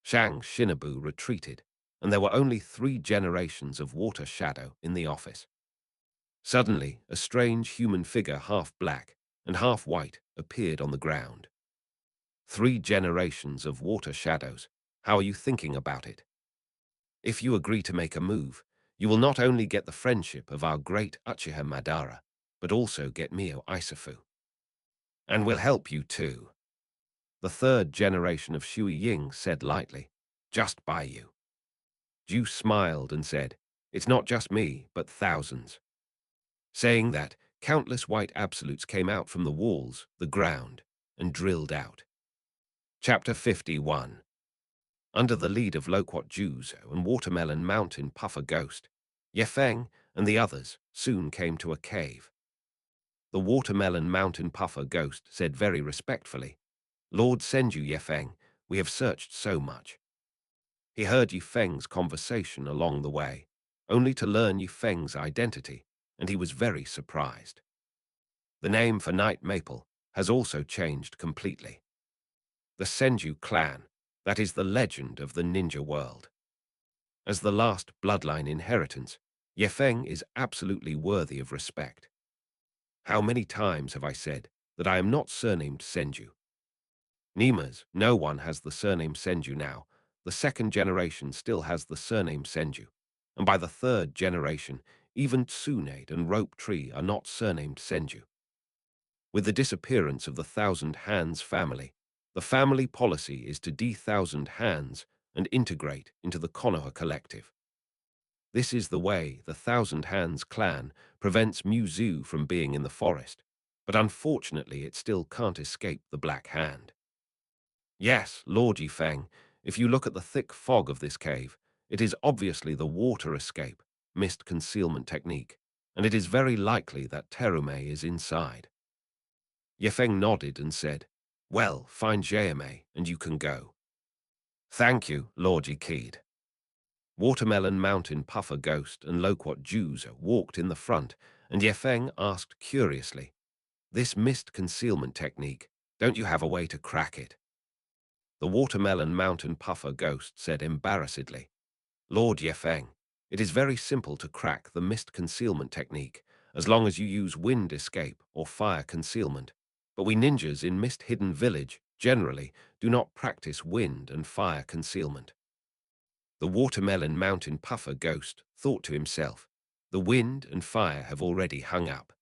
Shang Shinobu retreated, and there were only 3 generations of Water Shadow in the office. Suddenly, a strange human figure half black and half white appeared on the ground. 3 generations of water shadows. How are you thinking about it? If you agree to make a move, you will not only get the friendship of our great Uchiha Madara, but also get Mio Isafu. And we'll help you too. The 3rd generation of Shui Ying said lightly, just by you. Ju smiled and said, it's not just me, but thousands. Saying that, countless white absolutes came out from the walls, the ground, and drilled out. Chapter 51. Under the lead of Loquat Juzo and Watermelon Mountain Puffer Ghost, Yefeng and the others soon came to a cave. The Watermelon Mountain Puffer Ghost said very respectfully, Lord Senju Yefeng, we have searched so much. He heard Yifeng's conversation along the way, only to learn Yifeng's identity, and he was very surprised. The name for Night Maple has also changed completely. The Senju clan, that is the legend of the ninja world. As the last bloodline inheritance, Yefeng is absolutely worthy of respect. How many times have I said that I am not surnamed Senju? Nima's, no one has the surname Senju now. The 2nd generation still has the surname Senju. And by the 3rd generation, even Tsunade and Rope Tree are not surnamed Senju. With the disappearance of the Thousand Hands family, the family policy is to de-thousand hands and integrate into the Konoha collective. This is the way the Thousand Hands clan prevents Muzu from being in the forest, but unfortunately it still can't escape the Black Hand. Yes, Lord Yifeng, if you look at the thick fog of this cave, it is obviously the water escape, mist concealment technique, and it is very likely that Terume is inside. Yefeng nodded and said, well, find Jame and you can go. Thank you, Lord Yikid. Watermelon Mountain Puffer Ghost and Loquat Juzo walked in the front, and Yefeng asked curiously, this mist concealment technique, don't you have a way to crack it? The Watermelon Mountain Puffer Ghost said embarrassedly, Lord Yefeng, it is very simple to crack the mist concealment technique, as long as you use wind escape or fire concealment. But we ninjas in Mist Hidden Village, generally, do not practice wind and fire concealment. The Watermelon Mountain Puffer Ghost thought to himself, the wind and fire have already hung up.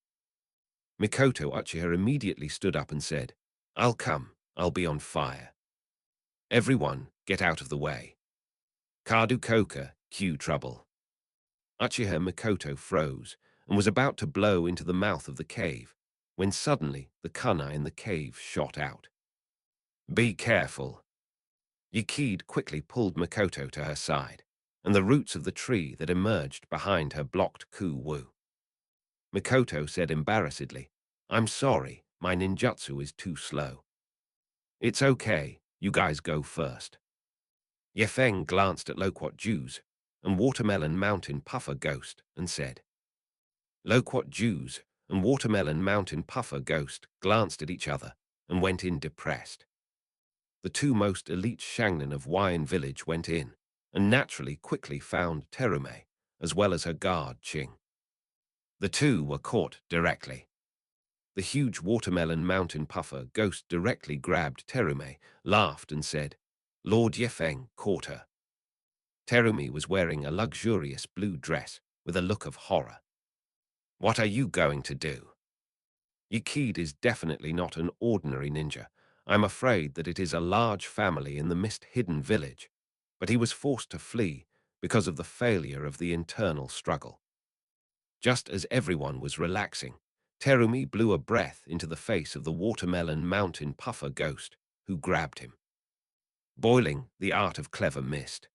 Mikoto Uchiha immediately stood up and said, I'll come, I'll be on fire. Everyone, get out of the way. Kadu Koka, cue trouble. Uchiha Mikoto froze and was about to blow into the mouth of the cave, when suddenly the kunai in the cave shot out. Be careful. Yikid quickly pulled Mikoto to her side, and the roots of the tree that emerged behind her blocked Ku-Wu. Mikoto said embarrassedly, I'm sorry, my ninjutsu is too slow. It's okay, you guys go first. Yefeng glanced at Loquat Juzo and Watermelon Mountain Puffer Ghost and said, Loquat Juzo and Watermelon Mountain Puffer Ghost glanced at each other and went in depressed. The 2 most elite Shangnan of Wine Village went in, and naturally quickly found Terume, as well as her guard Ching. The 2 were caught directly. The huge Watermelon Mountain Puffer Ghost directly grabbed Terume, laughed and said, Lord Yefeng caught her. Terume was wearing a luxurious blue dress with a look of horror. What are you going to do? Yikid is definitely not an ordinary ninja. I'm afraid that it is a large family in the mist-hidden village, but he was forced to flee because of the failure of the internal struggle. Just as everyone was relaxing, Terumi blew a breath into the face of the Watermelon Mountain Puffer Ghost, who grabbed him. Boiling, the art of clever mist.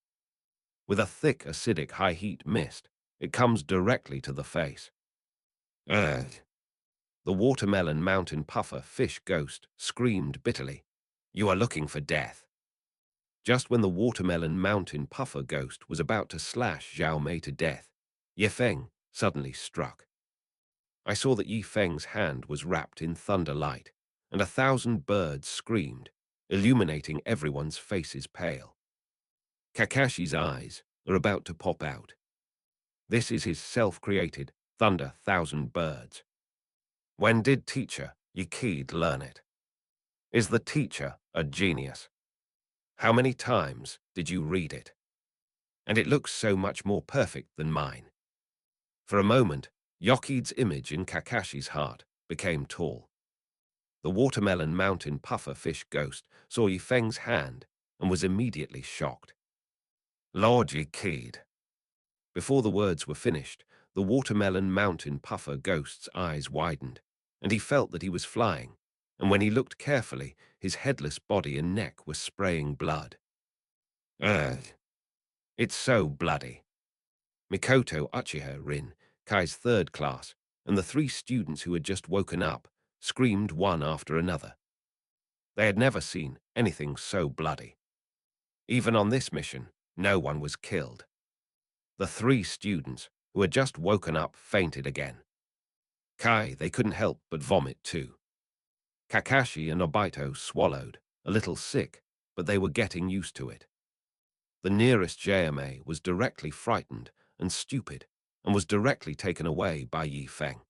With a thick, acidic, high-heat mist, it comes directly to the face. Ugh. The Watermelon Mountain Puffer Fish Ghost screamed bitterly, You are looking for death. Just when the Watermelon Mountain Puffer Ghost was about to slash Zhao Mei to death, Yefeng suddenly struck. I saw that Yifeng's hand was wrapped in thunder light, and 1,000 birds screamed, illuminating everyone's faces pale. Kakashi's eyes are about to pop out. This is his self-created Thunder 1,000 Birds. When did teacher Ye key'd learn it. Is the teacher a genius? How many times did you read it? And it looks so much more perfect than mine. For a moment, Yoki's image in Kakashi's heart became tall. The watermelon mountain puffer fish ghost saw Yifeng's hand and was immediately shocked. Lord Ye keyed. Before the words were finished, the watermelon mountain puffer ghost's eyes widened, and he felt that he was flying, and when he looked carefully, his headless body and neck were spraying blood. Ugh. It's so bloody. Mikoto, Uchiha, Rin, Kai's third class, and the 3 students who had just woken up screamed one after another. They had never seen anything so bloody. Even on this mission, no one was killed. The 3 students who had just woken up fainted again. Kai, they couldn't help but vomit too. Kakashi and Obito swallowed, a little sick, but they were getting used to it. The nearest JMA was directly frightened and stupid, and was directly taken away by Yifeng.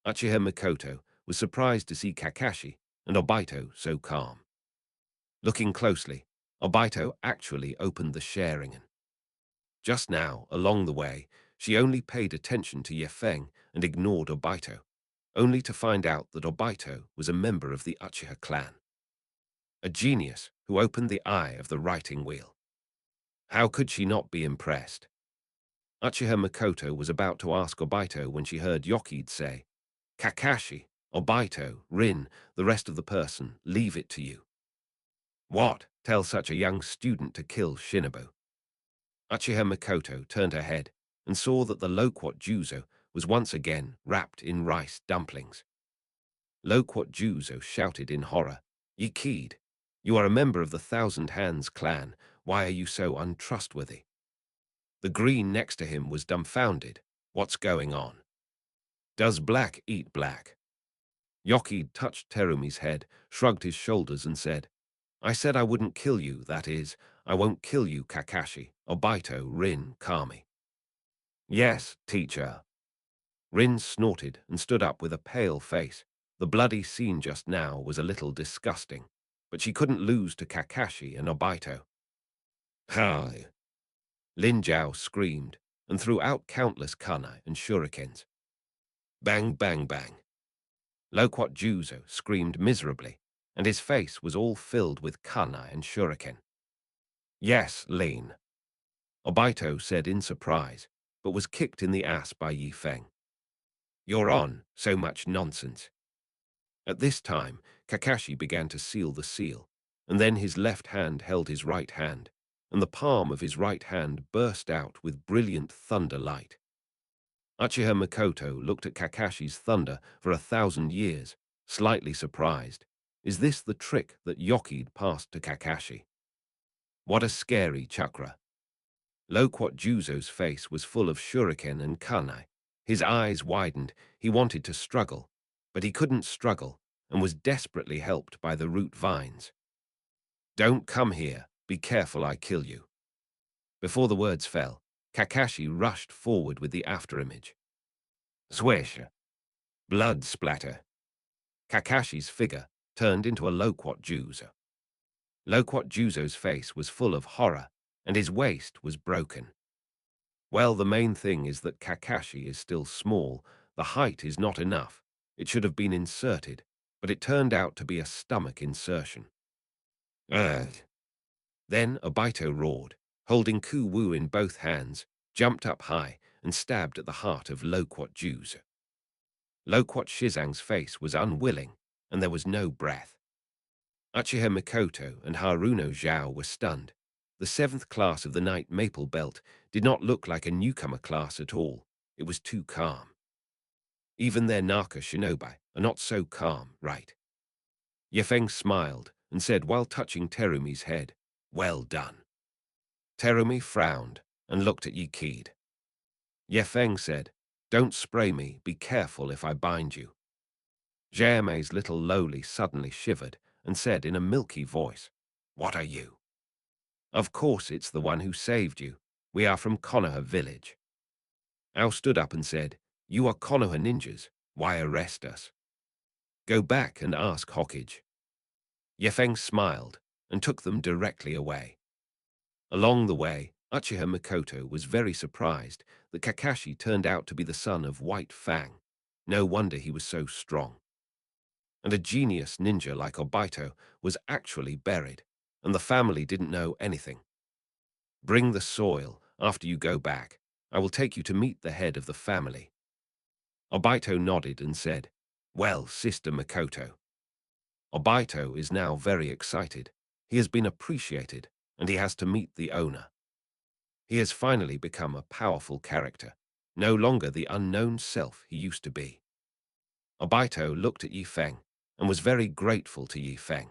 Uchiha Mikoto was surprised to see Kakashi and Obito so calm. Looking closely, Obito actually opened the Sharingan. Just now, along the way, she only paid attention to Yifeng and ignored Obito, only to find out that Obito was a member of the Uchiha clan. A genius who opened the eye of the writing wheel. How could she not be impressed? Uchiha Mikoto was about to ask Obito when she heard Yokide say, Kakashi, Obito, Rin, the rest of the person, leave it to you. What? Tell such a young student to kill Shinobu. Uchiha Mikoto turned her head and saw that the loquat Juzo was once again wrapped in rice dumplings. Loquat Juzo shouted in horror, Yokide, you are a member of the Thousand Hands clan. Why are you so untrustworthy? The green next to him was dumbfounded. What's going on? Does black eat black? Yokide touched Terumi's head, shrugged his shoulders and said, I said I wouldn't kill you, that is, I won't kill you, Kakashi, Obito, Rin, Kami. Yes, teacher. Rin snorted and stood up with a pale face. The bloody scene just now was a little disgusting, but she couldn't lose to Kakashi and Obito. Hi! Lin Jiao screamed and threw out countless kunai and shurikens. Bang, bang, bang. Loquat Juzo screamed miserably, and his face was all filled with kunai and shuriken. Yes, Lin. Obito said in surprise, but was kicked in the ass by Yifeng. You're on, so much nonsense. At this time, Kakashi began to seal the seal, and then his left hand held his right hand, and the palm of his right hand burst out with brilliant thunder light. Uchiha Mikoto looked at Kakashi's thunder for 1,000 years, slightly surprised. Is this the trick that Yokide passed to Kakashi? What a scary chakra. Loquat Juzo's face was full of shuriken and kunai. His eyes widened. He wanted to struggle, but he couldn't struggle and was desperately helped by the root vines. Don't come here. Be careful I kill you. Before the words fell, Kakashi rushed forward with the afterimage. Swish! Blood splatter. Kakashi's figure turned into a Loquat Juzo. Loquat Juzo's face was full of horror, and his waist was broken. Well, the main thing is that Kakashi is still small. The height is not enough. It should have been inserted, but it turned out to be a stomach insertion. Ugh. Then Obito roared, holding Ku-Wu in both hands, jumped up high, and stabbed at the heart of Loquat Juzo. Loquat Shizang's face was unwilling, and there was no breath. Uchiha Mikoto and Haruno Zhao were stunned. The 7th class of the Night Maple Belt did not look like a newcomer class at all. It was too calm. Even their Naka shinobi are not so calm, right? Yifeng smiled and said while touching Terumi's head, well done. Terumi frowned and looked at Yokide. Yifeng said, don't spray me, be careful if I bind you. JMA's little lowly suddenly shivered and said in a milky voice, what are you? Of course it's the one who saved you. We are from Konoha village. Ao stood up and said, you are Konoha ninjas. Why arrest us? Go back and ask Hokage. Yefeng smiled and took them directly away. Along the way, Uchiha Mikoto was very surprised that Kakashi turned out to be the son of White Fang. No wonder he was so strong. And a genius ninja like Obito was actually buried, and the family didn't know anything. Bring the soil after you go back. I will take you to meet the head of the family. Obito nodded and said, Well, Sister Mikoto. Obito is now very excited. He has been appreciated, and he has to meet the owner. He has finally become a powerful character, no longer the unknown self he used to be. Obito looked at Yi Feng and was very grateful to Yi Feng.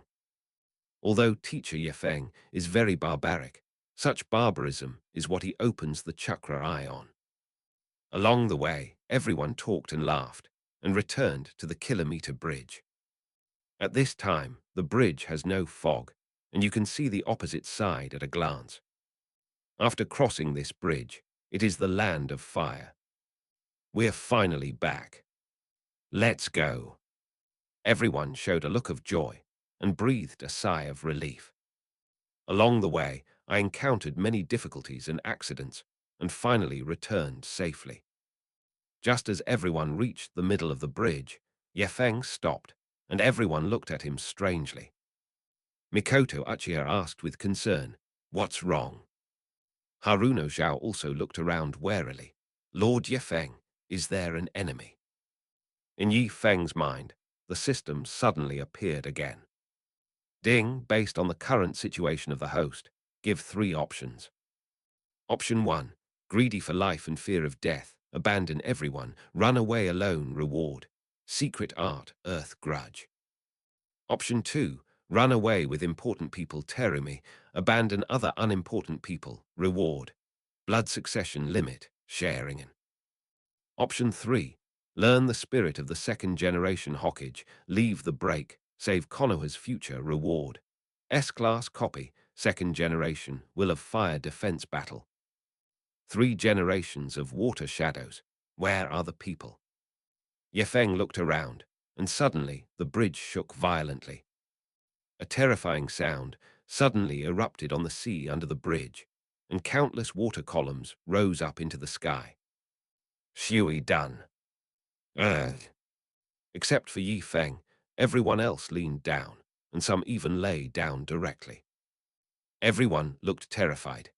Although teacher Yi Feng is very barbaric, such barbarism is what he opens the chakra eye on. Along the way, everyone talked and laughed and returned to the kilometer bridge. At this time, the bridge has no fog, and you can see the opposite side at a glance. After crossing this bridge, it is the land of fire. We're finally back. Let's go. Everyone showed a look of joy and breathed a sigh of relief. Along the way, I encountered many difficulties and accidents and finally returned safely. Just as everyone reached the middle of the bridge, Yefeng stopped, and everyone looked at him strangely. Mikoto Uchiha asked with concern, What's wrong? Haruno Zhao also looked around warily. Lord Yefeng, is there an enemy? In Yi Feng's mind, the system suddenly appeared again. Ding, based on the current situation of the host, give 3 options. Option 1, greedy for life and fear of death, abandon everyone, run away alone, reward. Secret art, earth grudge. Option 2, run away with important people, terumi, abandon other unimportant people, reward. Blood succession limit, sharing. Option 3, learn the spirit of the second generation Hokage, leave the break, save Konoha's future, reward. S-class copy, second generation, will of fire defense battle. 3 generations of water shadows, where are the people? Yefeng looked around, and suddenly the bridge shook violently. A terrifying sound suddenly erupted on the sea under the bridge, and countless water columns rose up into the sky. Shui done. Ugh. Except for Yi Feng, everyone else leaned down, and some even lay down directly. Everyone looked terrified.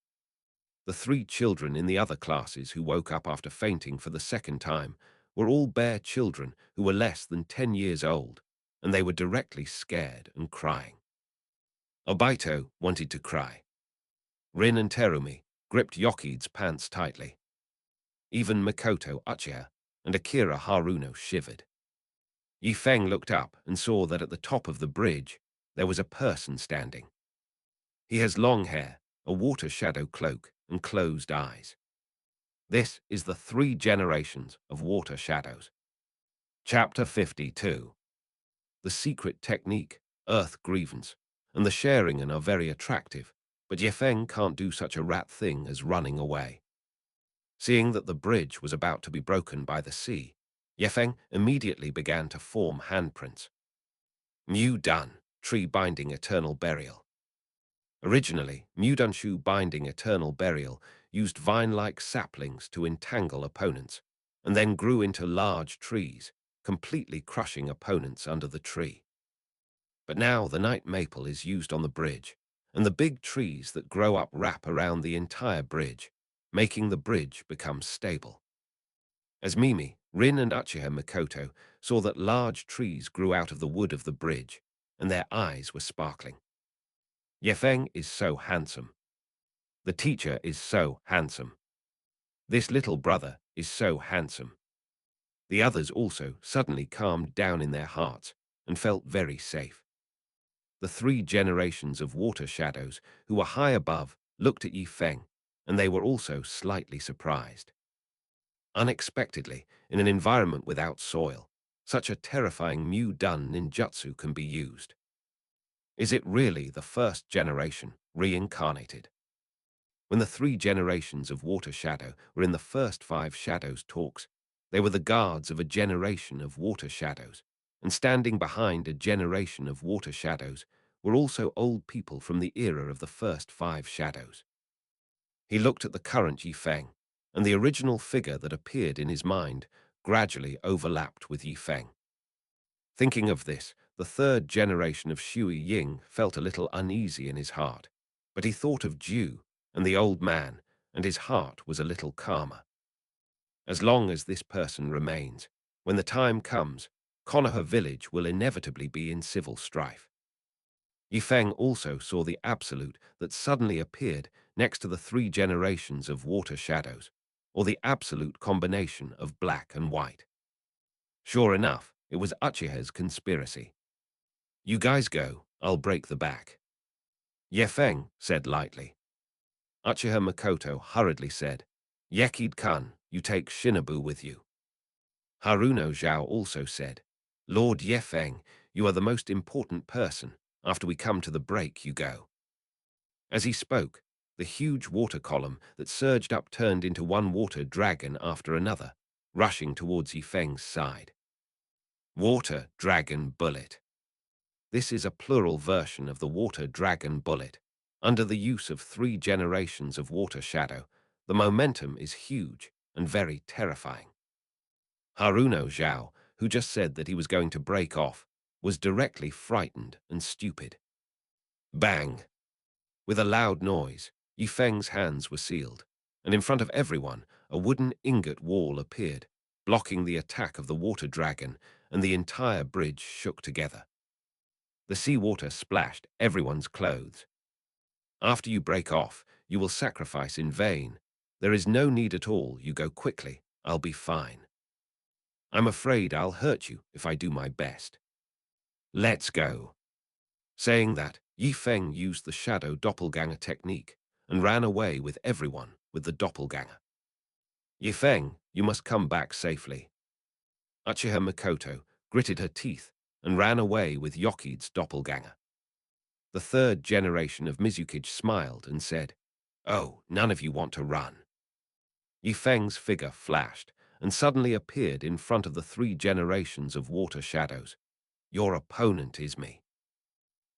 The 3 children in the other classes who woke up after fainting for the second time were all bare children who were less than 10 years old, and they were directly scared and crying. Obito wanted to cry. Rin and Terumi gripped Yoki's pants tightly. Even Mikoto Uchiha and Akira Haruno shivered. Yi Feng looked up and saw that at the top of the bridge there was a person standing. He has long hair, a water shadow cloak, and closed eyes. This is the 3 generations of water shadows. Chapter 52. The secret technique, Earth Grievance, and the Sharingen are very attractive, but Yefeng can't do such a rat thing as running away. Seeing that the bridge was about to be broken by the sea, Yefeng immediately began to form handprints. Mu Dun, Tree Binding Eternal Burial. Originally, Mudanshu Binding Eternal Burial used vine-like saplings to entangle opponents, and then grew into large trees, completely crushing opponents under the tree. But now the night maple is used on the bridge, and the big trees that grow up wrap around the entire bridge, making the bridge become stable. As Mimi, Rin and Uchiha Mikoto saw that large trees grew out of the wood of the bridge, and their eyes were sparkling. Yefeng is so handsome. The teacher is so handsome. This little brother is so handsome. The others also suddenly calmed down in their hearts and felt very safe. The 3 generations of water shadows who were high above looked at Yi Feng, and they were also slightly surprised. Unexpectedly, in an environment without soil, such a terrifying Mu Dun ninjutsu can be used. Is it really the first generation reincarnated? When the 3 generations of water shadow were in the first 5 shadows talks, they were the guards of a generation of water shadows, and standing behind a generation of water shadows were also old people from the era of the first 5 shadows. He looked at the current Yifeng, and the original figure that appeared in his mind gradually overlapped with Yifeng. Thinking of this, the third generation of Shui Ying felt a little uneasy in his heart, but he thought of Ju and the old man, and his heart was a little calmer. As long as this person remains, when the time comes, Konoha village will inevitably be in civil strife. Yifeng also saw the absolute that suddenly appeared next to the 3 generations of water shadows, or the absolute combination of black and white. Sure enough, it was Uchiha's conspiracy. You guys go, I'll break the back. Yifeng said lightly. Uchiha Makoto hurriedly said, Yekid-kun, you take Shinobu with you. Haruno Zhao also said, Lord Yifeng, you are the most important person. After we come to the break, you go. As he spoke, the huge water column that surged up turned into one water dragon after another, rushing towards Yifeng's side. Water Dragon Bullet. This is a plural version of the Water Dragon Bullet. Under the use of 3 generations of Water Shadow, the momentum is huge and very terrifying. Haruno Zhao, who just said that he was going to break off, was directly frightened and stupid. Bang! With a loud noise, Yifeng's hands were sealed, and in front of everyone, a wooden ingot wall appeared, blocking the attack of the water dragon, and the entire bridge shook together. The seawater splashed everyone's clothes. After you break off, you will sacrifice in vain. There is no need at all. You go quickly. I'll be fine. I'm afraid I'll hurt you if I do my best. Let's go. Saying that, Yifeng used the shadow doppelganger technique and ran away with everyone with the doppelganger. Yifeng, you must come back safely. Uchiha Makoto gritted her teeth and ran away with Yokid's doppelganger. The third generation of Mizukage smiled and said, Oh, none of you want to run. Yifeng's figure flashed and suddenly appeared in front of the 3 generations of water shadows. Your opponent is me.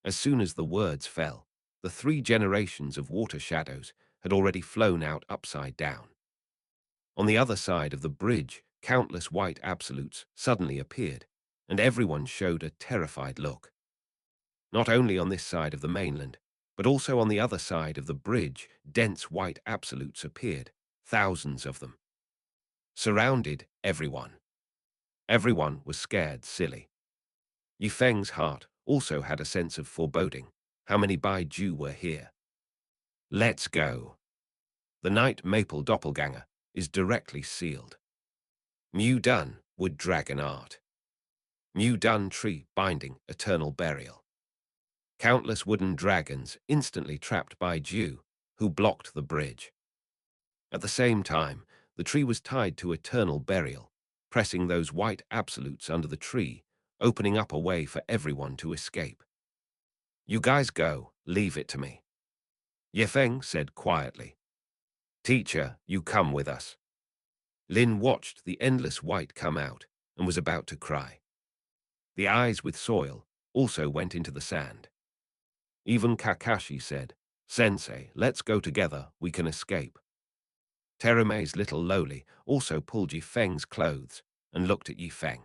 As soon as the words fell, the 3 generations of water shadows had already flown out upside down. On the other side of the bridge, countless white absolutes suddenly appeared, and everyone showed a terrified look. Not only on this side of the mainland, but also on the other side of the bridge, dense white absolutes appeared, thousands of them. Surrounded everyone. Everyone was scared silly. Yifeng's heart also had a sense of foreboding. How many Baiju were here? Let's go. The Night Maple Doppelganger is directly sealed. Mu Dun, Wood Dragon Art. Mu Dun Tree Binding, Eternal Burial. Countless wooden dragons instantly trapped Baiju, who blocked the bridge. At the same time, the tree was tied to eternal burial, pressing those white absolutes under the tree, opening up a way for everyone to escape. You guys go, leave it to me. Yifeng said quietly. Teacher, you come with us. Lin watched the endless white come out and was about to cry. The eyes with soil also went into the sand. Even Kakashi said, Sensei, let's go together, we can escape. Terume's little Loli also pulled Yifeng's clothes and looked at Yifeng.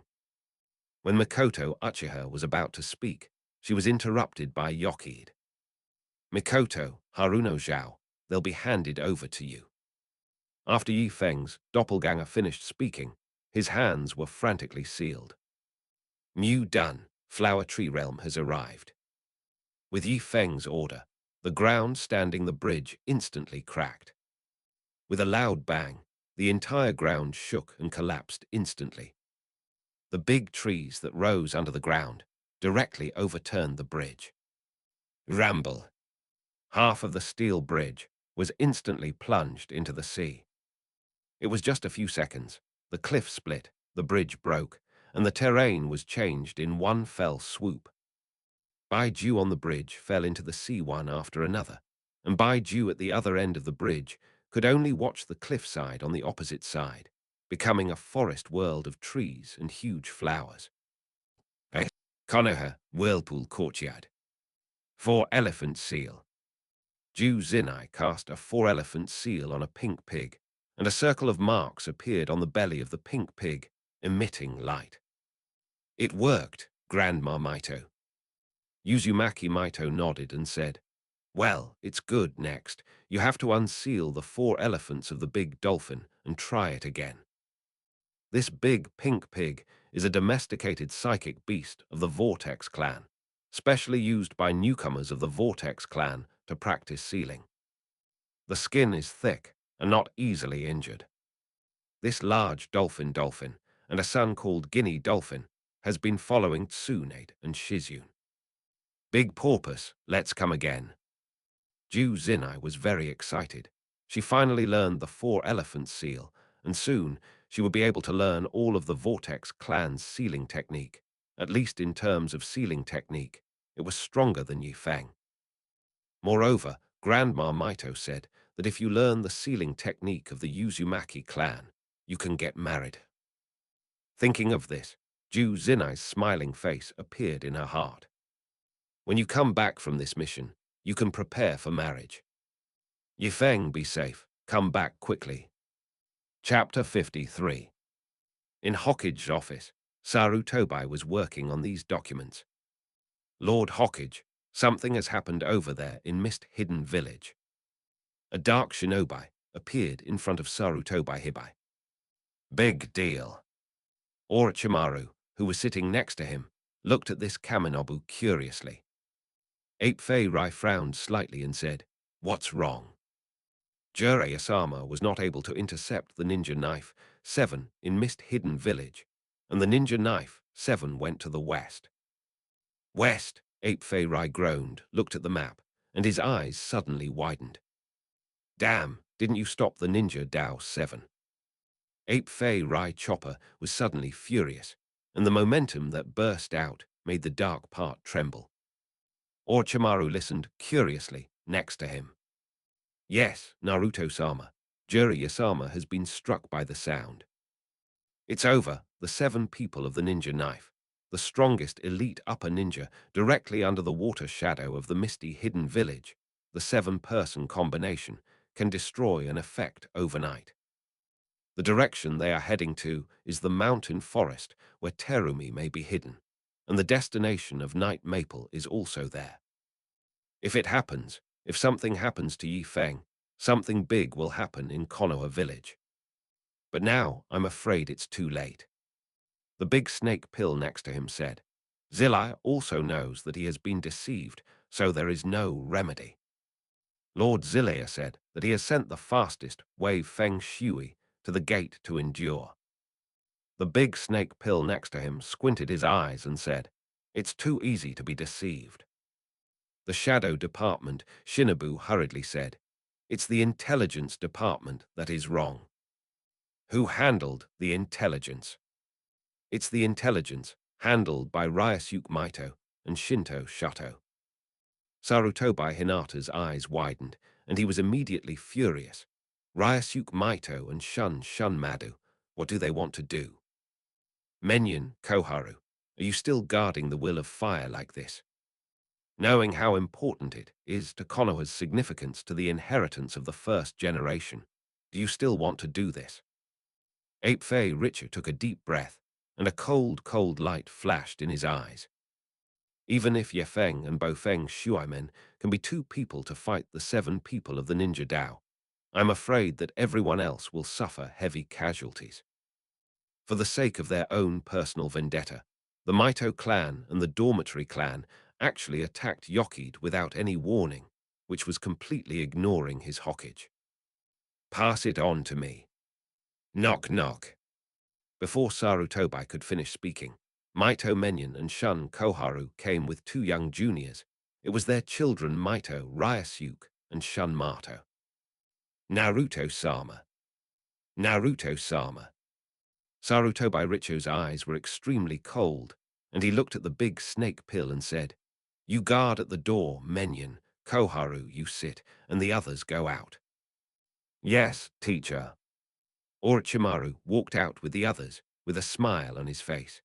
When Makoto Uchiha was about to speak, she was interrupted by Yokid. Mikoto, Haruno Zhao, they'll be handed over to you. After Yifeng's doppelganger finished speaking, his hands were frantically sealed. Mu Dun, Flower Tree Realm has arrived. With Yifeng's order, the ground standing the bridge instantly cracked. With a loud bang, the entire ground shook and collapsed instantly. The big trees that rose under the ground directly overturned the bridge. Ramble. Half of the steel bridge was instantly plunged into the sea. It was just a few seconds. The cliff split, the bridge broke, and the terrain was changed in one fell swoop. Baiju on the bridge fell into the sea one after another, and Baiju at the other end of the bridge could only watch the cliffside on the opposite side, becoming a forest world of trees and huge flowers. Konoha, whirlpool courtyard. 4-elephant seal. Ju Zinai cast a 4-elephant seal on a pink pig, and a circle of marks appeared on the belly of the pink pig, emitting light. It worked, Grandma Maito. Uzumaki Maito nodded and said, "Well, it's good next. You have to unseal the 4 elephants of the big dolphin and try it again." This big pink pig is a domesticated psychic beast of the Vortex clan, specially used by newcomers of the Vortex clan to practice sealing. The skin is thick and not easily injured. This large dolphin and a son called Guinea Dolphin has been following Tsunade and Shizune. Big Porpoise, let's come again. Ju Zinai was very excited. She finally learned the 4-elephant seal, and soon she would be able to learn all of the Vortex clan's sealing technique. At least in terms of sealing technique, it was stronger than Yi Feng. Moreover, Grandma Maito said that if you learn the sealing technique of the Uzumaki clan, you can get married. Thinking of this, Ju Zinai's smiling face appeared in her heart. When you come back from this mission, you can prepare for marriage. Yi Feng, be safe. Come back quickly. Chapter 53. In Hokkage's office, Saru Tobai was working on these documents. Lord Hokkage, something has happened over there in Mist-Hidden Village. A dark shinobi appeared in front of Saru Tobai Hibai. Big deal. Orochimaru, who was sitting next to him, looked at this Kaminobu curiously. Ape-Fei Rai frowned slightly and said, "What's wrong?" Jiraiya Asama was not able to intercept the ninja knife 7 in Mist-Hidden Village, and the ninja knife 7 went to the west. West, Ape-Fei Rai groaned, looked at the map, and his eyes suddenly widened. Damn, didn't you stop the ninja Dao 7? Ape-Fei Rai Chopper was suddenly furious, and the momentum that burst out made the dark part tremble. Orochimaru listened curiously next to him. Yes, Naruto-sama, Jiraiya-sama has been struck by the sound. It's over, the 7 people of the ninja knife, the strongest elite upper ninja directly under the water shadow of the misty hidden village, the 7-person combination, can destroy an effect overnight. The direction they are heading to is the mountain forest where Terumi may be hidden, and the destination of Night Maple is also there. If something happens to Yi Feng, something big will happen in Konoha village. But now I'm afraid it's too late. The big snake pill next to him said. Zilai also knows that he has been deceived, so there is no remedy. Lord Zilaya said that he has sent the fastest Wei Feng Shui to the gate to endure. The big snake pill next to him squinted his eyes and said, "It's too easy to be deceived." The Shadow Department, Shinobu hurriedly said, "It's the Intelligence Department that is wrong." Who handled the intelligence? It's the intelligence handled by Ryasuke Maito and Shinto Shato. Sarutobi Hinata's eyes widened, and he was immediately furious. Ryasuke Maito and Shun Madu, what do they want to do? Menyon, Koharu, are you still guarding the will of fire like this? Knowing how important it is to Konoha's significance to the inheritance of the first generation, do you still want to do this? Ape-Fei Richer took a deep breath, and a cold light flashed in his eyes. Even if Ye Feng and Bo Feng Shuaimen can be 2 people to fight the 7 people of the Ninja Dao, I'm afraid that everyone else will suffer heavy casualties. For the sake of their own personal vendetta, the Maito clan and the Dormitory clan actually attacked Yokide without any warning, which was completely ignoring his Hokkage. Pass it on to me. Knock knock. Before Sarutobi could finish speaking, Maito Menyon and Shun Koharu came with 2 young juniors. It was their children Maito Ryasuke and Shun Mato. Naruto-sama. Naruto-sama. Sarutobi Richo's eyes were extremely cold, and he looked at the big snake pill and said, "You guard at the door, Menyon. Koharu, you sit, and the others go out." Yes, teacher. Orochimaru walked out with the others, with a smile on his face.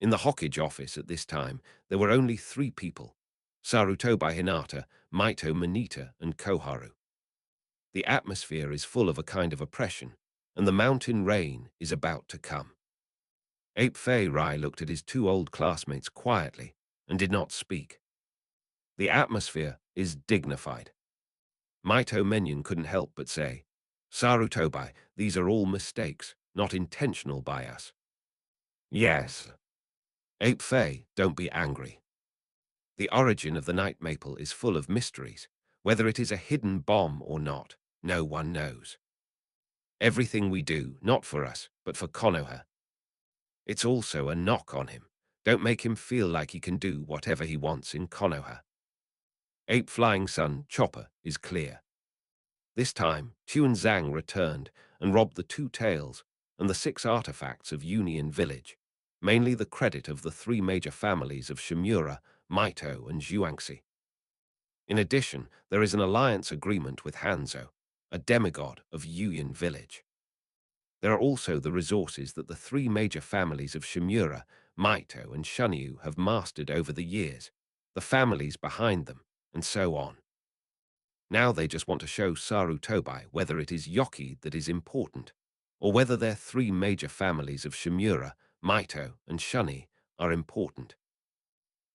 In the Hokage office at this time, there were only 3 people: Sarutobi Hinata, Maito Manita, and Koharu. The atmosphere is full of a kind of oppression, and the mountain rain is about to come. Ape Fei Rai looked at his 2 old classmates quietly and did not speak. The atmosphere is dignified. Maito Menyon couldn't help but say, "Sarutobi, these are all mistakes, not intentional by us." Yes. Ape Fei, don't be angry. The origin of the night maple is full of mysteries. Whether it is a hidden bomb or not, no one knows. Everything we do, not for us, but for Konoha. It's also a knock on him. Don't make him feel like he can do whatever he wants in Konoha. Ape Flying Sun Chopper is clear. This time, Tuan Zhang returned and robbed the 2 tails and the 6 artifacts of Union Village, mainly the credit of the 3 major families of Shimura, Maito, and Zhuangzi. In addition, there is an alliance agreement with Hanzo, a demigod of Union Village. There are also the resources that the 3 major families of Shimura, Maito, and Shunryu have mastered over the years, the families behind them, and so on. Now they just want to show Sarutobi whether it is Yoki that is important, or whether their 3 major families of Shimura, Maito, and Shunryu are important.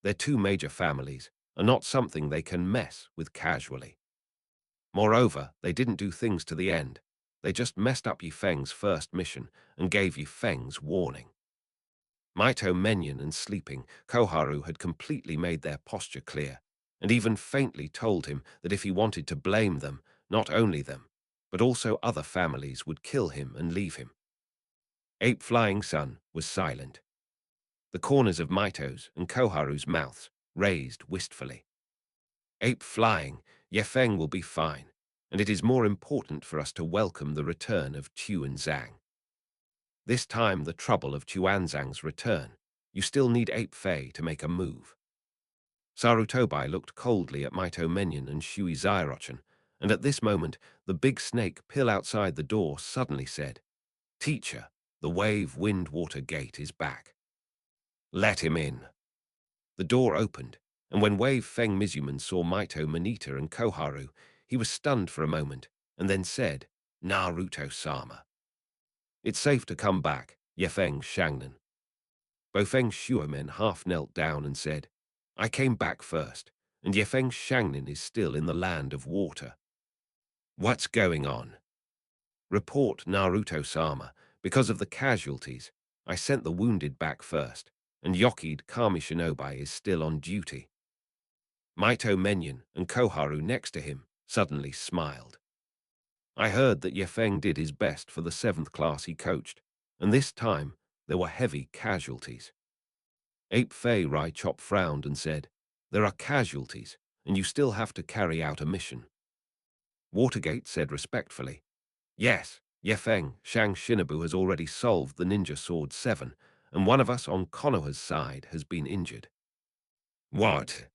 Their 2 major families are not something they can mess with casually. Moreover, they didn't do things to the end. They just messed up Yifeng's first mission and gave Yifeng's warning. Maito Menyon and sleeping Koharu had completely made their posture clear, and even faintly told him that if he wanted to blame them, not only them, but also other families would kill him and leave him. Ape Flying Sun was silent. The corners of Maito's and Koharu's mouths raised wistfully. Ape Flying, Yifeng will be fine, and it is more important for us to welcome the return of Tuan Zhang. This time the trouble of Tuan Zhang's return, you still need Ape Fei to make a move. Sarutobi looked coldly at Maito Menyon and Shui Zairochan, and at this moment the big snake pill outside the door suddenly said, "Teacher, the wave wind water gate is back. Let him in." The door opened, and when Wave Feng Mizuman saw Maito Manita and Koharu, he was stunned for a moment, and then said, "Naruto-sama. It's safe to come back, Yifeng Shangnan." Bofeng Shuomen half knelt down and said, "I came back first, and Yifeng Shangnan is still in the land of water." "What's going on?" "Report Naruto-sama. Because of the casualties, I sent the wounded back first, and Yokid Kami Shinobi is still on duty." Maito Menyon and Koharu next to him suddenly smiled. "I heard that Yifeng did his best for the 7th class he coached, and this time there were heavy casualties." Ape Fei Rai Chop frowned and said, "There are casualties, and you still have to carry out a mission." Watergate said respectfully, "Yes, Yifeng Shang Shinobu has already solved the Ninja Sword 7, and one of us on Konoha's side has been injured." "What?"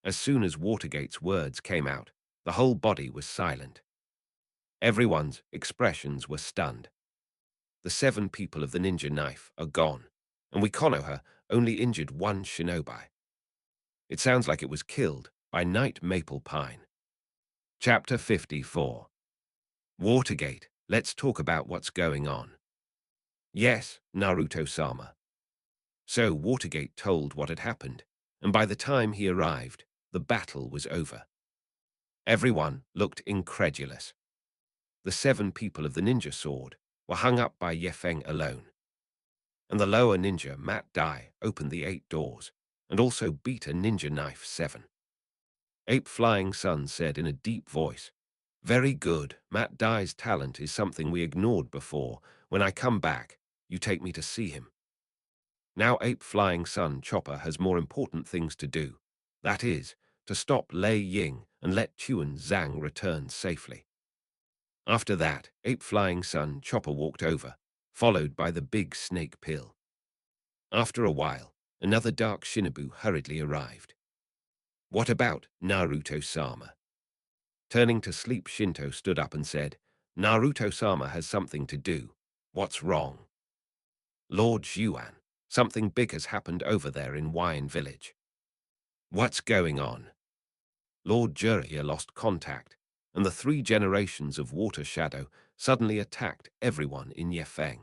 As soon as Watergate's words came out, the whole body was silent. Everyone's expressions were stunned. The 7 people of the ninja knife are gone, and we Konoha only injured 1 shinobi. It sounds like it was killed by Night Maple Pine. Chapter 54. Watergate, let's talk about what's going on. Yes, Naruto-sama. So Watergate told what had happened, and by the time he arrived, the battle was over. Everyone looked incredulous. The 7 people of the ninja sword were hung up by Yifeng alone. And the lower ninja, Matt Dai, opened the 8 doors, and also beat a ninja knife 7. Ape Flying Sun said in a deep voice, "Very good, Matt Dai's talent is something we ignored before. When I come back, you take me to see him." Now Ape Flying Sun Chopper has more important things to do. That is, to stop Lei Ying and let Tuan Zhang return safely. After that, Ape Flying Sun Chopper walked over, followed by the big snake pill. After a while, another dark Shinobu hurriedly arrived. "What about Naruto-sama?" Turning to Sleep Shinto stood up and said, "Naruto-sama has something to do. What's wrong?" "Lord Xuan, Something big has happened over there in Wine Village. What's going on? Lord Juriya lost contact, and the 3 generations of Water Shadow suddenly attacked everyone in Yefeng.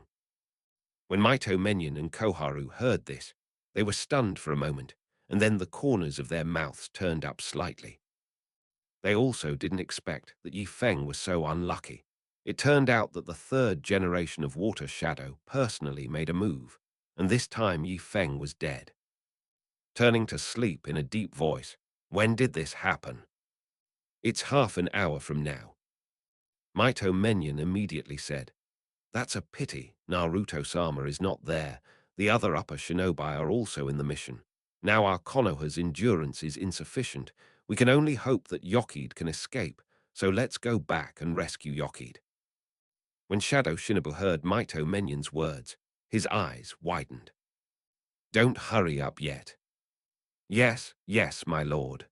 When Maito Menyon and Koharu heard this, they were stunned for a moment, and then the corners of their mouths turned up slightly. They also didn't expect that Yifeng was so unlucky. It turned out that the 3rd generation of Water Shadow personally made a move, and this time Yifeng was dead. Turning to sleep in a deep voice, "When did this happen?" "It's half an hour from now." Maito Menyon immediately said, "That's a pity Naruto-sama is not there. The other upper shinobi are also in the mission. Now our Konoha's endurance is insufficient. We can only hope that Yokide can escape, so let's go back and rescue Yokide." When Shadow Shinobu heard Maito Menyon's words, his eyes widened. "Don't hurry up yet." "Yes, yes, my lord."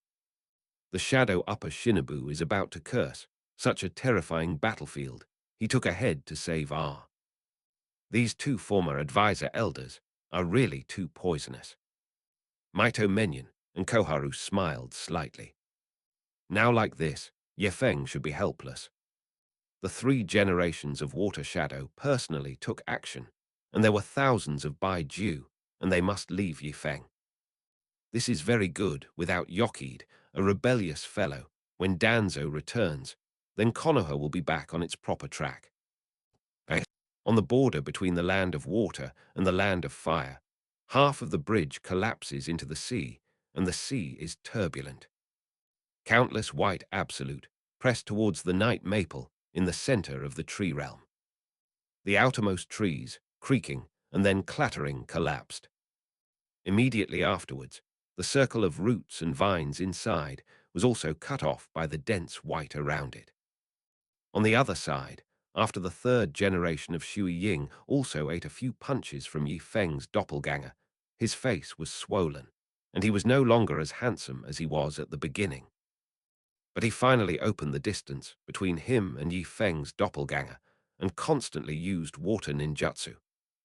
The Shadow Upper Shinobu is about to curse. Such a terrifying battlefield. He took ahead to save R. These 2 former advisor elders are really too poisonous. Maito Menyon and Koharu smiled slightly. Now like this, Yefeng should be helpless. The 3 generations of Water Shadow personally took action, and there were thousands of Baiju, and they must leave Yifeng. This is very good without Yokide, a rebellious fellow. When Danzo returns, then Konoha will be back on its proper track. On the border between the land of water and the land of fire, half of the bridge collapses into the sea, and the sea is turbulent. Countless white absolute press towards the night maple in the center of the tree realm. The outermost trees, creaking and then clattering, collapsed. Immediately afterwards, the circle of roots and vines inside was also cut off by the dense white around it. On the other side, after the 3rd generation of Shui Ying also ate a few punches from Yi Feng's doppelganger, his face was swollen, and he was no longer as handsome as he was at the beginning. But he finally opened the distance between him and Yi Feng's doppelganger and constantly used water ninjutsu,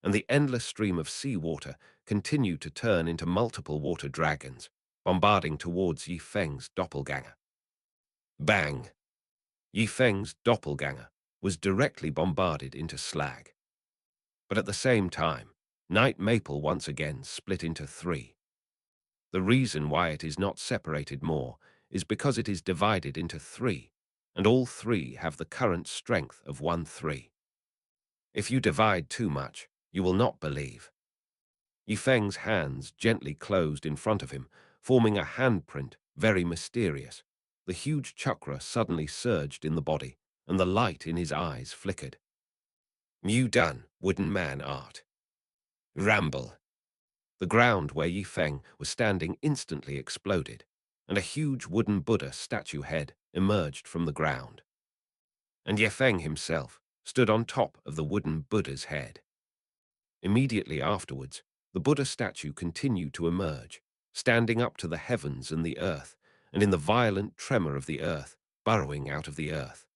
and the endless stream of seawater continued to turn into multiple water dragons, bombarding towards Yi Feng's doppelganger. Bang! Yi Feng's doppelganger was directly bombarded into slag. But at the same time, Night Maple once again split into 3. The reason why it is not separated more is because it is divided into 3, and all 3 have the current strength of 1-3. If you divide too much, you will not believe. Yifeng's hands gently closed in front of him, forming a handprint very mysterious. The huge chakra suddenly surged in the body, and the light in his eyes flickered. "You done, wooden man art." Ramble. The ground where Yifeng was standing instantly exploded, and a huge wooden Buddha statue head emerged from the ground. And Yifeng himself stood on top of the wooden Buddha's head. Immediately afterwards, the Buddha statue continued to emerge, standing up to the heavens and the earth, and in the violent tremor of the earth, burrowing out of the earth.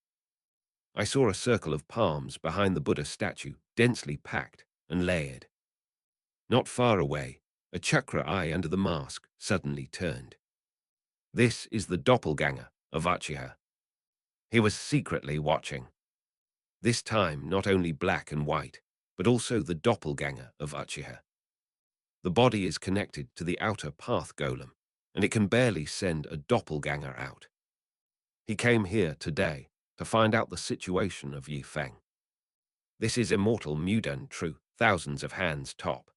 I saw a circle of palms behind the Buddha statue, densely packed and layered. Not far away, a chakra eye under the mask suddenly turned. This is the doppelganger of Uchiha. He was secretly watching. This time not only black and white, but also the doppelganger of Uchiha. The body is connected to the outer path golem, and it can barely send a doppelganger out. He came here today to find out the situation of Yifeng. This is immortal Mudan true, thousands of hands top.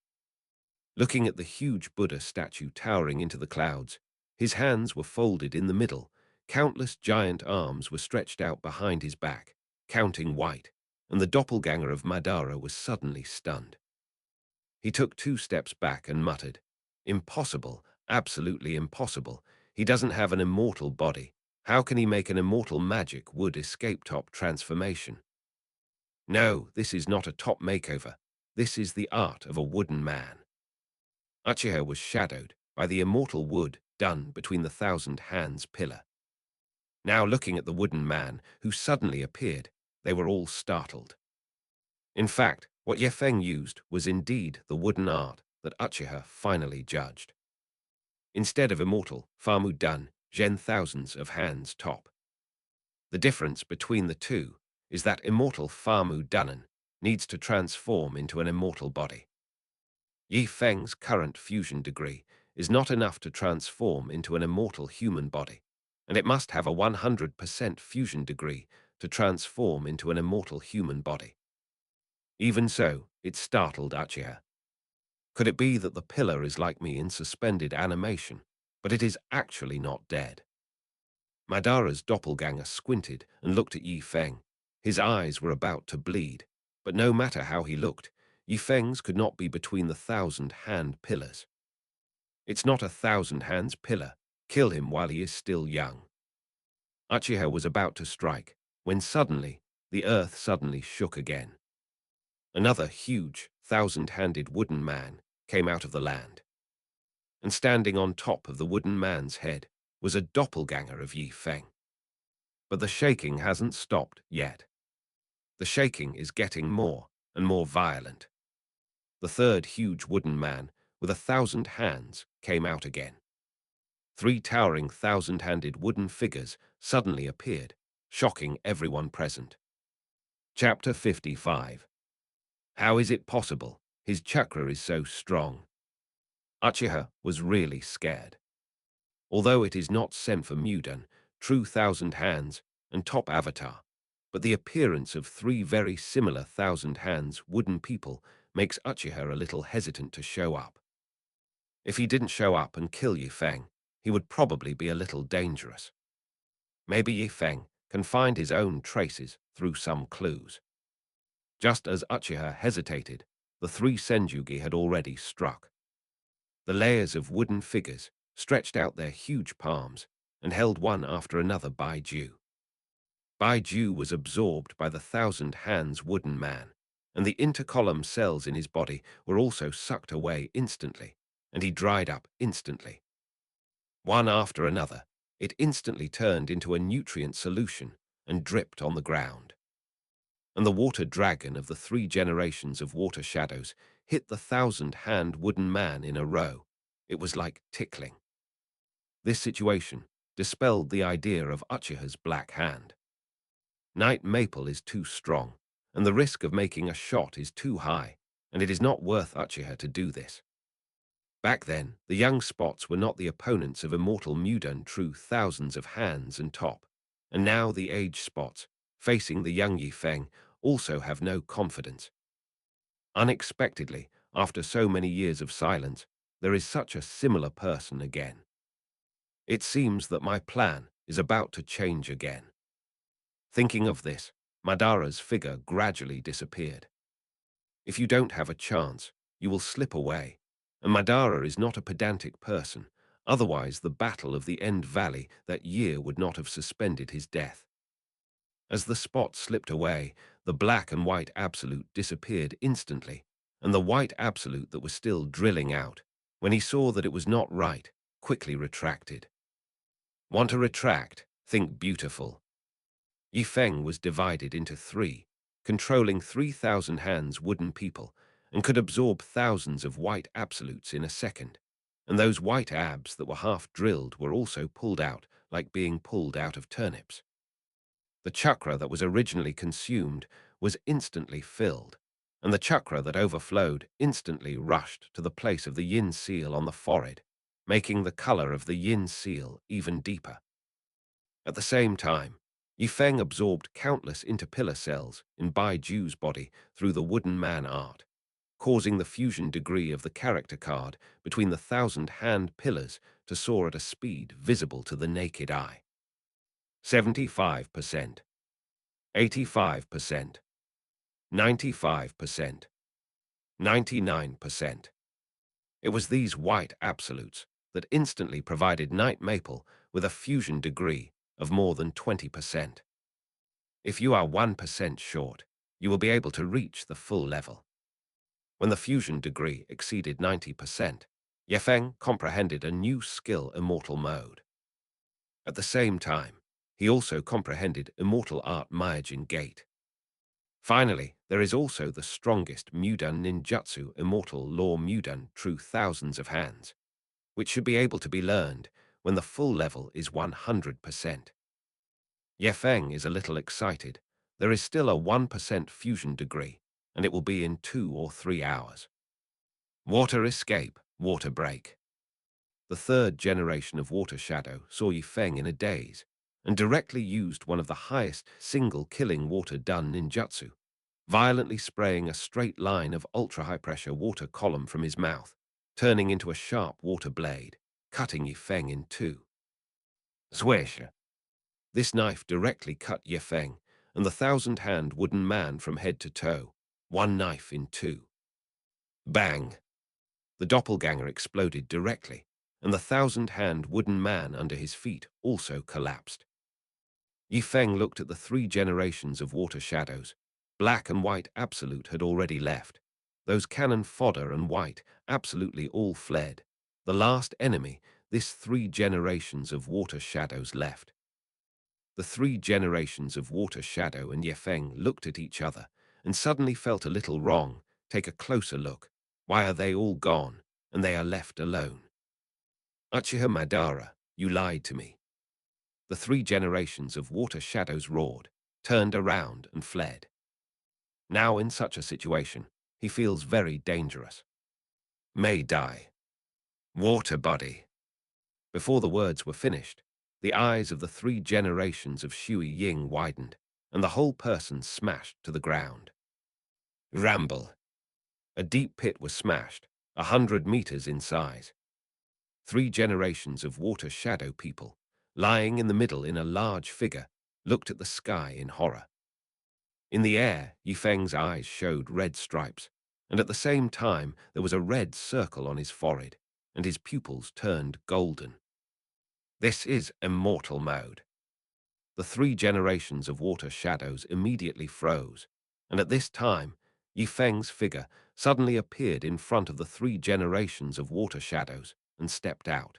Looking at the huge Buddha statue towering into the clouds, his hands were folded in the middle, countless giant arms were stretched out behind his back, counting white, and the doppelganger of Madara was suddenly stunned. He took 2 steps back and muttered, "Impossible, absolutely impossible. He doesn't have an immortal body. How can he make an immortal magic wood escape top transformation? No, this is not a top makeover. This is the art of a wooden man." Uchiha was shadowed by the immortal wood done between the 1,000 hands pillar. Now looking at the wooden man who suddenly appeared, they were all startled. In fact, what Yefeng used was indeed the wooden art that Uchiha finally judged. Instead of immortal, Famu Dun, Gen thousands of hands top. The difference between the two is that immortal Famu Dunan needs to transform into an immortal body. Yi Feng's current fusion degree is not enough to transform into an immortal human body, and it must have a 100% fusion degree to transform into an immortal human body. Even so, it startled Uchiha. Could it be that the pillar is like me in suspended animation, but it is actually not dead? Madara's doppelganger squinted and looked at Yi Feng. His eyes were about to bleed, but no matter how he looked, Yi Feng's could not be between the 1,000-hand pillars. It's not a 1,000 hands pillar. Kill him while he is still young. Uchiha was about to strike, when suddenly, the earth suddenly shook again. Another huge, 1,000-handed wooden man came out of the land. And standing on top of the wooden man's head was a doppelganger of Yi Feng. But the shaking hasn't stopped yet. The shaking is getting more and more violent. The third huge wooden man with 1,000 hands came out again. 3 towering 1,000-handed wooden figures suddenly appeared, shocking everyone present. Chapter 55. How is it possible? His chakra is so strong. Uchiha was really scared. Although it is not Senfa Mudan, true 1,000 hands, and top avatar, but the appearance of 3 very similar 1,000 hands wooden people makes Uchiha a little hesitant to show up. If he didn't show up and kill Yi Feng, he would probably be a little dangerous. Maybe Yi Feng can find his own traces through some clues. Just as Uchiha hesitated, the 3 Senjugi had already struck. The layers of wooden figures stretched out their huge palms and held one after another Baiju. Baiju was absorbed by the 1,000 hands wooden man, and the intercolumn cells in his body were also sucked away instantly, and he dried up instantly. One after another, it instantly turned into a nutrient solution and dripped on the ground. And the water dragon of the 3 generations of water shadows hit the 1,000-hand wooden man in a row. It was like tickling. This situation dispelled the idea of Uchiha's black hand. Night maple is too strong, and the risk of making a shot is too high, and it is not worth Uchiha to do this. Back then, the young spots were not the opponents of immortal Mudan true thousands of hands and top, and now the aged spots, facing the young Yi Feng, also have no confidence. Unexpectedly, after so many years of silence, there is such a similar person again. It seems that my plan is about to change again. Thinking of this, Madara's figure gradually disappeared. If you don't have a chance, you will slip away, and Madara is not a pedantic person, otherwise the battle of the End Valley that year would not have suspended his death. As the spot slipped away, the black and white absolute disappeared instantly, and the white absolute that was still drilling out, when he saw that it was not right, quickly retracted. Want to retract? Think beautiful. Yi Feng was divided into 3, controlling 3,000 hands wooden people, and could absorb thousands of white absolutes in a second, and those white abs that were half drilled were also pulled out like being pulled out of turnips. The chakra that was originally consumed was instantly filled, and the chakra that overflowed instantly rushed to the place of the yin seal on the forehead, making the color of the yin seal even deeper. At the same time, Yi Feng absorbed countless interpillar cells in Baiju's body through the wooden man art, causing the fusion degree of the character card between the 1,000-hand pillars to soar at a speed visible to the naked eye. 75%, 85%, 95%, 99%. It was these white absolutes that instantly provided Night Maple with a fusion degree of more than 20%. If you are 1% short, you will be able to reach the full level. When the fusion degree exceeded 90%, Ye Feng comprehended a new skill immortal mode. At the same time, he also comprehended immortal art Myojin Gate. Finally, there is also the strongest Mudan ninjutsu immortal law Mudan true thousands of hands, which should be able to be learned when the full level is 100%. Ye Feng is a little excited. There is still a 1% fusion degree, and it will be in 2 or 3 hours. Water escape, water break. The third generation of Water Shadow saw Ye Feng in a daze, and directly used one of the highest single-killing water-done ninjutsu, violently spraying a straight line of ultra-high-pressure water column from his mouth, turning into a sharp water blade, cutting Ye Feng in two. Swish! This knife directly cut Ye Feng and the thousand-hand wooden man from head to toe, one knife in two. Bang! The doppelganger exploded directly, and the thousand-hand wooden man under his feet also collapsed. Ye Feng looked at the 3 generations of Water Shadows. Black and White Absolute had already left. Those cannon fodder and White absolutely all fled. The last enemy this 3 generations of Water Shadows left. The 3 generations of Water Shadow and Ye Feng looked at each other and suddenly felt a little wrong. Take a closer look. Why are they all gone, and they are left alone? Uchiha Madara, you lied to me. The 3 generations of Water Shadows roared, turned around and fled. Now in such a situation, he feels very dangerous. May die. Water body. Before the words were finished, the eyes of the 3 generations of Shui Ying widened, and the whole person smashed to the ground. Ramble. A deep pit was smashed, 100 meters in size. 3 generations of Water Shadow people, lying in the middle in a large figure, looked at the sky in horror. In the air, Ye Feng's eyes showed red stripes, and at the same time there was a red circle on his forehead, and his pupils turned golden. This is immortal mode. The 3 generations of Water Shadows immediately froze, and at this time, Ye Feng's figure suddenly appeared in front of the 3 generations of Water Shadows and stepped out.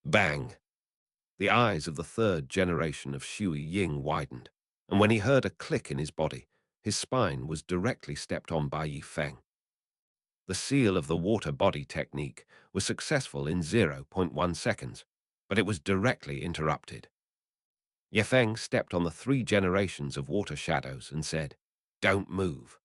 Bang! The eyes of the 3rd generation of Shui Ying widened, and when he heard a click in his body, his spine was directly stepped on by Ye Feng. The seal of the water body technique was successful in 0.1 seconds, but it was directly interrupted. Ye Feng stepped on the 3 generations of Water Shadows and said, "Don't move."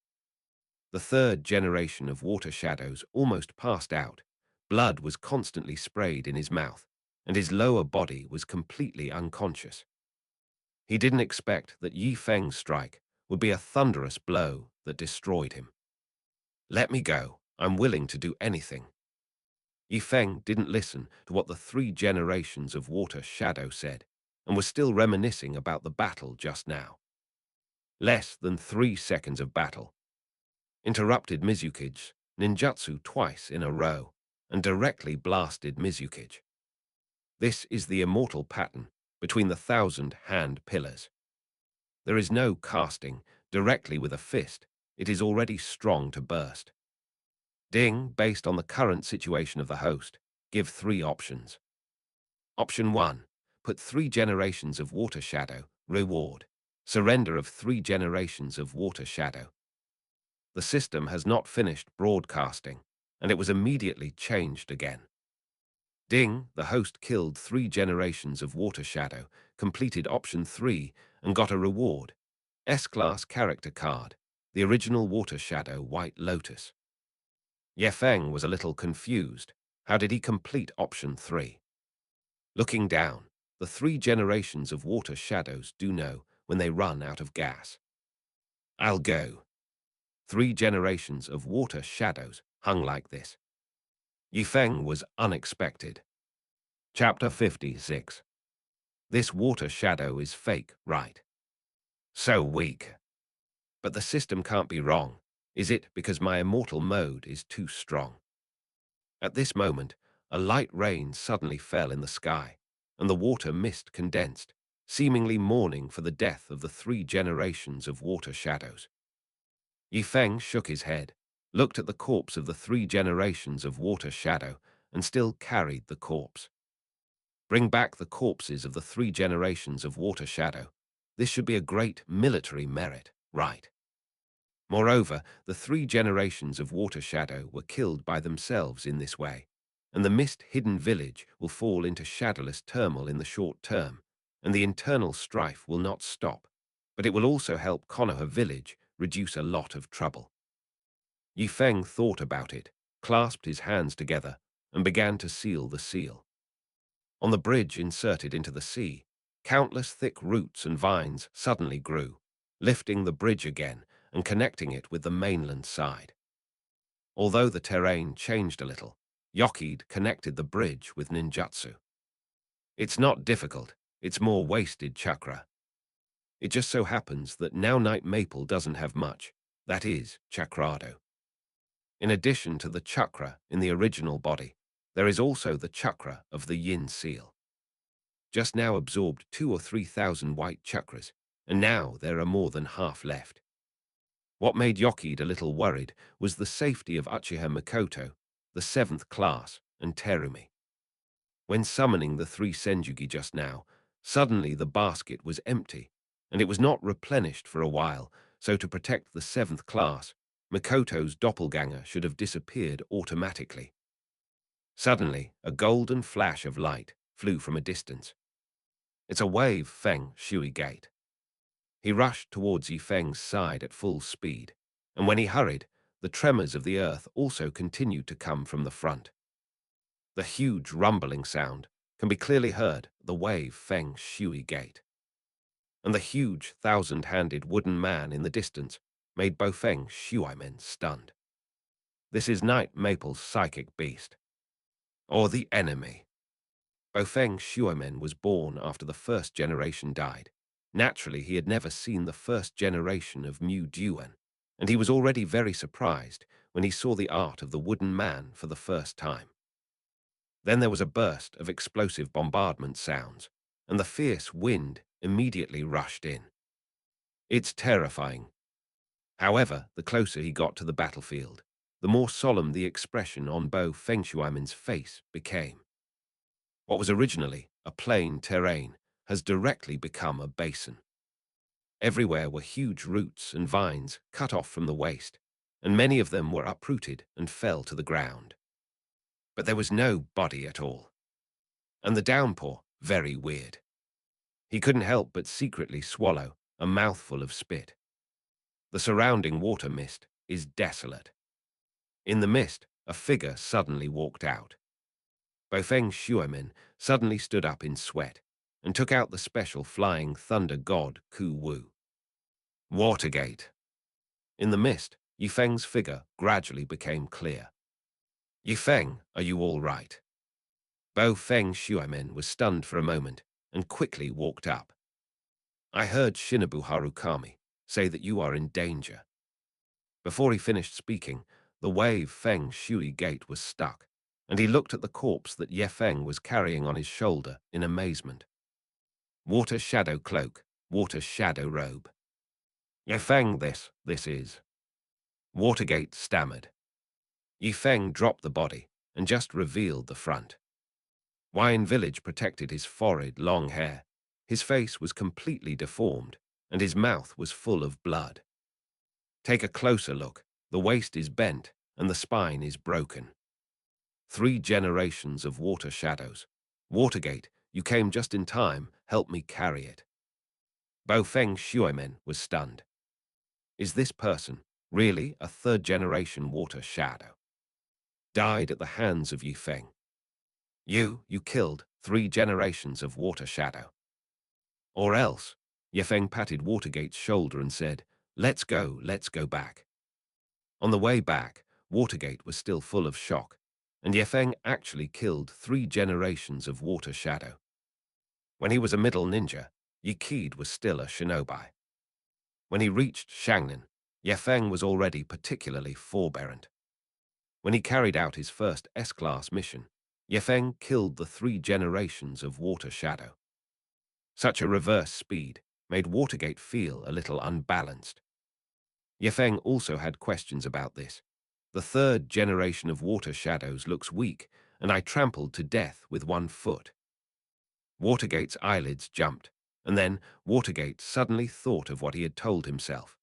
The 3rd generation of Water Shadows almost passed out. Blood was constantly sprayed in his mouth, and his lower body was completely unconscious. He didn't expect that Ye Feng's strike would be a thunderous blow that destroyed him. Let me go. I'm willing to do anything. Ye Feng didn't listen to what the 3 generations of Water Shadow said, and was still reminiscing about the battle just now. Less than 3 seconds of battle. Interrupted Mizukage ninjutsu twice in a row, and directly blasted Mizukage. This is the immortal pattern between the 1,000-hand pillars. There is no casting directly with a fist. It is already strong to burst. Ding, based on the current situation of the host, give 3 options. Option 1. Put 3 generations of Water Shadow. Reward. Surrender of 3 generations of Water Shadow. The system has not finished broadcasting, and it was immediately changed again. Ding, the host killed 3 generations of Water Shadow, completed option 3, and got a reward. S-Class character card, the original Water Shadow White Lotus. Ye Feng was a little confused. How did he complete option 3? Looking down, the 3 generations of Water Shadows do know when they run out of gas. I'll go. 3 generations of Water Shadows hung like this. Ye Feng was unexpected. Chapter 56. This Water Shadow is fake, right? So weak. But the system can't be wrong, is it, because my immortal mode is too strong? At this moment, a light rain suddenly fell in the sky, and the water mist condensed, seemingly mourning for the death of the 3 generations of Water Shadows. Ye Feng shook his head, looked at the corpse of the 3 generations of Water Shadow, and still carried the corpse. Bring back the corpses of the 3 generations of Water Shadow. This should be a great military merit, right? Moreover, the 3 generations of Water Shadow were killed by themselves in this way, and the mist-hidden village will fall into shadowless turmoil in the short term, and the internal strife will not stop, but it will also help Konoha village reduce a lot of trouble. Yifeng thought about it, clasped his hands together, and began to seal the seal. On the bridge inserted into the sea, countless thick roots and vines suddenly grew, lifting the bridge again and connecting it with the mainland side. Although the terrain changed a little, Yokid connected the bridge with ninjutsu. It's not difficult, it's more wasted chakra. It just so happens that now Night Maple doesn't have much, that is, chakrado. In addition to the chakra in the original body, there is also the chakra of the yin seal. Just now absorbed 2 or 3,000 white chakras, and now there are more than half left. What made Yokid a little worried was the safety of Uchiha Mikoto, the 7th class, and Terumi. When summoning the 3 Senjugi just now, suddenly the basket was empty, and it was not replenished for a while, so to protect the 7th class, Mikoto's doppelganger should have disappeared automatically. Suddenly, a golden flash of light flew from a distance. It's a wave Feng Shui gate. He rushed towards Yifeng's side at full speed, and when he hurried, the tremors of the earth also continued to come from the front. The huge rumbling sound can be clearly heard at the wave Feng Shui gate. And the huge 1,000-handed wooden man in the distance made Bofeng Shuimen stunned. This is Night Maple's psychic beast, or the enemy. Bofeng Shuimen was born after the 1st generation died. Naturally, he had never seen the 1st generation of Mu Duan, and he was already very surprised when he saw the art of the wooden man for the first time. Then there was a burst of explosive bombardment sounds, and the fierce wind immediately rushed in. It's terrifying. However, the closer he got to the battlefield, the more solemn the expression on Bo Fengshuimen's face became. What was originally a plain terrain has directly become a basin. Everywhere were huge roots and vines cut off from the waist, and many of them were uprooted and fell to the ground. But there was no body at all. And the downpour, very weird. He couldn't help but secretly swallow a mouthful of spit. The surrounding water mist is desolate. In the mist, a figure suddenly walked out. Bofeng Shuimen suddenly stood up in sweat and took out the special flying thunder god Ku Wu. Watergate. In the mist, Yifeng's figure gradually became clear. Yifeng, are you all right? Bofeng Shuimen was stunned for a moment and quickly walked up. I heard Shinobu Harukami say that you are in danger. Before he finished speaking, the wave Feng Shui gate was stuck, and he looked at the corpse that Yefeng was carrying on his shoulder in amazement. Water shadow cloak, water shadow robe. Yefeng this is. Watergate stammered. Yifeng dropped the body and just revealed the front. Wine Village protected his forehead, long hair. His face was completely deformed, and his mouth was full of blood. Take a closer look. The waist is bent, and the spine is broken. 3 generations of water shadows. Watergate, you came just in time. Help me carry it. Bofeng Shuimen was stunned. Is this person really a 3rd-generation water shadow? Died at the hands of Yifeng. You killed 3 generations of water shadow. Or else, Yefeng patted Watergate's shoulder and said, let's go back. On the way back, Watergate was still full of shock, and Yefeng actually killed 3 generations of water shadow. When he was a middle ninja, Yikid was still a shinobi. When he reached Shangnan, Yefeng was already particularly forbearant. When he carried out his first S-class mission, Yefeng killed the 3 generations of water shadow. Such a reverse speed made Watergate feel a little unbalanced. Yefeng also had questions about this. The 3rd generation of water shadows looks weak, and I trampled to death with 1 foot. Watergate's eyelids jumped, and then Watergate suddenly thought of what he had told himself.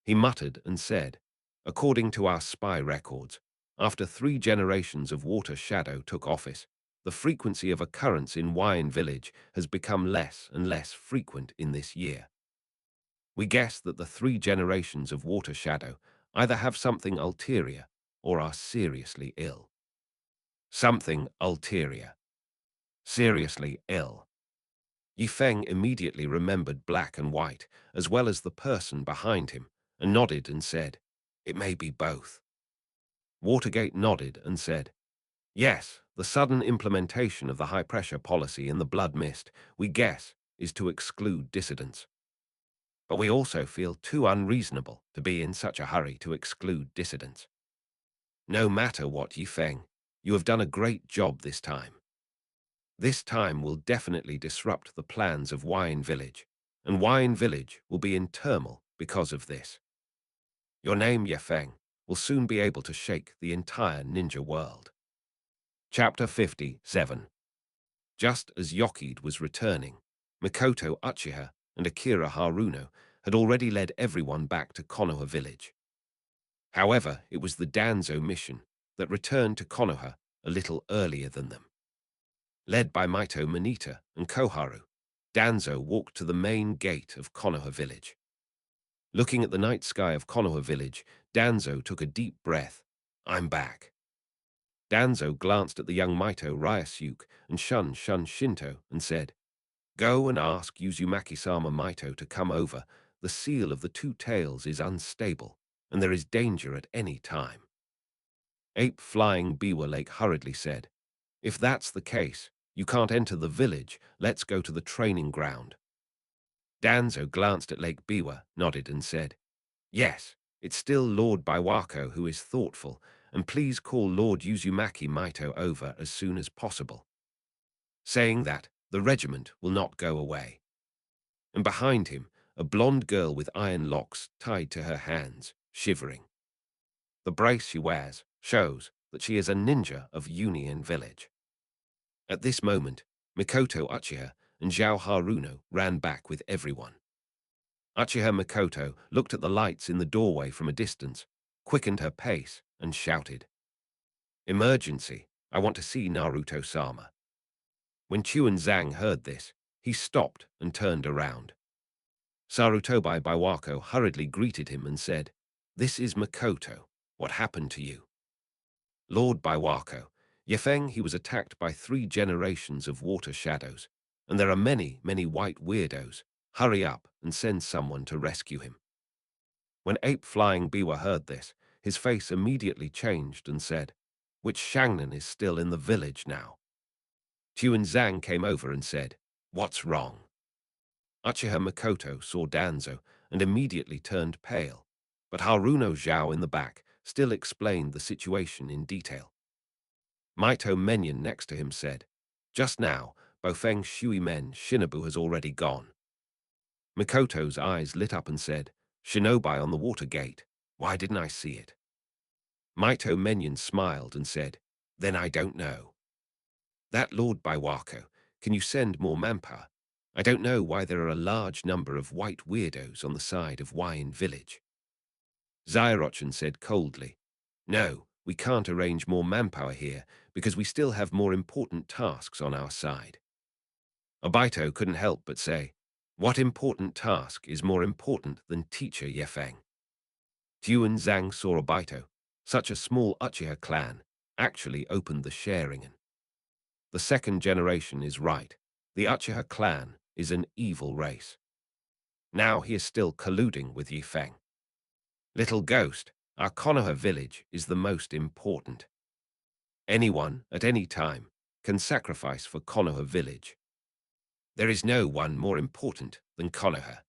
He muttered and said, "According to our spy records, after 3 generations of Water Shadow took office, the frequency of occurrence in Wine Village has become less and less frequent in this year. We guess that the 3 generations of Water Shadow either have something ulterior or are seriously ill." Something ulterior. Seriously ill. Yifeng immediately remembered Black and White, as well as the person behind him, and nodded and said, "It may be both." Watergate nodded and said, "Yes, the sudden implementation of the high-pressure policy in the Blood Mist, we guess, is to exclude dissidents. But we also feel too unreasonable to be in such a hurry to exclude dissidents. No matter what, Yifeng, you have done a great job this time. This time will definitely disrupt the plans of Wine Village, and Wine Village will be in turmoil because of this. Your name, Yifeng, will soon be able to shake the entire ninja world." Chapter 57. Just as Yokid was returning, Mikoto Uchiha and Akira Haruno had already led everyone back to Konoha village. However, it was the Danzo mission that returned to Konoha a little earlier than them. Led by Maito Manita and Koharu, Danzo walked to the main gate of Konoha village. Looking at the night sky of Konoha village, Danzo took a deep breath. "I'm back." Danzo glanced at the young Maito Ryasuke and Shun Shinto and said, "Go and ask Uzumaki-sama Maito to come over. The seal of the 2 tails is unstable, and there is danger at any time." Ape Flying Biwa Lake hurriedly said, "If that's the case, you can't enter the village. Let's go to the training ground." Danzo glanced at Lake Biwa, nodded and said, "Yes, it's still Lord Biwako who is thoughtful, and please call Lord Uzumaki Maito over as soon as possible." Saying that, the regiment will not go away. And behind him, a blonde girl with iron locks tied to her hands, shivering. The brace she wears shows that she is a ninja of Union Village. At this moment, Mikoto Uchiha and Zhao Haruno ran back with everyone. Uchiha Mikoto looked at the lights in the doorway from a distance, quickened her pace, and shouted, "Emergency! I want to see Naruto-sama." When Chuan Zhang heard this, he stopped and turned around. Sarutobi Biwako hurriedly greeted him and said, "This is Mikoto. What happened to you?" "Lord Biwako, Yefeng, he was attacked by 3 generations of water shadows, and there are many, many white weirdos. Hurry up and send someone to rescue him." When Ape Flying Biwa heard this, his face immediately changed and said, "Which Shangnan is still in the village now?" Chuan Zhang came over and said, "What's wrong?" Uchiha Mikoto saw Danzo and immediately turned pale, but Haruno Zhao in the back still explained the situation in detail. Maito Menyon next to him said, "Just now, Bofeng Shui Men Shinobu has already gone." Mikoto's eyes lit up and said, "Shinobi on the water gate. Why didn't I see it?" Maito Menyon smiled and said, "Then I don't know." "That Lord Biwako, can you send more manpower? I don't know why there are a large number of white weirdos on the side of Wine Village." Zairochan said coldly, "No, we can't arrange more manpower here because we still have more important tasks on our side." Obito couldn't help but say, "What important task is more important than teacher Yefeng?" Tuan Zhang saw Obito, such a small Uchiha clan, actually opened the sharingen. The 2nd generation is right. The Uchiha clan is an evil race. Now he is still colluding with Yifeng. "Little Ghost, our Konoha village is the most important. Anyone, at any time, can sacrifice for Konoha village. There is no one more important than Konoha.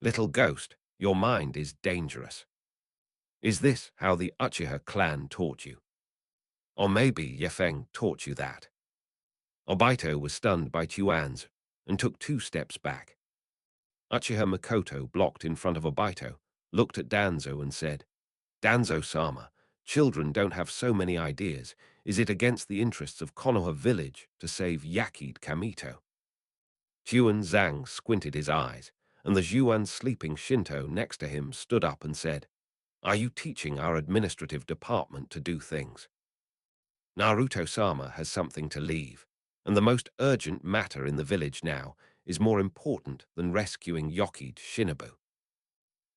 Little Ghost, your mind is dangerous. Is this how the Uchiha clan taught you? Or maybe Yefeng taught you that?" Obito was stunned by Tuan's and took 2 steps back. Uchiha Mikoto blocked in front of Obito, looked at Danzo and said, "Danzo-sama, children don't have so many ideas. Is it against the interests of Konoha village to save Yakid Kamito?" Tuan Zhang squinted his eyes, and the Zhuan sleeping Shinto next to him stood up and said, "Are you teaching our administrative department to do things? Naruto-sama has something to leave, and the most urgent matter in the village now is more important than rescuing Yokied Shinobu.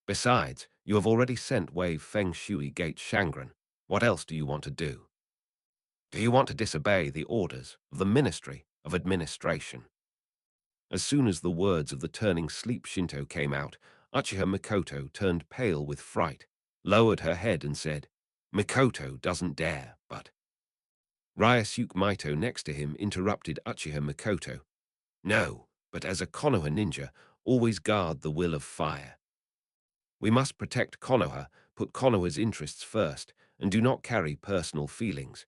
Besides, you have already sent Wave Feng Shui Gate Shangren. What else do you want to do? Do you want to disobey the orders of the Ministry of Administration?" As soon as the words of the turning sleep Shinto came out, Uchiha Mikoto turned pale with fright, lowered her head and said, "Mikoto doesn't dare, but—" Ryasuke Maito next to him interrupted Uchiha Mikoto. "No, but as a Konoha ninja, always guard the will of fire. We must protect Konoha, put Konoha's interests first, and do not carry personal feelings.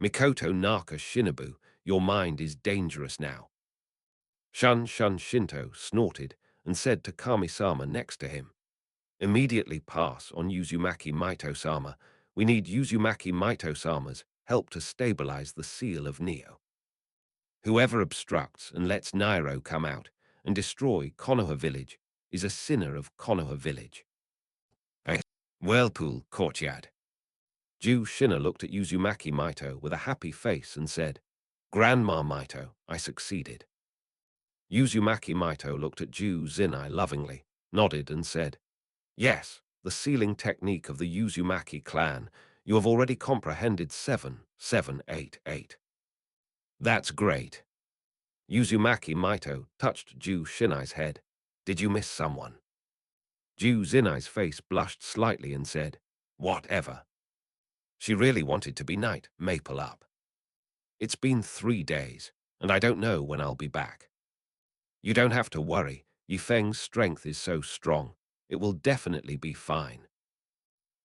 Mikoto Naka Shinobu, your mind is dangerous now." Shun Shun Shinto snorted and said to Kami-sama next to him, "Immediately pass on Uzumaki Maito-sama. We need Uzumaki Maito-sama's help to stabilize the seal of Neo. Whoever obstructs and lets Nairo come out and destroy Konoha Village is a sinner of Konoha Village." A whirlpool courtyard. Ju Shina looked at Uzumaki Maito with a happy face and said, "Grandma Maito, I succeeded." Uzumaki Maito looked at Ju Zinai lovingly, nodded and said, "Yes, the sealing technique of the Uzumaki clan. You have already comprehended 7788. That's great." Uzumaki Maito touched Ju Shinai's head. "Did you miss someone?" Ju Zinai's face blushed slightly and said, "Whatever." She really wanted to be Knight Maple Up. "It's been 3 days, and I don't know when I'll be back." "You don't have to worry. Yifeng's strength is so strong. It will definitely be fine."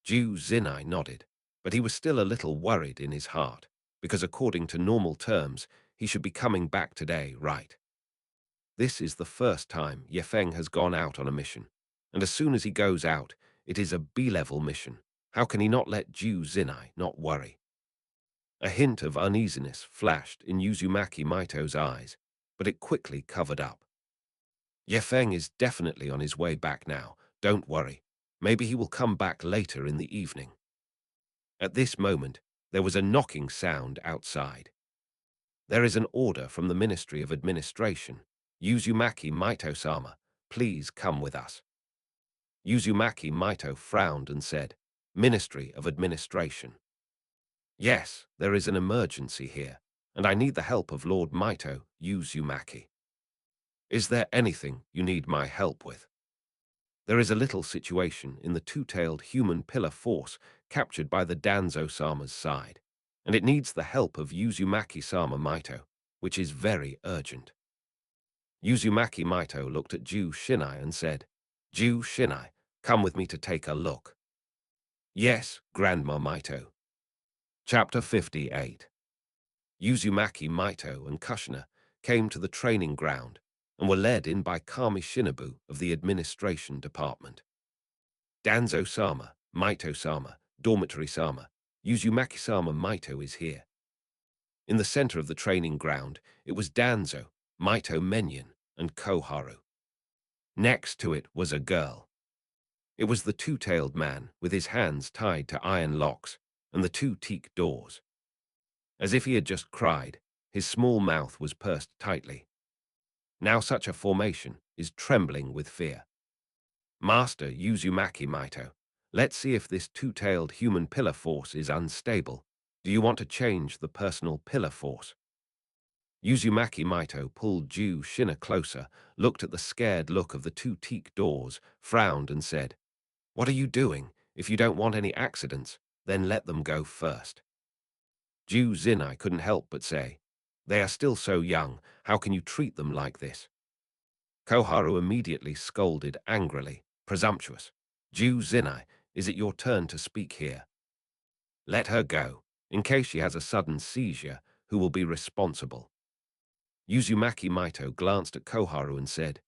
Ju Zinai nodded, but he was still a little worried in his heart, because according to normal terms, he should be coming back today, right? This is the first time Yifeng has gone out on a mission, and as soon as he goes out, it is a B-level mission. How can he not let Ju Zinai not worry? A hint of uneasiness flashed in Uzumaki Maito's eyes, but it quickly covered up. "Yifeng is definitely on his way back now. Don't worry. Maybe he will come back later in the evening." At this moment, there was a knocking sound outside. "There is an order from the Ministry of Administration. Uzumaki Maito-sama, please come with us." Uzumaki Maito frowned and said, "Ministry of Administration. Yes, there is an emergency here, and I need the help of Lord Maito, Uzumaki. Is there anything you need my help with?" There is a little situation in the two-tailed human pillar force captured by the Danzo-sama's side, and it needs the help of Uzumaki-sama Maito, which is very urgent. Uzumaki Maito looked at Ju Shinai and said, "Ju Shinai, come with me to take a look." "Yes, Grandma Maito." Chapter 58. Uzumaki Maito and Kushina came to the training ground and were led in by Kami Shinobu of the administration department. "Danzo-sama, Maito-sama, Dormitory-sama, Uzumaki-sama Maito is here." In the center of the training ground, it was Danzo, Maito Menyon, and Koharu. Next to it was a girl. It was the two-tailed man with his hands tied to iron locks and the two teak doors. As if he had just cried, his small mouth was pursed tightly. Now such a formation is trembling with fear. "Master Uzumaki Maito, let's see if this two-tailed human pillar force is unstable. Do you want to change the personal pillar force?" Uzumaki Maito pulled Ju Shina closer, looked at the scared look of the two teak doors, frowned and said, "What are you doing? If you don't want any accidents, then let them go first." Ju Zinai couldn't help but say, "They are still so young, how can you treat them like this?" Koharu immediately scolded angrily, "Presumptuous. Ju Zinai, is it your turn to speak here? Let her go. In case she has a sudden seizure, who will be responsible?" Uzumaki Maito glanced at Koharu and said,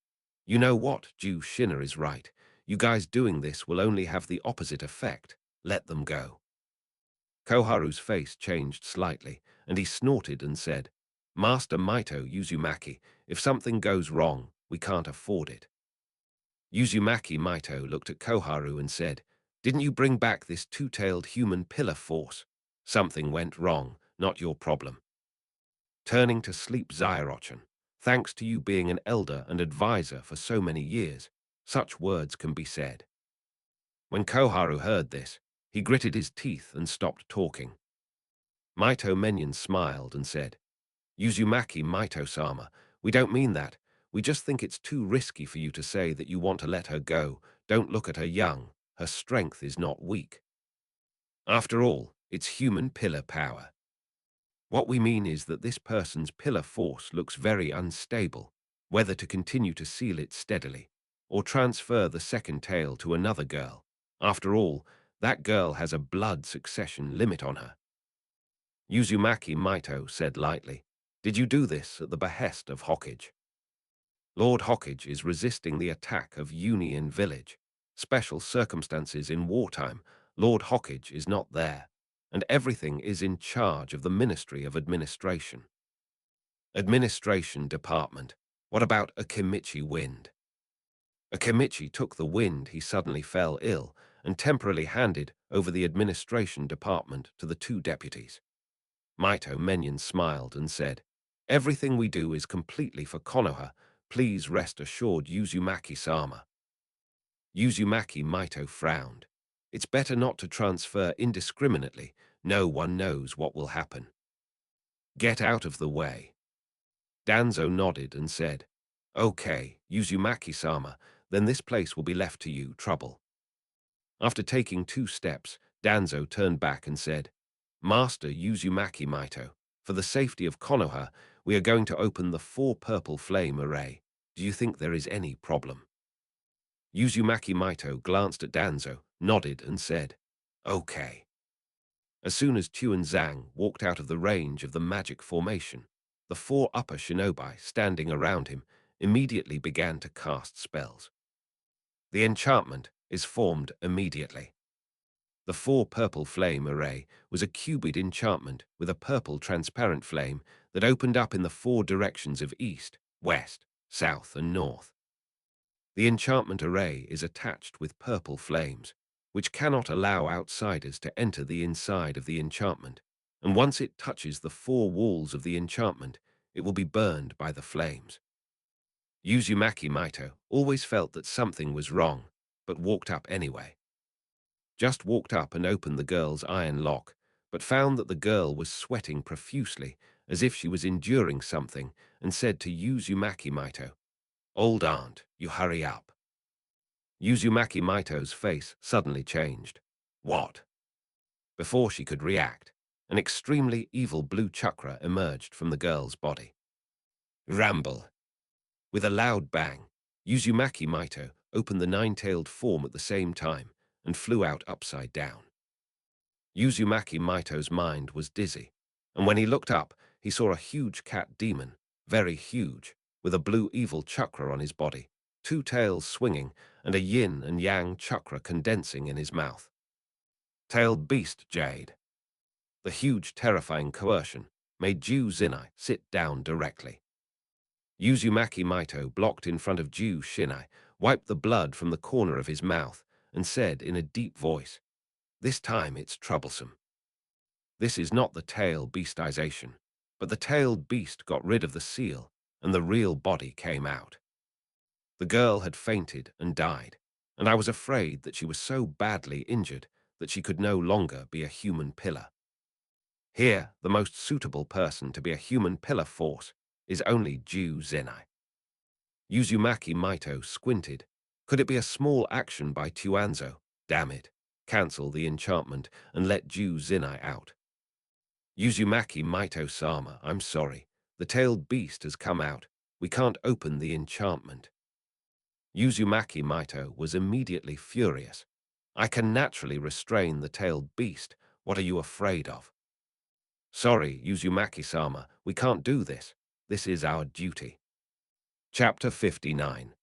"You know what, Ju Shina is right. You guys doing this will only have the opposite effect. Let them go." Koharu's face changed slightly, and he snorted and said, " Master Maito Uzumaki, if something goes wrong, we can't afford it." Uzumaki Maito looked at Koharu and said, "Didn't you bring back this two-tailed human pillar force? Something went wrong, not your problem." Turning to Sleep Zyrochen, "Thanks to you being an elder and advisor for so many years, such words can be said." When Koharu heard this, he gritted his teeth and stopped talking. Maito Menyon smiled and said, "Uzumaki Maito-sama, we don't mean that. We just think it's too risky for you to say that you want to let her go. Don't look at her young. Her strength is not weak. After all, it's human pillar power. What we mean is that this person's pillar force looks very unstable, whether to continue to seal it steadily, or transfer the second tail to another girl. After all, that girl has a blood succession limit on her." Uzumaki Maito said lightly, "Did you do this at the behest of Hokage? Lord Hokage is resisting the attack of Union Village. Special circumstances in wartime, Lord Hokage is not there, and everything is in charge of the Ministry of Administration. Administration Department. What about Akimichi Wind?" Akimichi took the wind. He suddenly fell ill and temporarily handed over the Administration Department to the two deputies. Maito Menyon smiled and said, "Everything we do is completely for Konoha. Please rest assured, Uzumaki-sama." Uzumaki Maito frowned. "It's better not to transfer indiscriminately. No one knows what will happen." "Get out of the way." Danzo nodded and said, "Okay, Uzumaki-sama, then this place will be left to you, Trouble." After taking 2 steps, Danzo turned back and said, "Master Uzumaki Maito, for the safety of Konoha, we are going to open the 4 purple flame array. Do you think there is any problem?" Uzumaki Maito glanced at Danzo, nodded and said, "Okay." As soon as Chuan Zhang walked out of the range of the magic formation, the 4 upper shinobi standing around him immediately began to cast spells. The enchantment is formed immediately. The 4 purple flame array was a cubed enchantment with a purple transparent flame that opened up in the 4 directions of east, west, south, and north. The enchantment array is attached with purple flames, which cannot allow outsiders to enter the inside of the enchantment, and once it touches the 4 walls of the enchantment, it will be burned by the flames. Uzumaki Maito always felt that something was wrong, but walked up anyway. Just walked up and opened the girl's iron lock, but found that the girl was sweating profusely, as if she was enduring something, and said to Uzumaki Maito, "Old aunt, you hurry up." Uzumaki Maito's face suddenly changed. "What?" Before she could react, an extremely evil blue chakra emerged from the girl's body. Ramble. With a loud bang, Uzumaki Maito opened the 9-tailed form at the same time and flew out upside down. Uzumaki Maito's mind was dizzy, and when he looked up, he saw a huge cat demon, very huge, with a blue evil chakra on his body, 2 tails swinging, and a yin and yang chakra condensing in his mouth. Tailed beast Jade. The huge terrifying coercion made Ju Zinai sit down directly. Uzumaki Maito blocked in front of Ju Shinai, wiped the blood from the corner of his mouth, and said in a deep voice, "This time it's troublesome. This is not the tail beastization, but the tailed beast got rid of the seal, and the real body came out. The girl had fainted and died, and I was afraid that she was so badly injured that she could no longer be a human pillar. Here, the most suitable person to be a human pillar force is only Ju Zenai." Uzumaki Maito squinted. Could it be a small action by Tuanzo? Damn it. Cancel the enchantment and let Ju Zinai out. Uzumaki Maito-sama, I'm sorry. The tailed beast has come out. We can't open the enchantment. Uzumaki Maito was immediately furious. I can naturally restrain the tailed beast. What are you afraid of? Sorry, Uzumaki-sama, we can't do this. This is our duty. Chapter 59.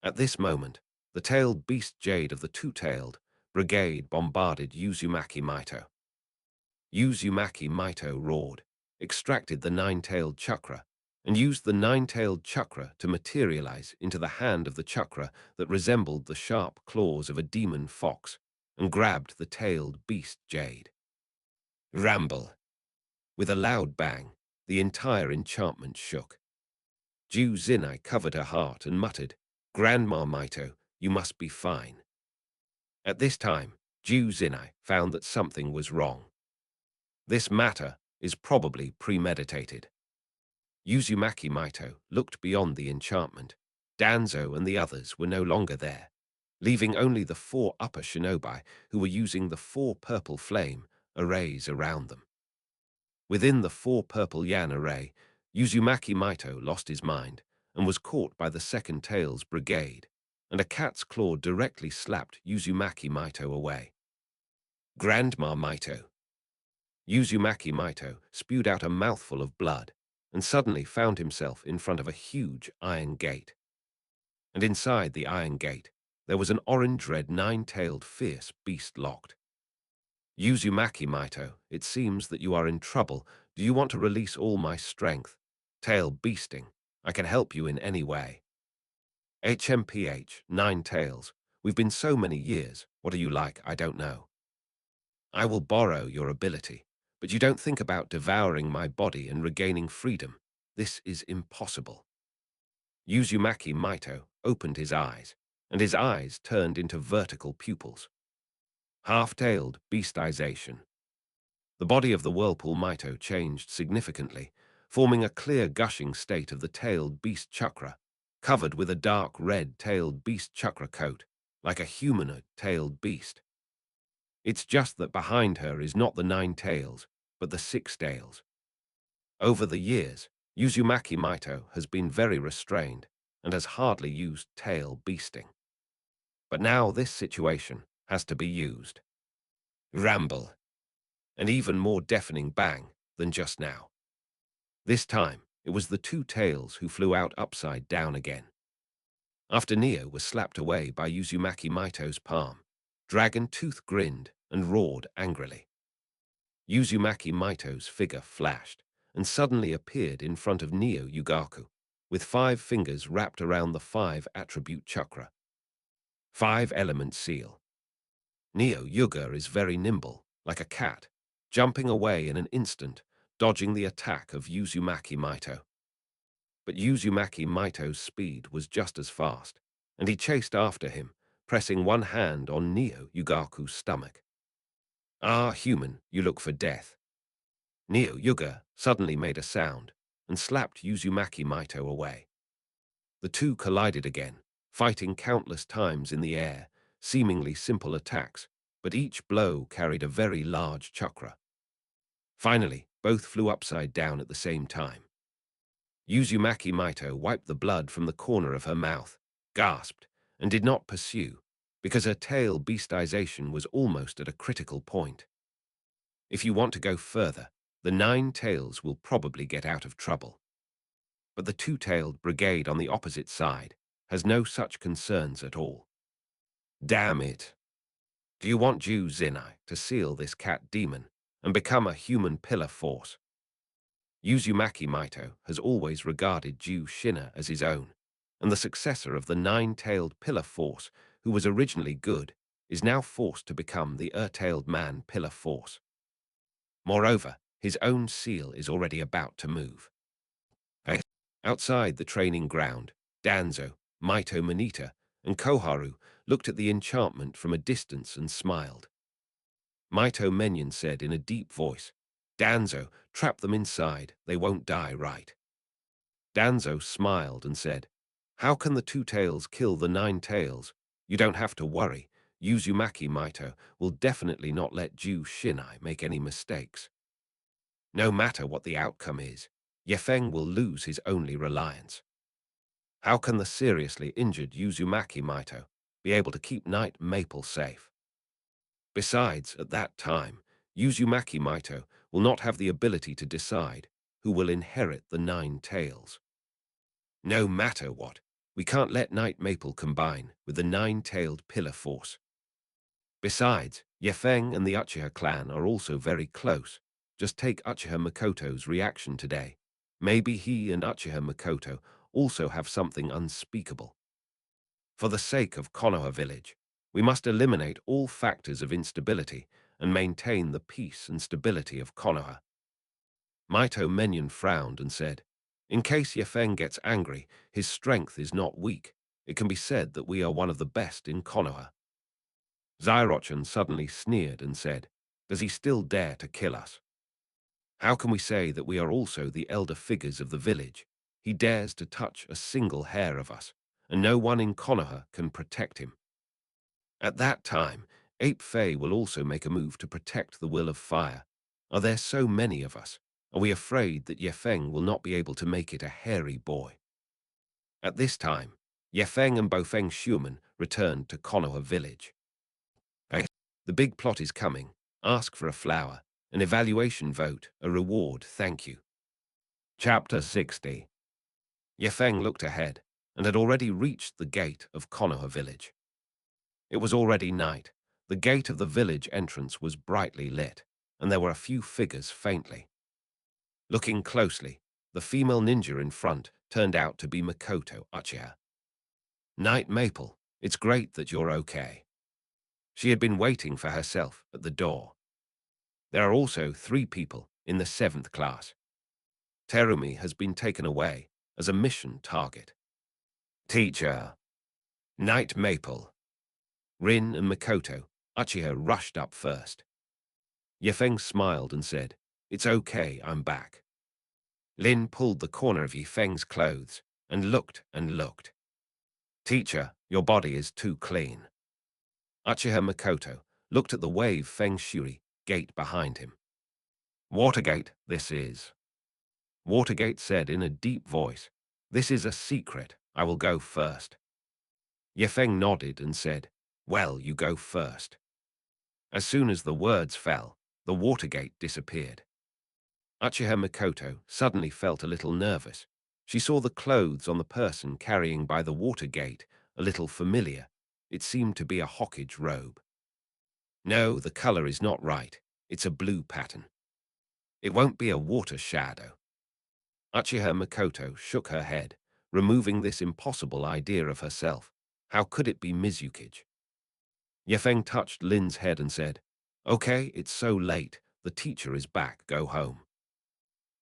At this moment, the tailed beast Jade of the Two-Tailed Brigade bombarded Uzumaki Maito. Uzumaki Maito roared, extracted the 9-tailed chakra, and used the nine-tailed chakra to materialize into the hand of the chakra that resembled the sharp claws of a demon fox and grabbed the tailed beast jade. Ramble! With a loud bang, the entire enchantment shook. Ju Zinai covered her heart and muttered, "Grandma Mito, you must be fine." At this time, Ju Zinai found that something was wrong. This matter is probably premeditated. Uzumaki Mito looked beyond the enchantment. Danzo and the others were no longer there, leaving only the four upper shinobi who were using the four purple flame arrays around them. Within the four purple yan array, Uzumaki Mito lost his mind and was caught by the second tail's brigade, and a cat's claw directly slapped Uzumaki Mito away. Grandma Mito. Uzumaki Mito spewed out a mouthful of blood and suddenly found himself in front of a huge iron gate. And inside the iron gate, there was an orange-red nine-tailed fierce beast locked. Uzumaki Mito, it seems that you are in trouble. Do you want to release all my strength? Tail beasting. I can help you in any way. HMPH, Nine Tails. We've been so many years. What are you like? I don't know. I will borrow your ability, but you don't think about devouring my body and regaining freedom. This is impossible. Uzumaki Mito opened his eyes, and his eyes turned into vertical pupils. Half-tailed beastization. The body of the whirlpool Mito changed significantly, forming a clear gushing state of the tailed beast chakra, covered with a dark red tailed beast chakra coat, like a humanoid tailed beast. It's just that behind her is not the nine tails, but the six tails. Over the years, Uzumaki Mito has been very restrained and has hardly used tail beasting. But now this situation has to be used. Ramble. An even more deafening bang than just now. This time, it was the two tails who flew out upside down again. After Neo was slapped away by Uzumaki Mito's palm, Dragon Tooth grinned and roared angrily. Uzumaki Mito's figure flashed and suddenly appeared in front of Neo Yugaku, with 5 fingers wrapped around the 5-attribute chakra. 5-element seal. Neo Yuga is very nimble, like a cat, jumping away in an instant, dodging the attack of Uzumaki Mito. But Uzumaki Mito's speed was just as fast, and he chased after him, pressing one hand on Neo Yugaku's stomach. "Ah, human, you look for death." Neo Yuga suddenly made a sound and slapped Uzumaki Mito away. The two collided again, fighting countless times in the air, seemingly simple attacks, but each blow carried a very large chakra. Finally, both flew upside down at the same time. Uzumaki Mito wiped the blood from the corner of her mouth, gasped, and did not pursue, because her tail beastization was almost at a critical point. If you want to go further, the 9 tails will probably get out of trouble. But the 2-tailed brigade on the opposite side has no such concerns at all. Damn it! Do you want Ju Zinai to seal this cat demon and become a human pillar force? Uzumaki Mito has always regarded Ju Shina as his own, and the successor of the 9-tailed pillar force, who was originally good, is now forced to become the tailed man pillar force. Moreover, his own seal is already about to move. Outside the training ground, Danzo, Mito Manita, and Koharu looked at the enchantment from a distance and smiled. Mito Menyon said in a deep voice, "Danzo, trap them inside, they won't die, right?" Danzo smiled and said, "How can the 2 tails kill the 9 tails? You don't have to worry. Uzumaki Mito will definitely not let Ju Shinai make any mistakes. No matter what the outcome is, Yefeng will lose his only reliance. How can the seriously injured Uzumaki Mito be able to keep Night Maple safe? Besides, at that time, Uzumaki Mito will not have the ability to decide who will inherit the 9 tails. No matter what, we can't let Night Maple combine with the 9-tailed pillar force. Besides, Yefeng and the Uchiha clan are also very close. Just take Uchiha Makoto's reaction today. Maybe he and Uchiha Makoto also have something unspeakable. For the sake of Konoha village, we must eliminate all factors of instability and maintain the peace and stability of Konoha. Maito Menyon frowned and said, "In case Yefeng gets angry, his strength is not weak. It can be said that we are one of the best in Konoha." Zairochan suddenly sneered and said, "Does he still dare to kill us? How can we say that we are also the elder figures of the village? He dares to touch a single hair of us, and no one in Konoha can protect him." At that time, Ape Fei will also make a move to protect the will of fire. Are there so many of us? Are we afraid that Yefeng will not be able to make it a hairy boy? At this time, Yefeng and Bofeng Shuman returned to Konoha village. "Hey, the big plot is coming. Ask for a flower, an evaluation vote, a reward, thank you." Chapter 60. Yefeng looked ahead and had already reached the gate of Konoha village. It was already night. The gate of the village entrance was brightly lit, and there were a few figures faintly. Looking closely, the female ninja in front turned out to be Makoto Uchiha. "Night Maple, it's great that you're okay." She had been waiting for herself at the door. There are also 3 people in the 7th class. Terumi has been taken away as a mission target. "Teacher." Night Maple. Rin and Makoto Uchiha rushed up first. Yefeng smiled and said, "It's okay, I'm back." Lin pulled the corner of Yifeng's clothes and looked and looked. "Teacher, your body is too clean." Uchiha Makoto looked at the wave Feng Shui gate behind him. "Watergate, this is." Watergate said in a deep voice, "This is a secret. I will go first." Yefeng nodded and said, "Well, you go first." As soon as the words fell, the Watergate disappeared. Uchiha Makoto suddenly felt a little nervous. She saw the clothes on the person carrying by the Watergate a little familiar. It seemed to be a Hokage robe. No, the color is not right. It's a blue pattern. It won't be a water shadow. Uchiha Makoto shook her head, removing this impossible idea of herself. How could it be Mizukage? Yefeng touched Lin's head and said, "Okay, it's so late. The teacher is back. Go home."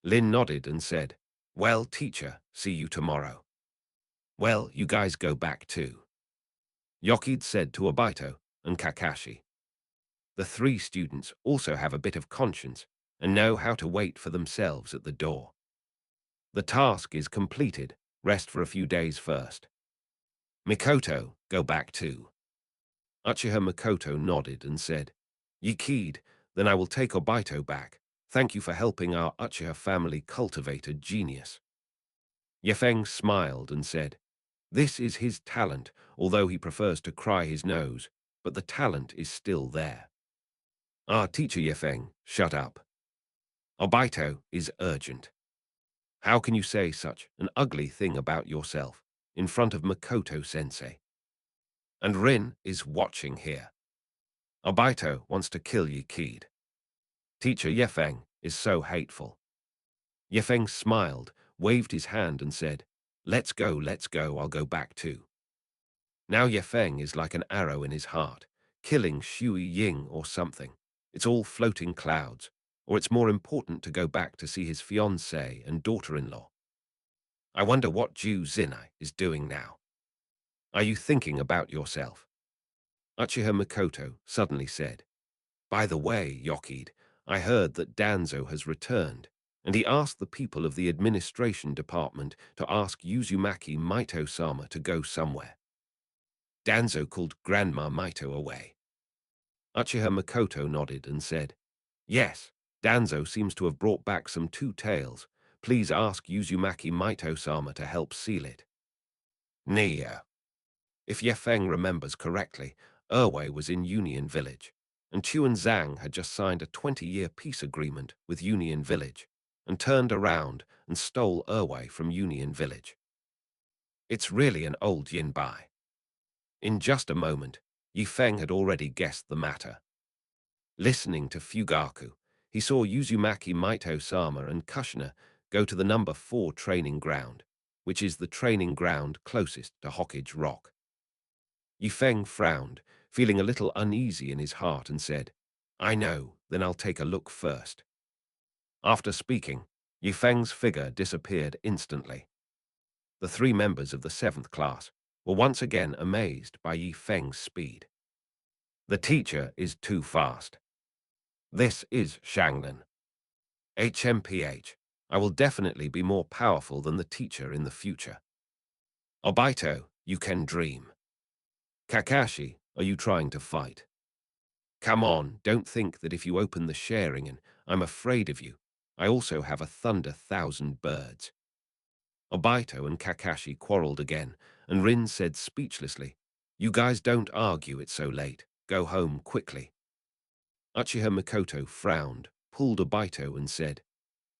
Lin nodded and said, "Well, teacher, see you tomorrow." "Well, you guys go back too," Yokid said to Obito and Kakashi. The 3 students also have a bit of conscience and know how to wait for themselves at the door. The task is completed. Rest for a few days first. Mikoto, go back too. Uchiha Makoto nodded and said, "Yokid, then I will take Obito back. Thank you for helping our Uchiha family cultivate a genius." Yefeng smiled and said, "This is his talent, although he prefers to cry his nose, but the talent is still there." "Ah, teacher Yefeng, shut up. Obito is urgent. How can you say such an ugly thing about yourself in front of Makoto-sensei? And Rin is watching here. Obito wants to kill Yokid. Teacher Yefeng is so hateful." Yefeng smiled, waved his hand and said, let's go, I'll go back too." Now Yefeng is like an arrow in his heart, killing Shui Ying or something. It's all floating clouds, or it's more important to go back to see his fiancée and daughter-in-law. I wonder what Ju Zinai is doing now. Are you thinking about yourself? Uchiha Makoto suddenly said, "By the way, Yokid, I heard that Danzo has returned, and he asked the people of the administration department to ask Uzumaki Maito-sama to go somewhere." Danzo called Grandma Maito away. Uchiha Makoto nodded and said, "Yes, Danzo seems to have brought back some 2 tails. Please ask Uzumaki Maito-sama to help seal it." Nia. If Yefeng remembers correctly, Erwei was in Union Village, and Chuan Zhang had just signed a 20-year peace agreement with Union Village, and turned around and stole Erwei from Union Village. It's really an old Yinbai. In just a moment, Yifeng had already guessed the matter. Listening to Fugaku, he saw Uzumaki Maito-sama and Kushina go to the number 4 training ground, which is the training ground closest to Hawkage Rock. Yifeng frowned, feeling a little uneasy in his heart, and said, I know, then I'll take a look first. After speaking, Yifeng's figure disappeared instantly. The 3 members of the 7th class were once again amazed by Yifeng's speed. The teacher is too fast. This is Shanglin. HMPH, I will definitely be more powerful than the teacher in the future. Obito, you can dream. Kakashi, are you trying to fight? Come on, don't think that if you open the sharing and I'm afraid of you, I also have a thunder 1,000 birds. Obito and Kakashi quarreled again, and Rin said speechlessly, You guys don't argue, it's so late. Go home quickly. Uchiha Mikoto frowned, pulled Obito and said,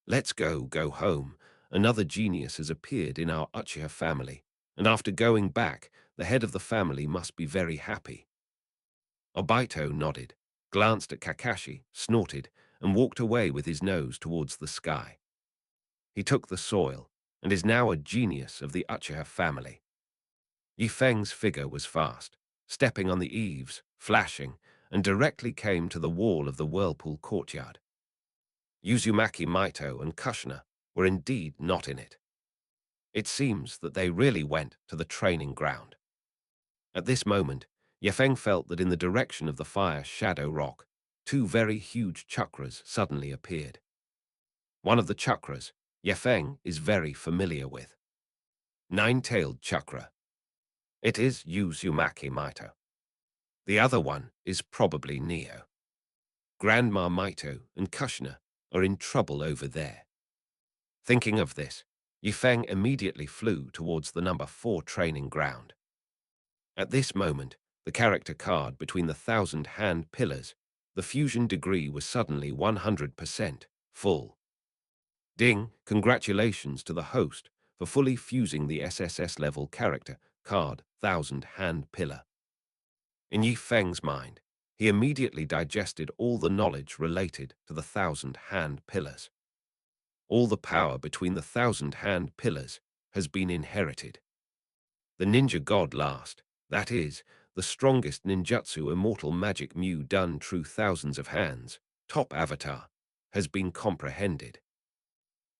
Let's go home. Another genius has appeared in our Uchiha family, and after going back, the head of the family must be very happy. Obito nodded, glanced at Kakashi, snorted, and walked away with his nose towards the sky. He took the soil, and is now a genius of the Uchiha family. Yifeng's figure was fast, stepping on the eaves, flashing, and directly came to the wall of the whirlpool courtyard. Uzumaki Maito and Kushner were indeed not in it. It seems that they really went to the training ground. At this moment, Yifeng felt that in the direction of the fire Shadow Rock, 2 very huge chakras suddenly appeared. One of the chakras, Yifeng is very familiar with. 9-tailed chakra. It is Uzumaki Maito. The other one is probably Neo. Grandma Maito and Kushner are in trouble over there. Thinking of this, Yifeng immediately flew towards the number 4 training ground. At this moment, the character card between the 1,000-hand pillars, the fusion degree was suddenly 100% full. Ding, congratulations to the host for fully fusing the SSS level character card 1,000-hand pillar. In Yifeng's mind, he immediately digested all the knowledge related to the 1,000-hand pillars. All the power between the 1,000-hand pillars has been inherited. The ninja god last, that is, the strongest ninjutsu immortal magic mu done true thousands of hands, top avatar, has been comprehended.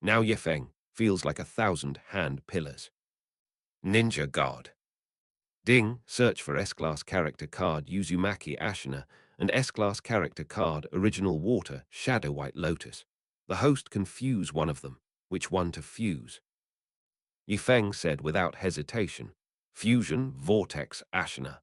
Now Yifeng feels like 1,000-hand pillars. Ninja god. Ding, search for S-Class character card Uzumaki Ashina and S-Class character card Original Water Shadow White Lotus. The host can fuse one of them. Which one to fuse? Yifeng said without hesitation, Fusion Vortex Ashina.